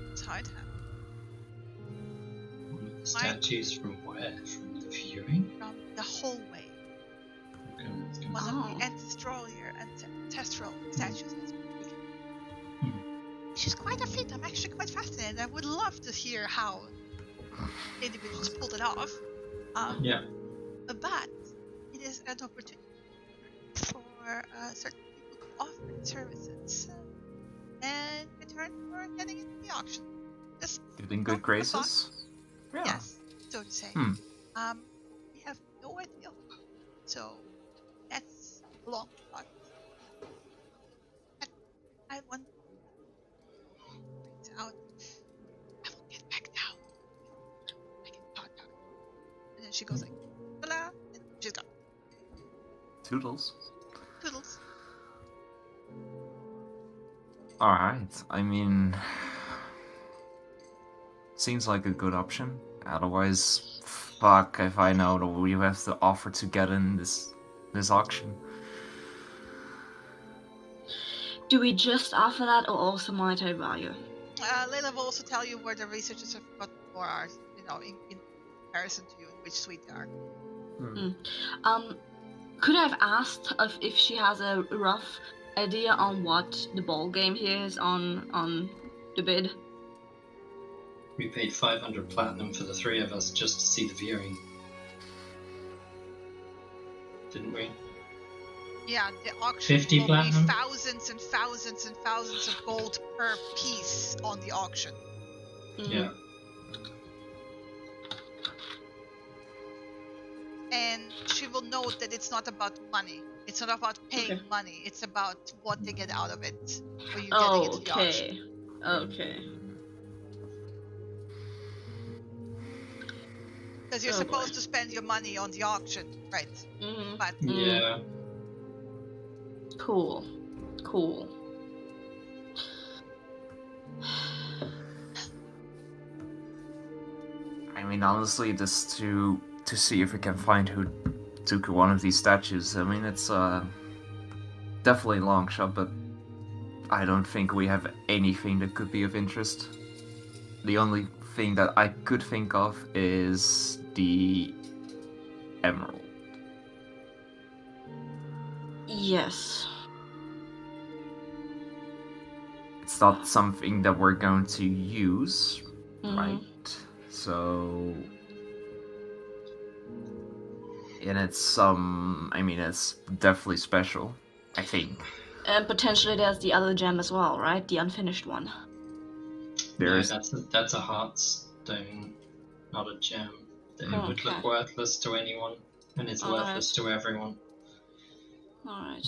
That's how it happened. One of the statues from where? From the viewing? From the hallway. Okay, let's go. One Oh. of the ancestral statues has been taken. She's quite a feat. I'm actually quite fascinated. I would love to hear how individuals pulled it off. Yeah. But it is an opportunity for certain people to offer services and return for getting into the auction. Just Getting not good a graces? thought. Yes, so to say. We have no idea. So that's a long shot. But I want it out. I will get back now. I can talk to her. And then she goes like, "Hello," and she's gone. Toodles. Toodles. Alright, I mean... Seems like a good option. Otherwise, fuck if I know that we have to offer to get in this auction. Do we just offer that, or also monetary value? Layla will also tell you where the researchers have got more are, in comparison to you, in which suite they are. Could I have asked if she has a rough idea on what the ball game here is on the bid? We paid 500 platinum for the three of us just to see the viewing. Didn't we? Yeah, the auction 50 will platinum? be thousands and thousands and thousands of gold per piece on the auction. Yeah. And she will note that it's not about money. It's not about paying Okay. money. It's about what they get out of it. Or you getting into the auction. Okay. Because you're Oh, boy. supposed to spend your money on the auction, right? Mm-hmm. But Yeah. Cool. I mean, honestly, this to to see if we can find who took one of these statues. I mean, it's definitely a long shot, but I don't think we have anything that could be of interest. The only thing that I could think of is the emerald. Yes. It's not something that we're going to use, right? So, and it's it's definitely special, I think. And potentially there's the other gem as well, right? The unfinished one. That's a heartstone, not a gem. It would look worthless to anyone, and it's worthless to everyone. Alright.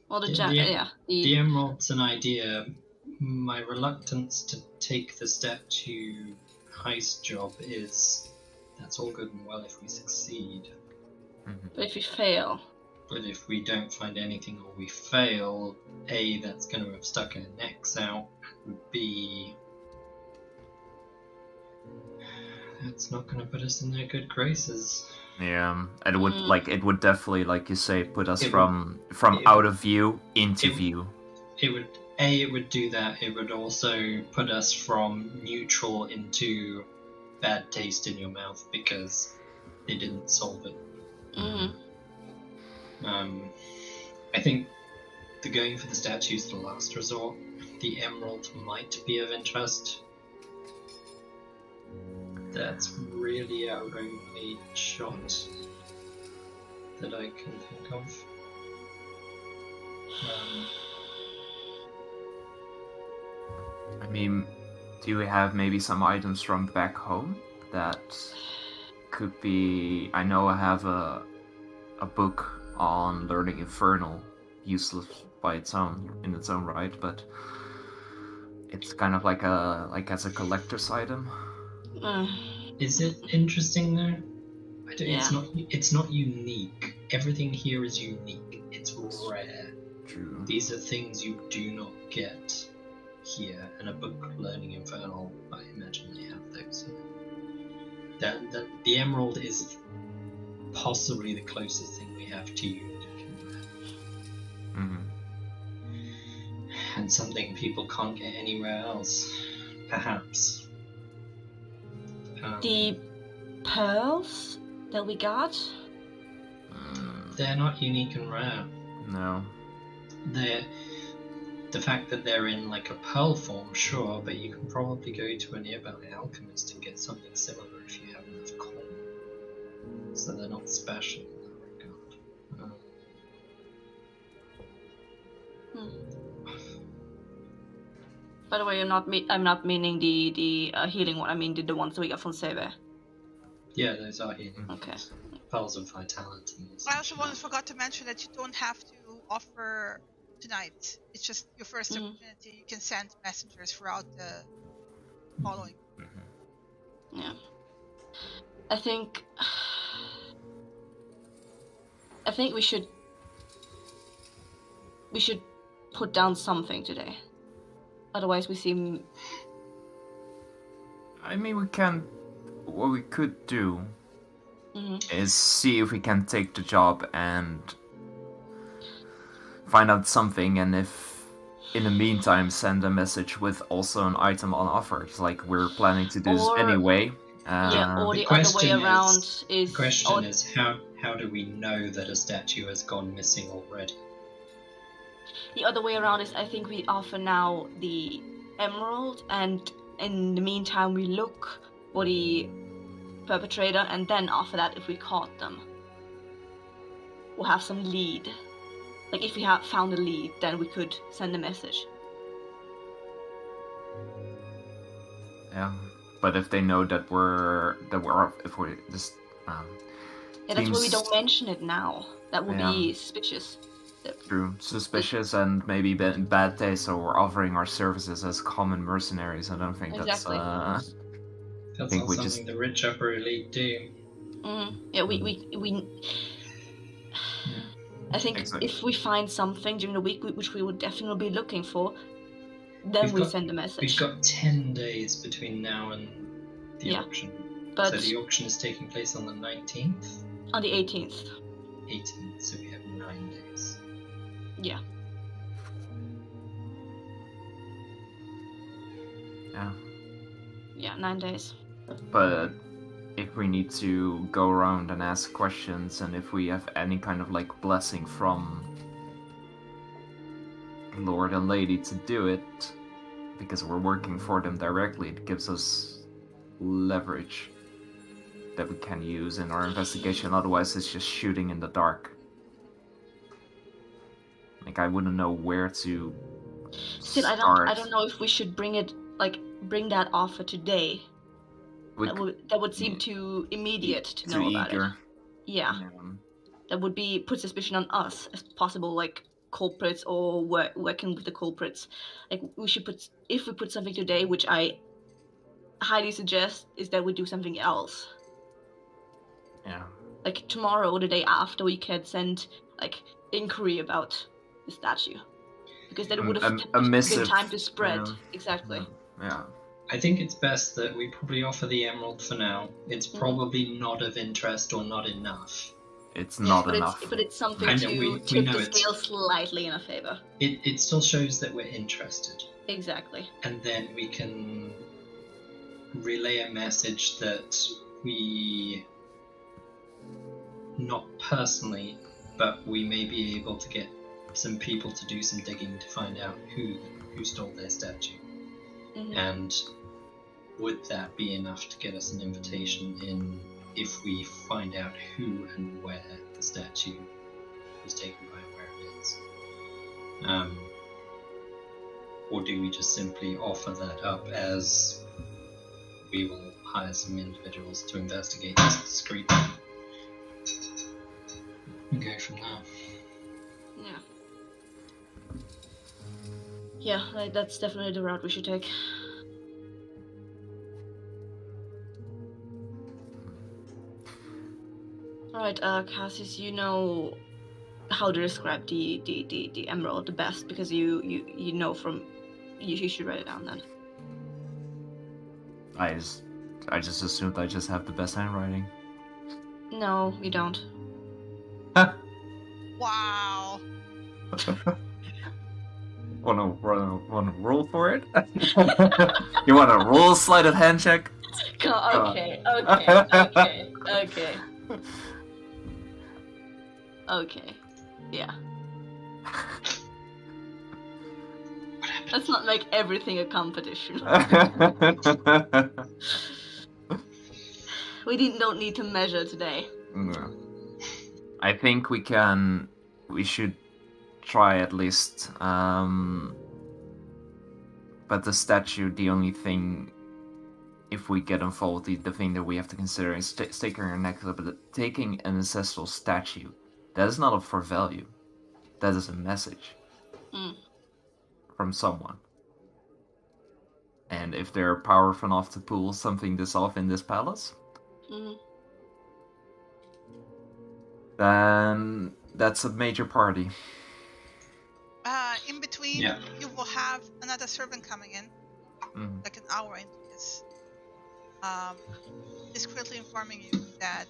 Well, the emerald's an idea. My reluctance to take the statue heist job is that's all good and well if we succeed. But if we fail? But if we don't find anything or we fail, A, that's going to have stuck our necks out, and B, that's not going to put us in their good graces. Yeah, it would it would definitely, like you say, put us from out of view into view. It would do that. It would also put us from neutral into bad taste in your mouth because they didn't solve it. I think the going for the statue is the last resort. The emerald might be of interest. That's really our only shot that I can think of. I mean, do we have maybe some items from back home that could be? I know I have a book on learning Infernal, useless by its own right, but it's kind of like as a collector's item. Is it interesting though? It's not unique. Everything here is unique. It's rare. True. These are things you do not get here. And a book learning Infernal, I imagine they have those. The emerald is possibly the closest thing we have to unique. And something people can't get anywhere else, perhaps. The pearls that we got? They're not unique and rare. No. The fact that they're in like a pearl form, sure, but you can probably go to a nearby alchemist and get something similar if you have enough coin. So they're not special in that regard. By the way, I'm not meaning the healing one. I mean the ones that we got from Seve. Yeah, those are healing. Okay. Pearls of Vitality. I also forgot to mention that you don't have to offer tonight. It's just your first opportunity. You can send messengers throughout the following. Yeah. I think we should put down something today. Otherwise we seem... I mean, what we could do is see if we can take the job and find out something, and if in the meantime send a message with also an item on offer. It's like we're planning to do this anyway. Or the other way around is... The question is, how do we know that a statue has gone missing already? The other way around is I think we offer now the emerald, and in the meantime we look for the perpetrator, and then offer that if we caught them. We'll have some lead. Like if we have found a lead, then we could send a message. Yeah, but if they know that we're if we're just that's why we don't mention it now. That would be suspicious. True, suspicious and maybe bad taste. So we're offering our services as common mercenaries. I don't think that's not something the rich upper elite do. Yeah, we. I think if we find something during the week, which we would definitely be looking for, then we send a message. We've got 10 days between now and the auction. But So the auction is taking place on the 19th? on the 18th. 18th, so we have 9 days. Yeah. Yeah. Yeah, 9 days. But if we need to go around and ask questions, and if we have any kind of like blessing from Lord and Lady to do it, because we're working for them directly, it gives us leverage that we can use in our investigation. Otherwise, it's just shooting in the dark. Like, I wouldn't know where to Still, start. I don't know if we should bring that offer today. That would seem too immediate to know about it. Yeah. That would put suspicion on us as possible, like, culprits or working with the culprits. Like, if we put something today, which I highly suggest, is that we do something else. Yeah. Like tomorrow or the day after, we could send like inquiry about the statue, because then it would have been time to spread. Yeah. Exactly. Yeah. I think it's best that we probably offer the emerald for now. It's probably not of interest or not enough. It's not enough. But it's something to tip the scale slightly in our favor. It still shows that we're interested. Exactly. And then we can relay a message that we, not personally, but we may be able to get some people to do some digging to find out who stole their statue. Mm-hmm. And would that be enough to get us an invitation in if we find out who and where the statue was taken by and where it is? Or do we just simply offer that up as we will hire some individuals to investigate this discreetly and go from there? Yeah, that's definitely the route we should take. Alright, Cassius, you know how to describe the emerald the best, because you know from... You should write it down then. I just assumed I just have the best handwriting. No, you don't. Wow. Wanna roll for it? You want a roll sleight of hand check? Okay. Okay. Yeah. Let's not make everything a competition. We don't need to measure today. No. I think we should try at least. But the statue, the only thing, if we get involved, the thing that we have to consider is taking our neck up. But taking an ancestral statue, that is not up for value. That is a message from someone. And if they're powerful enough to pull something this off in this palace, then that's a major party. In between, you will have another servant coming in, like an hour into this, discreetly informing you that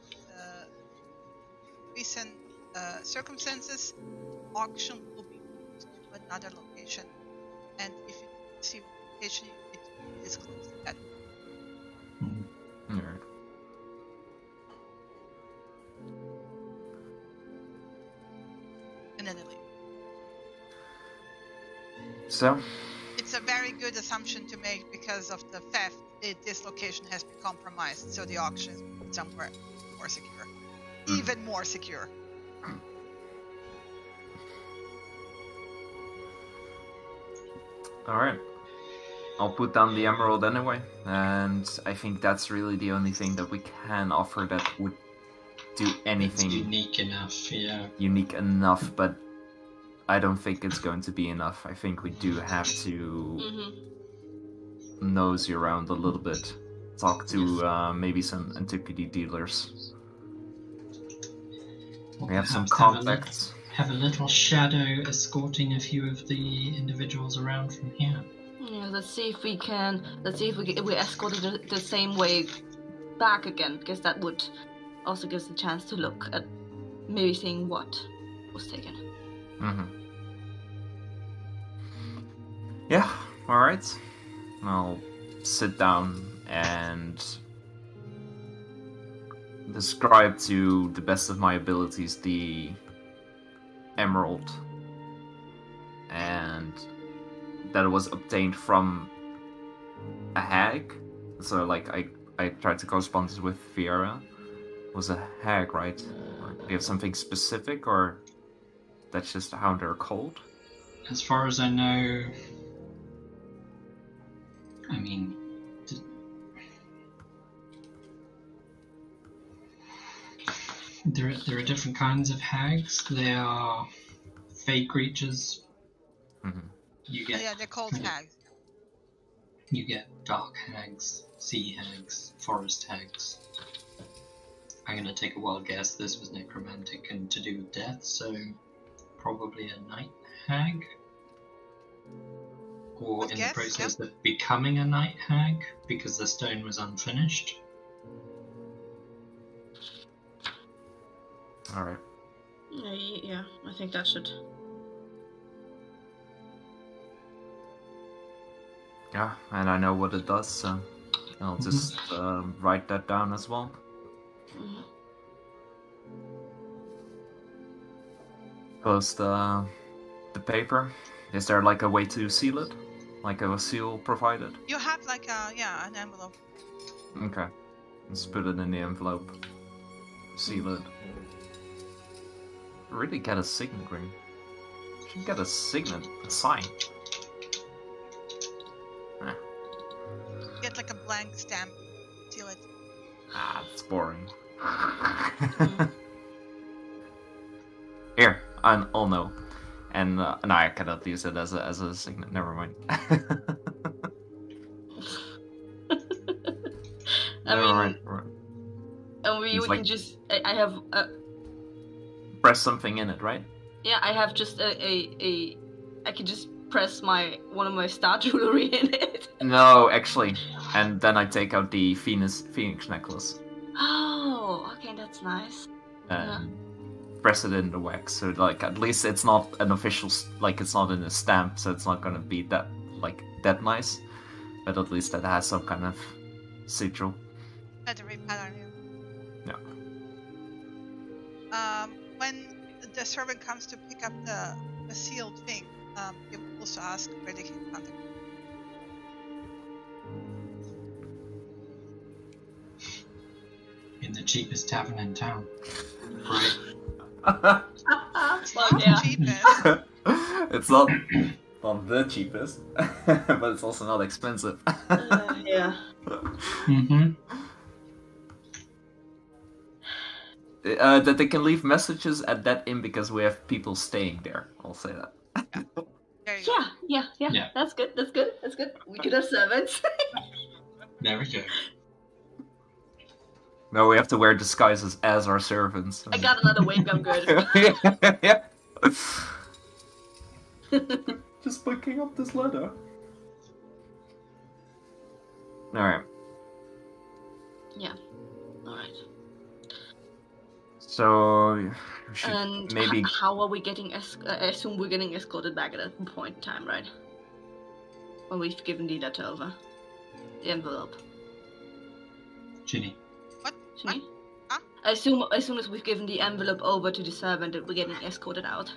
recent circumstances, auction will be moved to another location, and if you receive a location, you need to disclose that. Alright. And then they leave. So? It's a very good assumption to make because of the theft. This location has been compromised, so the auction is somewhere more secure. Even more secure. Alright. I'll put down the emerald anyway, and I think that's really the only thing that we can offer that would do anything... It's unique enough, yeah. Unique enough, but I don't think it's going to be enough. I think we do have to nosy around a little bit. Talk to maybe some antiquity dealers. We have some contacts. Have a little shadow escorting a few of the individuals around from here. Yeah, let's see if we escort it the same way back again, because that would also give us a chance to look at maybe seeing what was taken. Mm-hmm. Yeah, alright. I'll sit down and describe to the best of my abilities the emerald, and that it was obtained from a hag. So like I tried to correspond with Fiera. It was a hag, right? Do you have something specific, or that's just how they're called? As far as I know, I mean, there are different kinds of hags. There are fey creatures. Mm-hmm. You get Yeah, they're called hags. You get dark hags, sea hags, forest hags. I'm gonna take a wild guess. This was necromantic and to do with death, so probably a night hag. Or in the process of becoming a night hag because the stone was unfinished. Alright. Yeah, I think that should. Yeah, and I know what it does, so I'll just write that down as well. Mhm. Close the paper. Is there like a way to seal it? Like a seal provided? You have like an envelope. Okay. Let's put it in the envelope. Seal it. Really get a signet ring. Should get a signet, a sign. Get like a blank stamp. Seal it. Ah, it's boring. Here, I'll know. And no, I cannot use it as a signet. Never mind. Never mind. And we like, can just. I have. Press something in it, right? Yeah, I have just I could just press one of my star jewelry in it. No, actually, and then I take out the Phoenix necklace. Oh, okay, that's nice. And press it in the wax, so like at least it's not an official, like it's not in a stamp, so it's not gonna be that that nice. But at least that has some kind of sigil. Lettering pattern. Yeah. When the servant comes to pick up the sealed thing, you also ask where they can contact you. In the cheapest tavern in town. Right. It's not the cheapest. It's not the cheapest, but it's also not expensive. Yeah. Mm-hmm. That they can leave messages at that inn because we have people staying there. I'll say that. There you go. Yeah. That's good. We could have servants. There we go. No, we have to wear disguises as our servants. I got another wig, I'm good. Yeah. Just picking up this letter. Alright. Yeah. Alright. So, we should And maybe... how are we getting... I assume we're getting escorted back at a point in time, right? When we've given the letter over. The envelope. Ginny. Ginny? Huh? I assume as soon as we've given the envelope over to the servant that we're getting escorted out.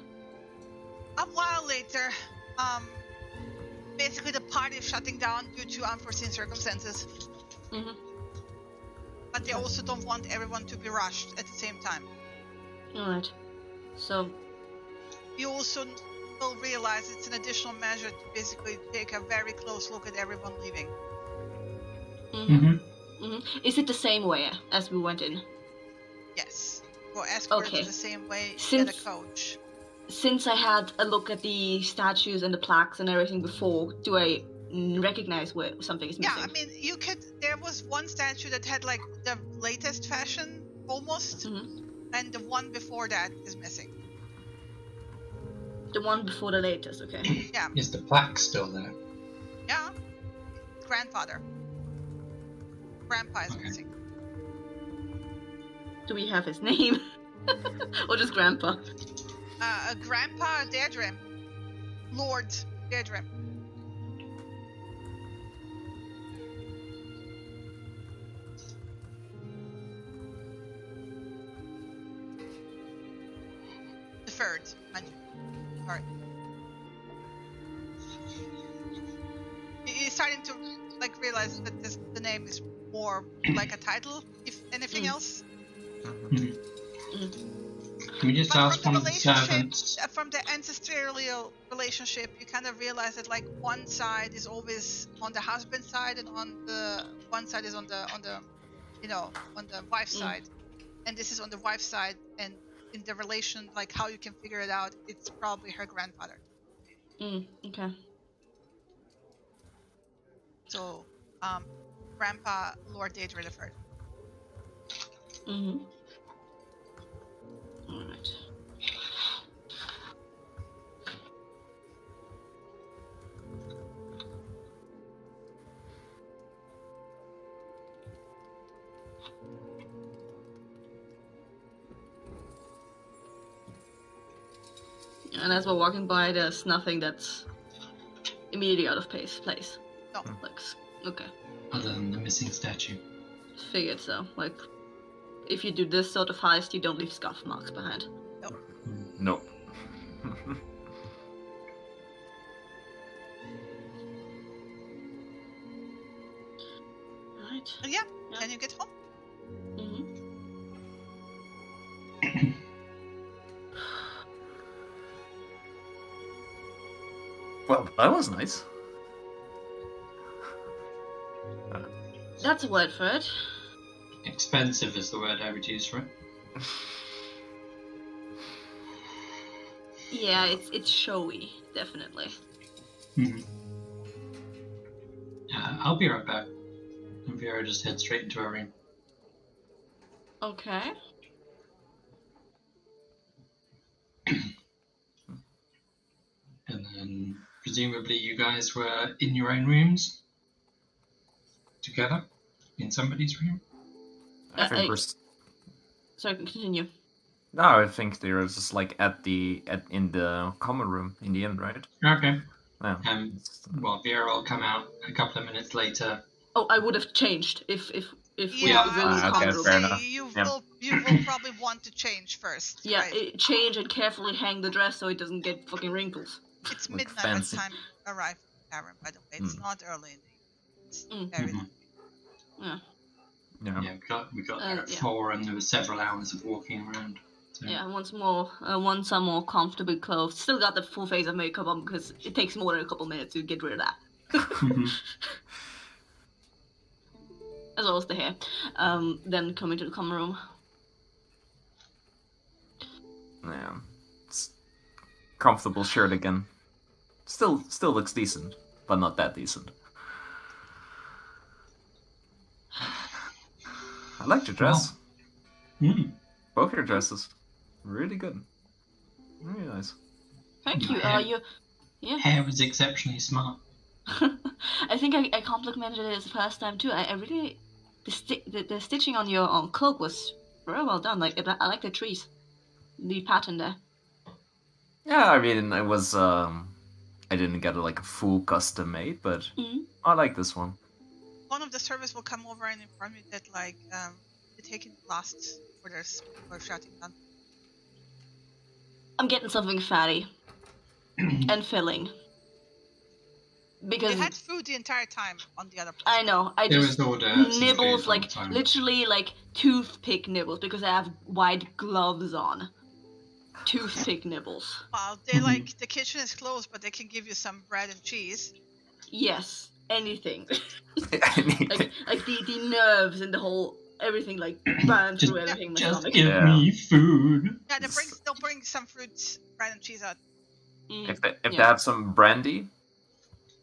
A while later, basically the party is shutting down due to unforeseen circumstances. Mm-hmm. But they also don't want everyone to be rushed at the same time. Alright. So... You also will realize it's an additional measure to basically take a very close look at everyone leaving. Mm-hmm. Is it the same way as we went in? Yes. Or escort Okay. the same way, Since- get a coach. Since I had a look at the statues and the plaques and everything before, do I recognize where something is missing? Yeah, I mean, you could. There was one statue that had like the latest fashion, almost, and the one before that is missing. The one before the latest, okay. Yeah, Is the plaque still there? yeah. Grandfather. Grandpa is Okay. missing. Do we have his name? Or just Grandpa? Grandpa Deirdre. Lord Deirdre. Deferred. Sorry. You're starting to like realize that the name is more like a title, if anything else. Can we just ask one of the servants? From the ancestral relationship, you kind of realize that like one side is always on the husband side, and on the one side is on the wife's side, and this is on the wife's side, and in the relation, like how you can figure it out, it's probably her grandfather. Okay. So, Grandpa Lord Deirdre III. Alright. And as we're walking by, there's nothing that's immediately out of place. No. Like, okay. Other than the missing statue. Figured so. Like, if you do this sort of heist, you don't leave scuff marks behind. Nope. Right. And yeah, then you get home. Well, that was nice. That's a word for it. Expensive is the word I would use for it. Yeah, it's showy, definitely. I'll be right back. And Vera just heads straight into her room. Okay. And then presumably you guys were in your own rooms together in somebody's room. I think we're. Sorry, continue. No, I think they were just like in the common room in the end, right? Okay. Yeah. Well, Vera will come out a couple of minutes later. Oh, I would have changed if we were in the okay, common room. fair enough. You Yeah. will probably want to change first. Yeah, right? change and carefully hang the dress so it doesn't get fucking wrinkles. It's Like midnight by the fancy. time you arrive, Aaron. By the way, it's not early in the evening. It's very late. Yeah. Yeah, we got there at yeah. 4, and there were several hours of walking around. So. Yeah, once I'm more comfortably clothed. Still got the full face of makeup on because it takes more than a couple minutes to get rid of that. As well as the hair. Then coming to the common room. Yeah. It's comfortable shirt again. Still looks decent, but not that decent. I like your dress. Both your dresses. Really good. Really nice. Thank you. Yeah. Hair was exceptionally smart. I think I complimented it the first time too. I really the stitching on your cloak was very well done. Like I like the trees, the pattern there. Yeah, I mean, it was I didn't get a full custom made, but I like this one. One of the servers will come over and inform you that they're taking last orders for shutting down. I'm getting something fatty and filling. Because you had food the entire time on the other place. I know. I There just was order nibbles, some food all the time. literally toothpick nibbles because I have white gloves on. Toothpick nibbles. Well, they the kitchen is closed, but they can give you some bread and cheese. Yes, anything. like the nerves and the whole everything burn through everything. In my Just stomach. give me food. Yeah, they'll bring some fruits, bread and cheese out. If they have some brandy,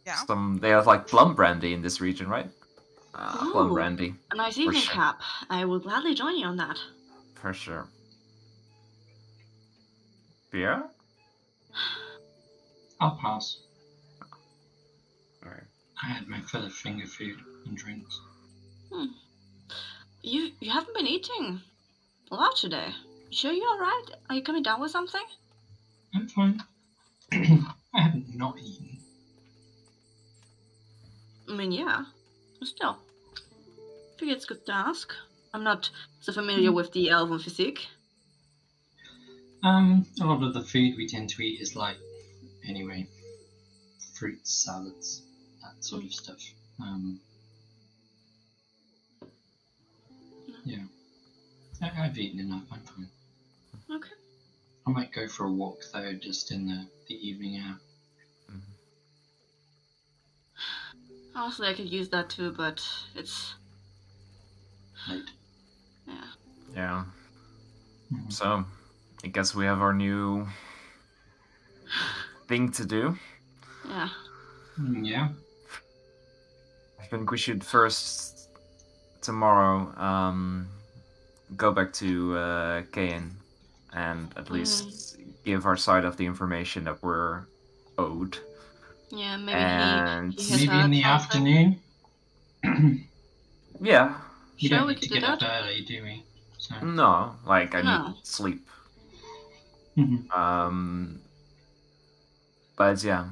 Yeah. They have plum brandy in this region, right? Plum Ooh, brandy. A nice evening sure. cap. I will gladly join you on that. For sure. Beer? I'll pass. Alright. I had my fill of finger food and drinks. You haven't been eating a lot today. You sure you're alright? Are you coming down with something? I'm fine. I haven't not eaten. I mean, yeah. Still. I figure it's good to ask. I'm not so familiar with the elven physique. A lot of the food we tend to eat is light anyway. Fruits, salads, that sort of stuff. Yeah. I've eaten enough, I'm fine. Okay. I might go for a walk though, just in the evening air. Honestly, I could use that too, but it's... Late. Yeah. Yeah. Mhm. So, I guess we have our new thing to do. Yeah. Yeah. I think we should first, tomorrow, go back to Kain and at least give our side of the information that we're owed. Yeah, maybe And he has Maybe heard in the something. afternoon. Yeah. We Sure, don't we need to could do get up that. early, do we? So. No, like I No. need sleep. Mhm. But yeah.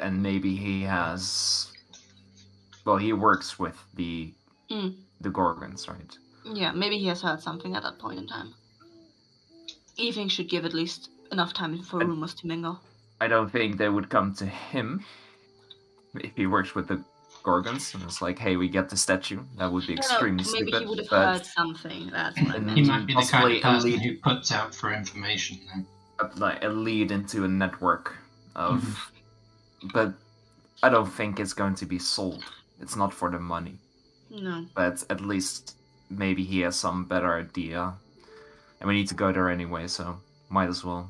And maybe he has... Well, he works with the Gorgons, right? Yeah, maybe he has heard something at that point in time. Evening should give at least enough time for rumors to mingle. I don't think they would come to him if he works with the Gorgons and it's like, hey, we get the statue. That would be extremely maybe stupid. he would have but heard something. That's what I He meant. might be the kind Possibly of person elite- who puts out for information then. like a lead into a network of... But I don't think it's going to be sold. It's not for the money. No. But at least maybe he has some better idea. And we need to go there anyway, so might as well.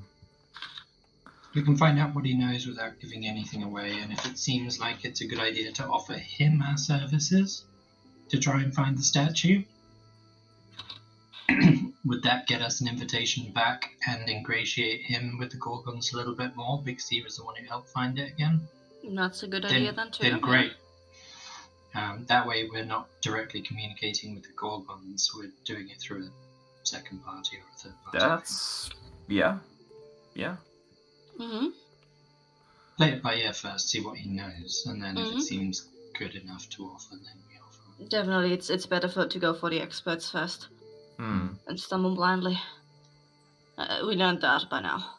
We can find out what he knows without giving anything away, and if it seems like it's a good idea to offer him our services to try and find the statue, would that get us an invitation back and ingratiate him with the Gorgons a little bit more because he was the one who helped find it again? That's a good idea then too. Then great. That way we're not directly communicating with the Gorgons, we're doing it through a second party or a third party. That's... yeah. Mm-hmm. Play it by ear first, see what he knows, and then if Mhm. it seems good enough to offer, then we offer. Definitely, it's better to go for the experts first and stumble blindly. We learned that by now.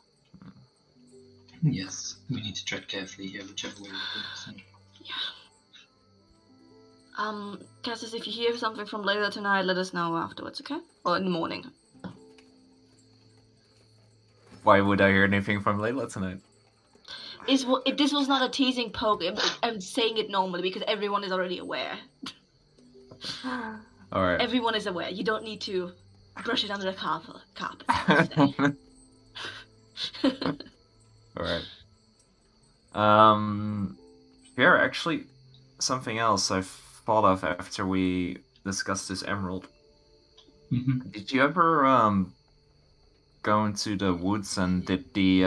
Yes, we need to tread carefully here, whichever way we go. So. Cassis, if you hear something from Layla tonight, let us know afterwards, okay? Or in the morning. Why would I hear anything from Layla tonight? This was not a teasing poke. I'm saying it normally because everyone is already aware. Alright. Everyone is aware. You don't need to brush it under the carpet. Alright. Here, actually, something else I've thought of after we discussed this emerald. Mm-hmm. Did you ever go into the woods and did the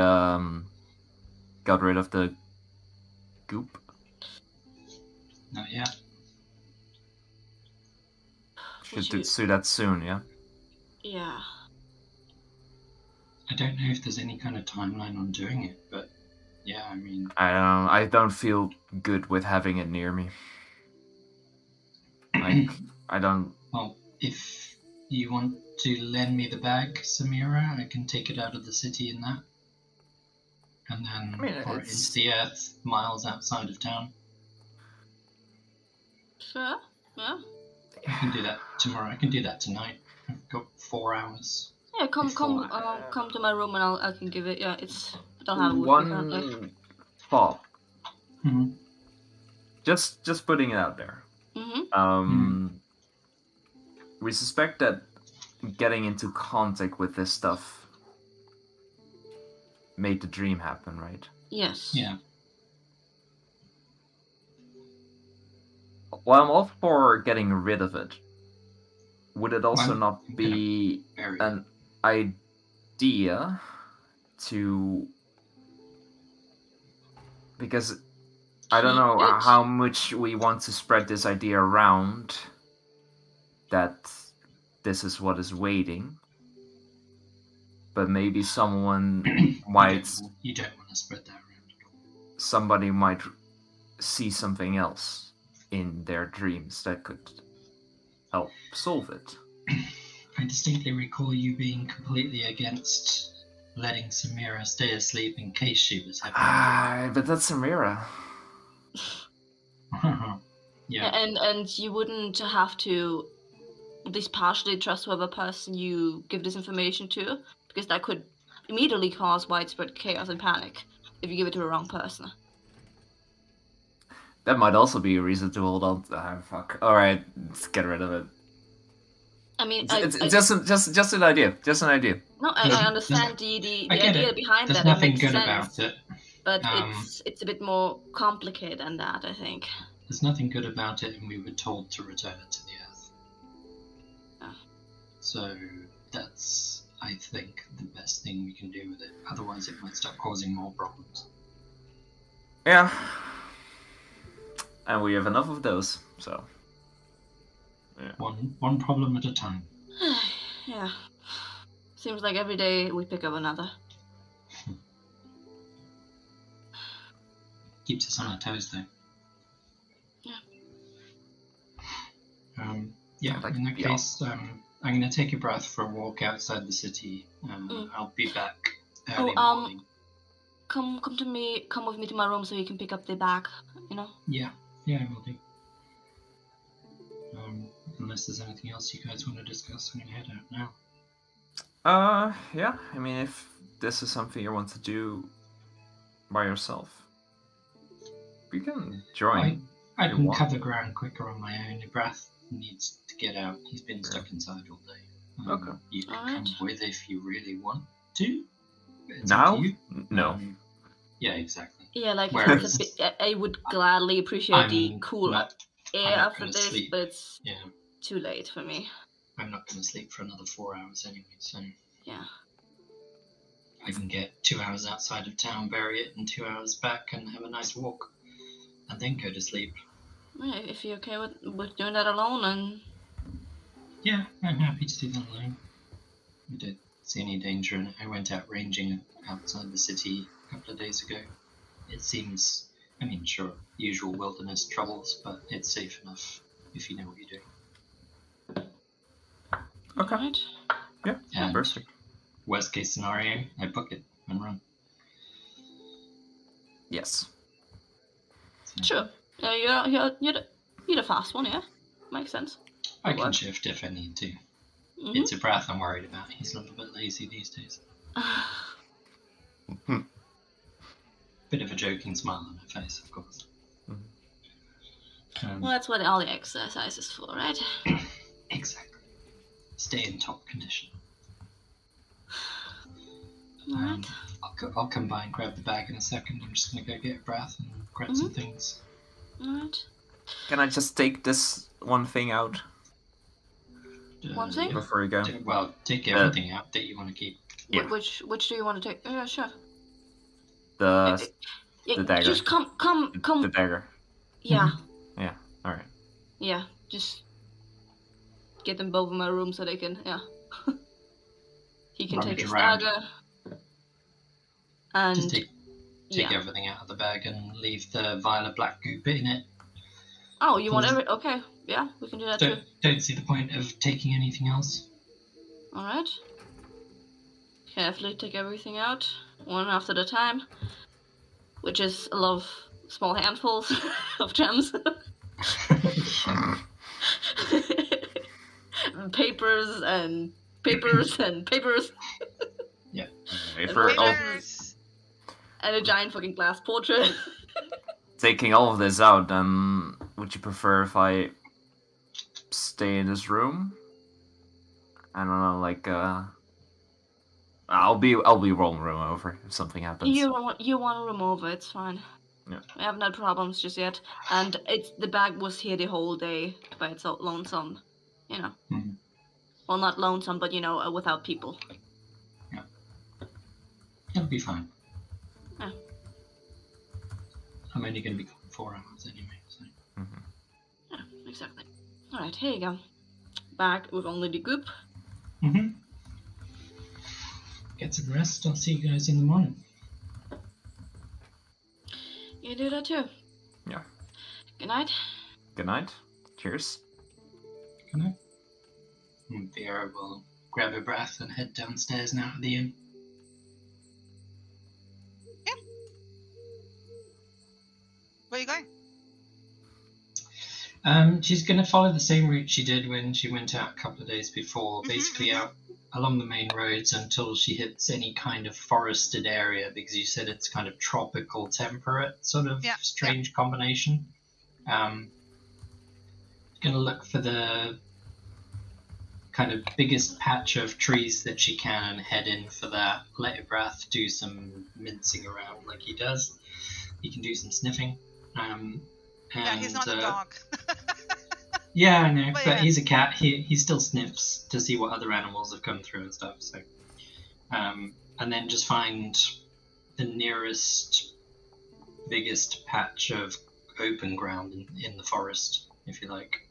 got rid of the goop? Not yet. Should do that soon, yeah? Yeah. I don't know if there's any kind of timeline on doing it, but yeah, I mean... I don't feel good with having it near me. Like, I don't... Well, if you want to lend me the bag, Samira, I can take it out of the city in that. And then pour it into the earth miles outside of town. Sure, yeah. I can do that tomorrow. I can do that tonight. I've got 4 hours. Yeah, come to my room and I can give it. Yeah, it's. I don't have wood currently. One thought. Mm-hmm. Just putting it out there. Mm-hmm. We suspect that getting into contact with this stuff made the dream happen, right? Yes. Yeah. Well, I'm all for getting rid of it. Would it also not be an idea to... Because I don't know how much we want to spread this idea around that this is what is waiting. But maybe someone might... You don't want to spread that around at all. Somebody might see something else in their dreams that could help solve it. I distinctly recall you being completely against letting Samira stay asleep in case she was having But that's Samira. Yeah. And you wouldn't have to at least partially trust whoever person you give this information to, because that could immediately cause widespread chaos and panic if you give it to the wrong person. That might also be a reason to hold on. Fuck. All right, let's get rid of it. I mean, It's just an idea. Just an idea. No, I understand the idea behind There's that. nothing it makes good sense, about it. but it's a bit more complicated than that, I think. There's nothing good about it, and we were told to return it to the Earth. Oh. So that's, I think, the best thing we can do with it. Otherwise, it might start causing more problems. Yeah. And we have enough of those, so. Yeah. One problem at a time. Yeah. Seems like every day we pick up another. Keeps us on our toes, though. Yeah. In that case, I'm going to take a breath for a walk outside the city. I'll be back early morning. Come with me to my room so you can pick up the bag, you know? Yeah, I will do. Unless there's anything else you guys want to discuss, I'm going to head out now. Yeah, I mean, if this is something you want to do by yourself, you can join. I can cover ground quicker on my own. Brath needs to get out. He's been stuck inside all day. Okay. You can come with if you really want to. It's now? up to you. No. Yeah, exactly. Yeah, like Whereas, I would gladly appreciate the cool I'm air not after gonna this, sleep. but it's Yeah, too late for me. I'm not going to sleep for another 4 hours anyway, so Yeah. I can get 2 hours outside of town, bury it, and 2 hours back and have a nice walk, and then go to sleep. Yeah, if you're okay with doing that alone, and Yeah, I'm happy to do that alone. I don't see any danger in it. I went out ranging outside the city a couple of days ago. It seems, I mean, sure, usual wilderness troubles, but it's safe enough if you know what you're doing. Okay. right? Yeah, And perfect. worst case scenario, I book it and run. Yes. So Sure. Yeah, you're the fast one, yeah? Makes sense. I can shift if I need to. Mm-hmm. It's a Brath I'm worried about. He's a little bit lazy these days. Bit of a joking smile on her face, of course. Well, that's what all the exercise is for, right? Exactly. Stay in top condition. Alright. I'll come by and grab the bag in a second. I'm just going to go get a breath and grab some things. Alright. Can I just take this one thing out One thing? before you go? Well, take everything out that you want to keep. Yeah. Which do you want to take? Yeah, sure. The Yeah, dagger. just come. The dagger. Yeah, Yeah. All right. yeah. Just get them both in my room so they can. Yeah. He can take Rummage his around. dagger. And Just take yeah. everything out of the bag and leave the vial of black goop in it. Oh, you want every? Okay, yeah, we can do that too. Don't see the point of taking anything else. All right. Carefully take everything out, one after a time, which is a lot of small handfuls of gems. Papers and papers and papers. Yeah. Paper. Oh, Winners! And a giant fucking glass portrait. taking all of this out, then would you prefer if I stay in this room? I don't know, like I'll be rolling room over if something happens. You want to remove it? It's fine. Yeah. We haven't had problems just yet, and the bag was here the whole day by itself, lonesome. You know. Mm-hmm. Well, not lonesome, but without people. Yeah. It'll be fine. Yeah. I'm only going to be gone 4 hours anyway, so. Yeah, exactly. All right, here you go. back with only the goop. Mm-hmm. Get some rest. I'll see you guys in the morning. You do that too. Yeah. Good night. Good night. Cheers. Good night. And Vera will grab her breath and head downstairs now to the inn. Where are you going? She's going to follow the same route she did when she went out a couple of days before, basically out along the main roads until she hits any kind of forested area, because you said it's kind of tropical temperate sort of strange combination. Going to look for the kind of biggest patch of trees that she can and head in for that. Let Ibrath do some mincing around like he does. He can do some sniffing. Yeah, he's not a dog. Yeah, I know, but he's a cat. He still sniffs to see what other animals have come through and stuff. So, and then just find the nearest, biggest patch of open ground in the forest, if you like.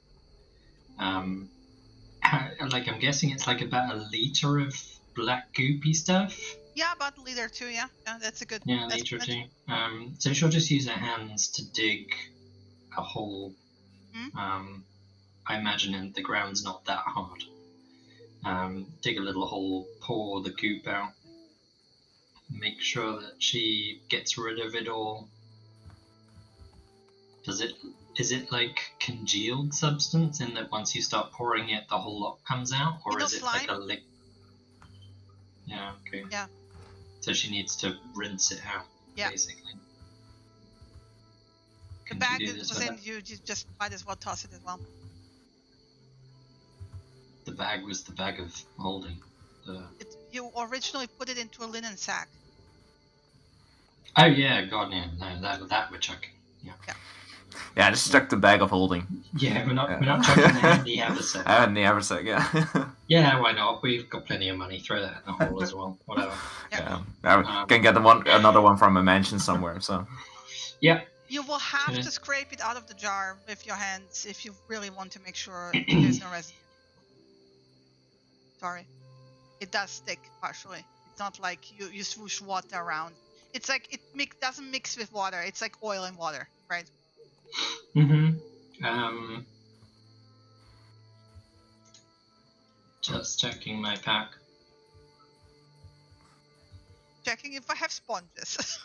Like I'm guessing it's like about a liter of black goopy stuff. Yeah, about a liter too. Yeah, that's a good. Yeah, a liter or two. So she'll just use her hands to dig a hole. I imagine the ground's not that hard. Dig a little hole, pour the goop out, make sure that she gets rid of it all. Is it like congealed substance in that once you start pouring it, the whole lot comes out, or is it like a lick? Yeah. Okay. Yeah. So she needs to rinse it out, basically. The bag was in. You just might as well toss it as well. The bag was the bag of holding. You originally put it into a linen sack. Oh yeah, God, yeah, no, that we're chucking. Yeah. Yeah, just stuck the bag of holding. Yeah, we're not chucking the haversack. And the haversack, yeah. Yeah, why not? We've got plenty of money. Throw that in the hole as well. Whatever. Yeah, I can get another one from a mansion somewhere. So. Yeah. You will have to scrape it out of the jar with your hands if you really want to make sure there's no residue. Sorry. It does stick partially. It's not like you swoosh water around. It's like it doesn't mix with water. It's like oil and water, right? Just checking my pack. Checking if I have sponges.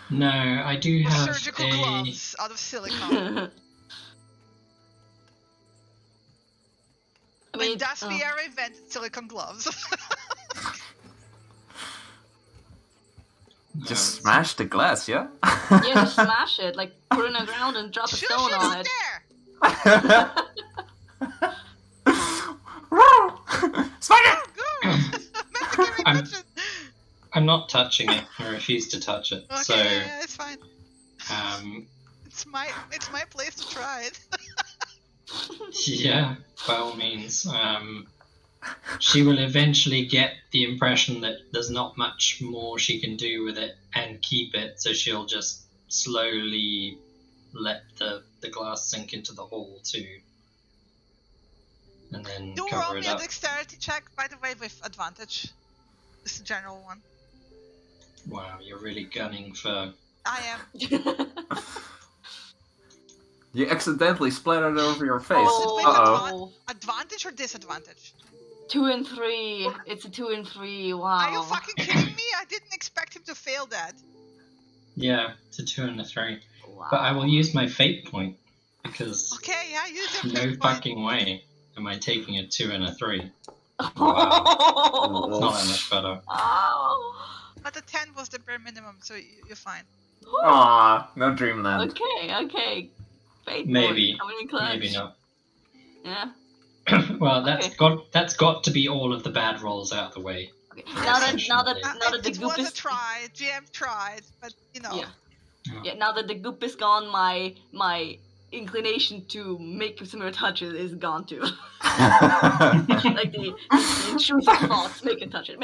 No, I do have surgical gloves out of silicone. I mean, Das Viera invented silicone gloves. Just smash the glass, yeah? Yeah, just smash it. Like, put it in the ground and drop a stone on it. I'm not touching it. I refuse to touch it. Okay, so, yeah, it's fine. It's my place to try it. Yeah, by all means. She will eventually get the impression that there's not much more she can do with it and keep it, so she'll just slowly let the glass sink into the hole too. And then do cover roll it me a up. dexterity check, by the way, with advantage. This is a general one. Wow, you're really gunning for... I am. You accidentally splattered over your face. Advantage or disadvantage? 2 and 3. It's a 2 and 3. Wow. Are you fucking kidding me? I didn't expect him to fail that. Yeah, it's a 2 and a 3. Wow. But I will use my fate point, because okay, yeah, use your no fate fucking point. way am I taking a 2 and a 3. Wow. It's not that much better. Oh. But the 10 was the bare minimum, so you're fine. Aw, no dreamland. Okay. Fate Maybe, point coming in clutch. maybe not. Yeah. Well, that's got to be all of the bad rolls out of the way. Okay. Now that the It goop was is a try. GM tried, but you know. Yeah. Now that the goop is gone, my inclination to make similar touches is gone too. Like the intrusive thoughts, make it touch it.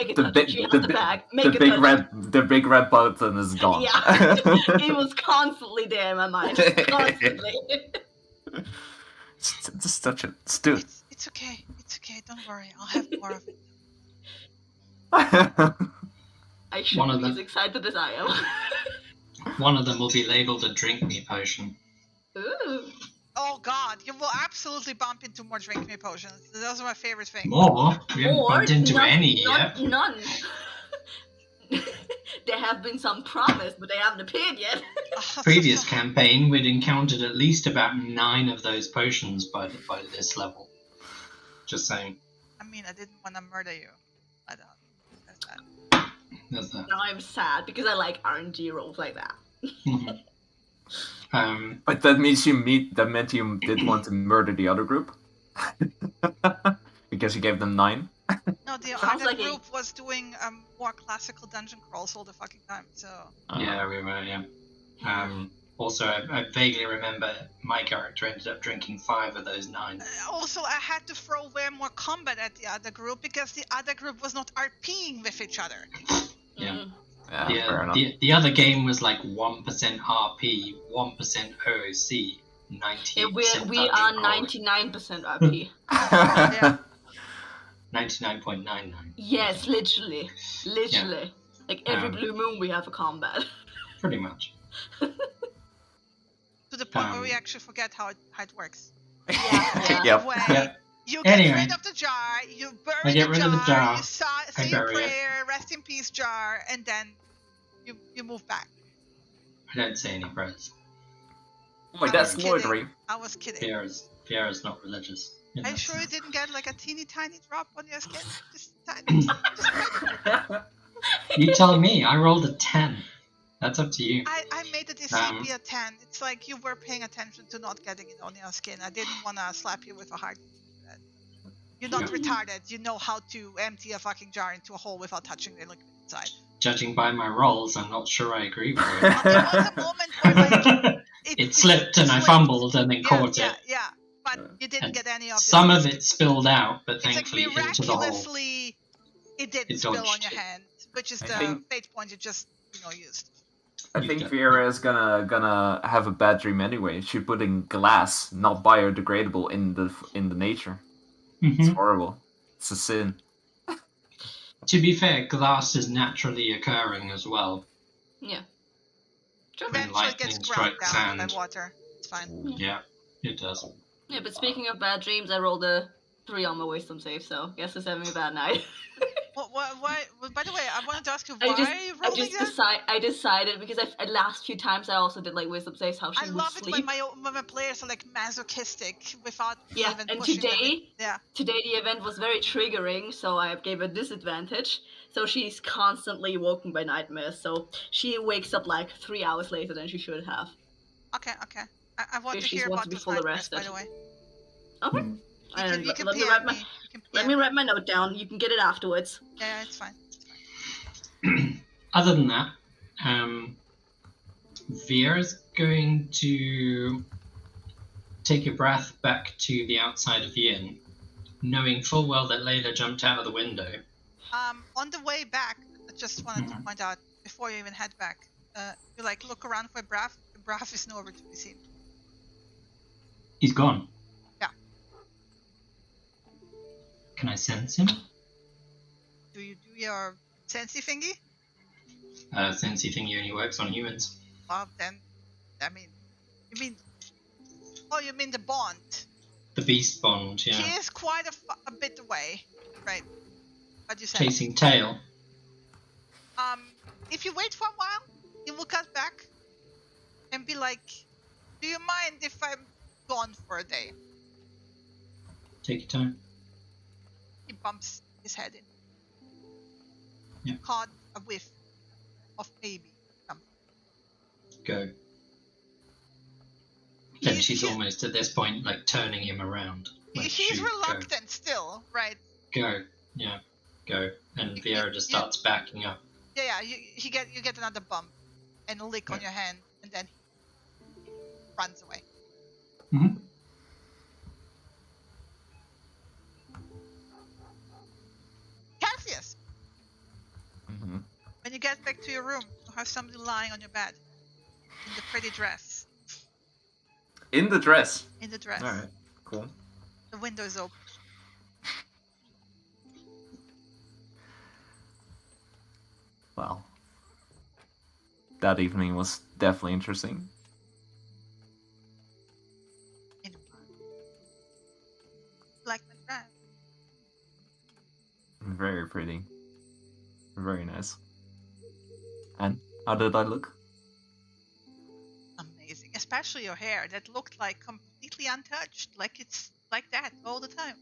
She has the bag, make it touch it. The big red button is gone. Yeah, it was constantly there in my mind. Constantly. Just touch it. Just do it. It's okay. It's okay. Don't worry. I'll have more of it. I should One of be them. as excited as I am. One of them will be labeled a drink me potion. Ooh. Oh god, you will absolutely bump into more drink me potions. Those are my favorite things. More? We haven't Or bumped into any not, yet. none. There have been some promised, but they haven't appeared yet. Previous campaign, we'd encountered at least about 9 of those potions by this level. Just saying. I mean, I didn't want to murder you. I don't. That's that. There's that. Now I'm sad because I like RNG rolls like that. Mhm. But that means that meant you did want to murder the other group? Because you gave them 9? No, the Sounds other like group was doing more classical dungeon crawls all the fucking time, so... Yeah, we were, yeah. Also, I vaguely remember my character ended up drinking 5 of those 9. Also, I had to throw way more combat at the other group because the other group was not RPing with each other. Yeah. Mm. Yeah, fair enough. The other game was like 1% RP, 1% OOC, 98% We are dungeon 99% RP. Yeah. 99.99. Yes, literally. Literally. Like every Um, blue moon we have a combat. Pretty much. To the point where we actually forget how it works. Yeah. Yep. Way, Yeah. you get Anyway. rid of the jar, you bury I get rid of the jar, you say I your bury it. prayer, rest in peace jar, and then you move back. I don't say any prayers. Wait, that's kidding. loitering. I was kidding. Fiera's not religious. In Are you that sure you sense. didn't get like a teeny tiny drop on your skin? Just tiny. You tell me. I rolled a 10. That's up to you. I made the DC be a 10. It's like you were paying attention to not getting it on your skin. I didn't want to slap you with a hard. You're not Yeah. retarded. You know how to empty a fucking jar into a hole without touching the liquid inside. Judging by my rolls, I'm not sure I agree with There was a moment where like, it. It slipped and I slipped. fumbled and then caught Yeah, it. yeah. But you didn't And get any of it. Some of it spilled out, but It's like thankfully into the hole. miraculously it didn't It spill on dodged your it. hand, which is I the think- fate point you just used. I think Viera is gonna have a bad dream anyway. She's putting glass, not biodegradable, in the nature. It's Mhm. horrible. It's a sin. To be fair, glass is naturally occurring as well. Yeah. Sure. When Eventually it gets lightning ground strikes down by sand. water. It's fine. Yeah, it does. Yeah, but speaking of bad dreams, I rolled a 3 on my wisdom save, so guess it's having a bad night. Why? By the way, I wanted to ask you I why just, are you I rolling just that? I decided because the last few times I also did like wisdom saves how she I would love it sleep. when my players are like masochistic without Yeah, even and pushing them in. today Yeah. Today the event was very triggering, so I gave her disadvantage. So she's constantly woken by nightmares. So she wakes up like 3 hours later than she should have. Okay. I want If to she hear wants about to be those fully nightmares, by rested. the way. Okay. Mm. And You can let me PM write my me. You can let PM me write my note down. You can get it afterwards. Yeah, it's fine. Other than that, Viera's going to take a breath back to the outside of the inn, knowing full well that Layla jumped out of the window. On the way back, I just wanted to point out before you even head back, you like look around for Braff. Braff is nowhere to be seen. He's gone. Yeah. Can I sense him? Do you do your sensey thingy? Sensey thingy only works on humans. Well, then, you mean the bond? The beast bond, yeah. He is quite a bit away, right? But you said. Chasing tail. If you wait for a while, he will cut back and be like, "Do you mind if I'm gone for a day?" Take your time. He bumps his head in. Yeah. Caught a whiff of maybe something. Go. Then He's- she's he's- almost at this point like turning him around. Like, He's shoot, reluctant still, right? Go. Yeah. Go. And You- Viera just you- starts backing up. Yeah. You get another bump and a lick on Yeah. your hand, and then he runs away. Mm-hmm. Cassius, Mm-hmm. when you get back to your room, you have somebody lying on your bed in the pretty dress. In the dress. In the dress. All right. Cool. The window is open. Well, that evening was definitely interesting. Like my friend. Very pretty. Very nice. And how did I look? Amazing. Especially your hair. That looked like completely untouched. Like it's like that all the time.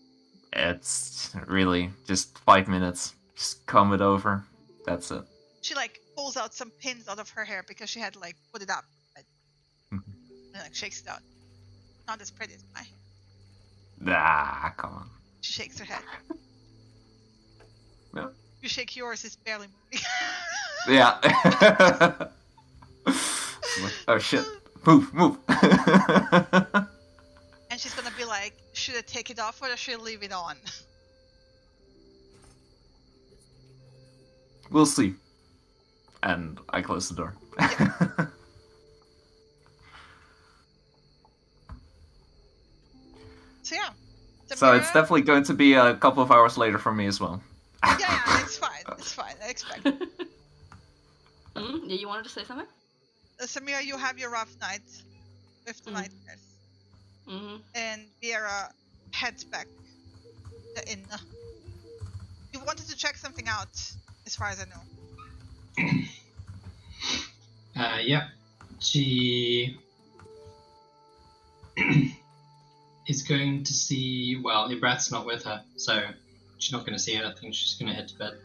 It's really just 5 minutes. Just comb it over. That's it. She like pulls out some pins out of her hair because she had to like put it up. And like shakes it out. Not as pretty as my hair. Ah, come on. She shakes her head. No. You shake yours, it's barely moving. Yeah. Oh shit. Move, move. And she's gonna be like, should I take it off or should I leave it on? We'll see. And I close the door. So yeah. So it's definitely going to be a couple of hours later for me as well. Yeah, it's fine. It's fine. I expect it. Yeah, you wanted to say something? Samira, you have your rough night with the nightmares. And Vera heads back to the inn. You wanted to check something out, as far as I know. Yep. She is going to see. Well, Ibrat's not with her, so she's not going to see anything. She's going to head to bed.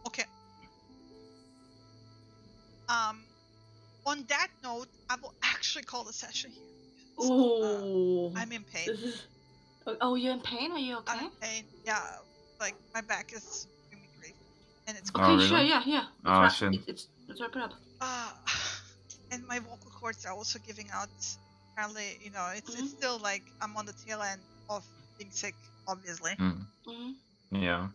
Okay. On that note, I will actually call the session here. Ooh. I'm in pain. This is... Oh, you're in pain? Are you okay? I'm in pain. Yeah, like my back is giving me grief, and it's. Okay, really? sure, yeah. Oh, shit. Let's wrap it up. And my vocal cords are also giving out. Apparently, you know, it's still like I'm on the tail end of being sick, obviously. Yeah.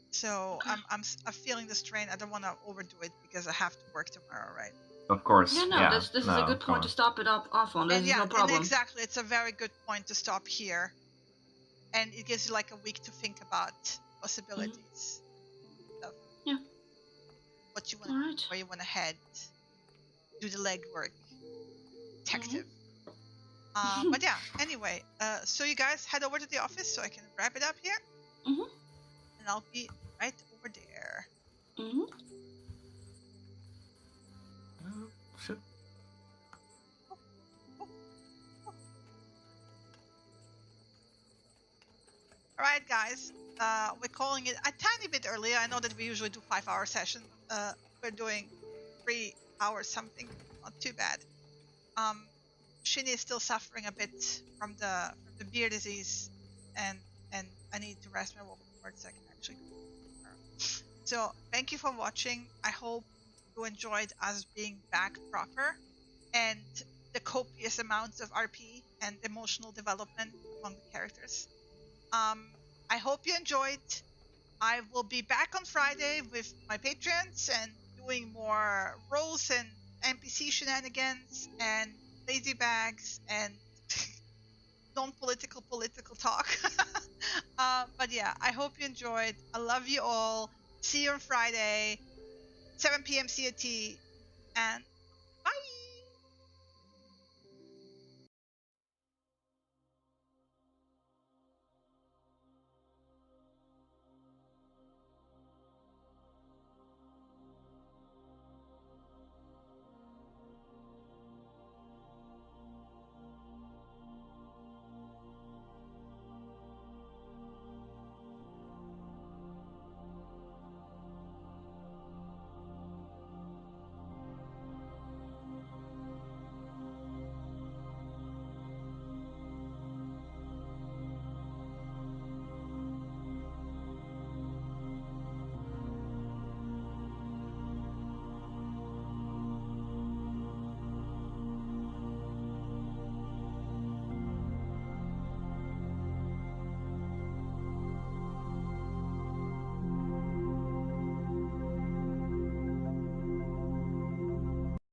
So I'm feeling the strain. I don't want to overdo it because I have to work tomorrow, right? Of course. Yeah, no, this is a good point to stop it off on. There's no problem. And exactly, it's a very good point to stop here, and it gives you like a week to think about possibilities. Of what you want, where you want to head, do the legwork, detective. But yeah, anyway, so you guys head over to the office so I can wrap it up here, and I'll be right over there. Shit. Alright guys, we're calling it a tiny bit earlier. I know that we usually do 5-hour session. We're doing 3 hours something, not too bad. Shinny is still suffering a bit from the beer disease, and I need to rest my vocal cords so I can actually go tomorrow. So thank you for watching. I hope you enjoyed us being back proper and the copious amounts of RP and emotional development among the characters. I hope you enjoyed. I will be back on Friday with my patrons and doing more roles and NPC shenanigans and lazy bags and non-political political talk. But yeah, I hope you enjoyed. I love you all. See you on Friday, 7 p.m. CAT, and